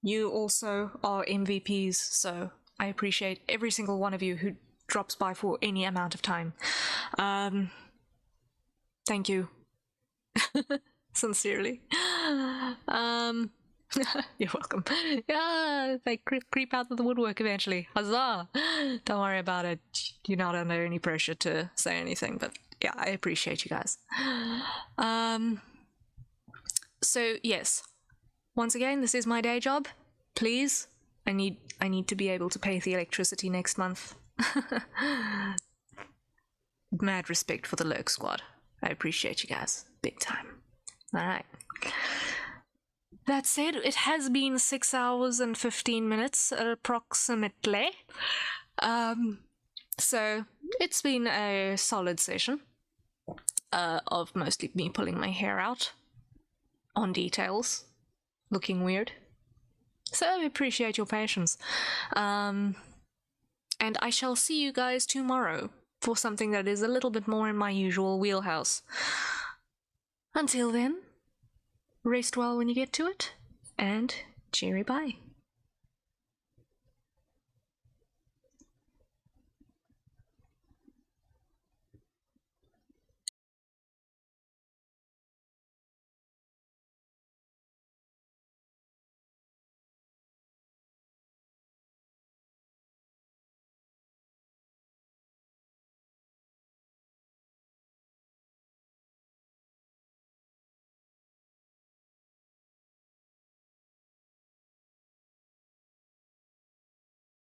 You also are MVPs, so I appreciate every single one of you who drops by for any amount of time. Thank you. Sincerely. You're welcome. Yeah, they creep out of the woodwork eventually. Huzzah! Don't worry about it. You're not under any pressure to say anything, but yeah, I appreciate you guys. So yes, once again, this is my day job. Please, I need to be able to pay the electricity next month. Mad respect for the Lurk Squad. I appreciate you guys big time. Alright. That said, it has been 6 hours and 15 minutes approximately. So it's been a solid session of mostly me pulling my hair out on details, looking weird. So I appreciate your patience. And I shall see you guys tomorrow for something that is a little bit more in my usual wheelhouse. Until then, rest well when you get to it, and cheery bye.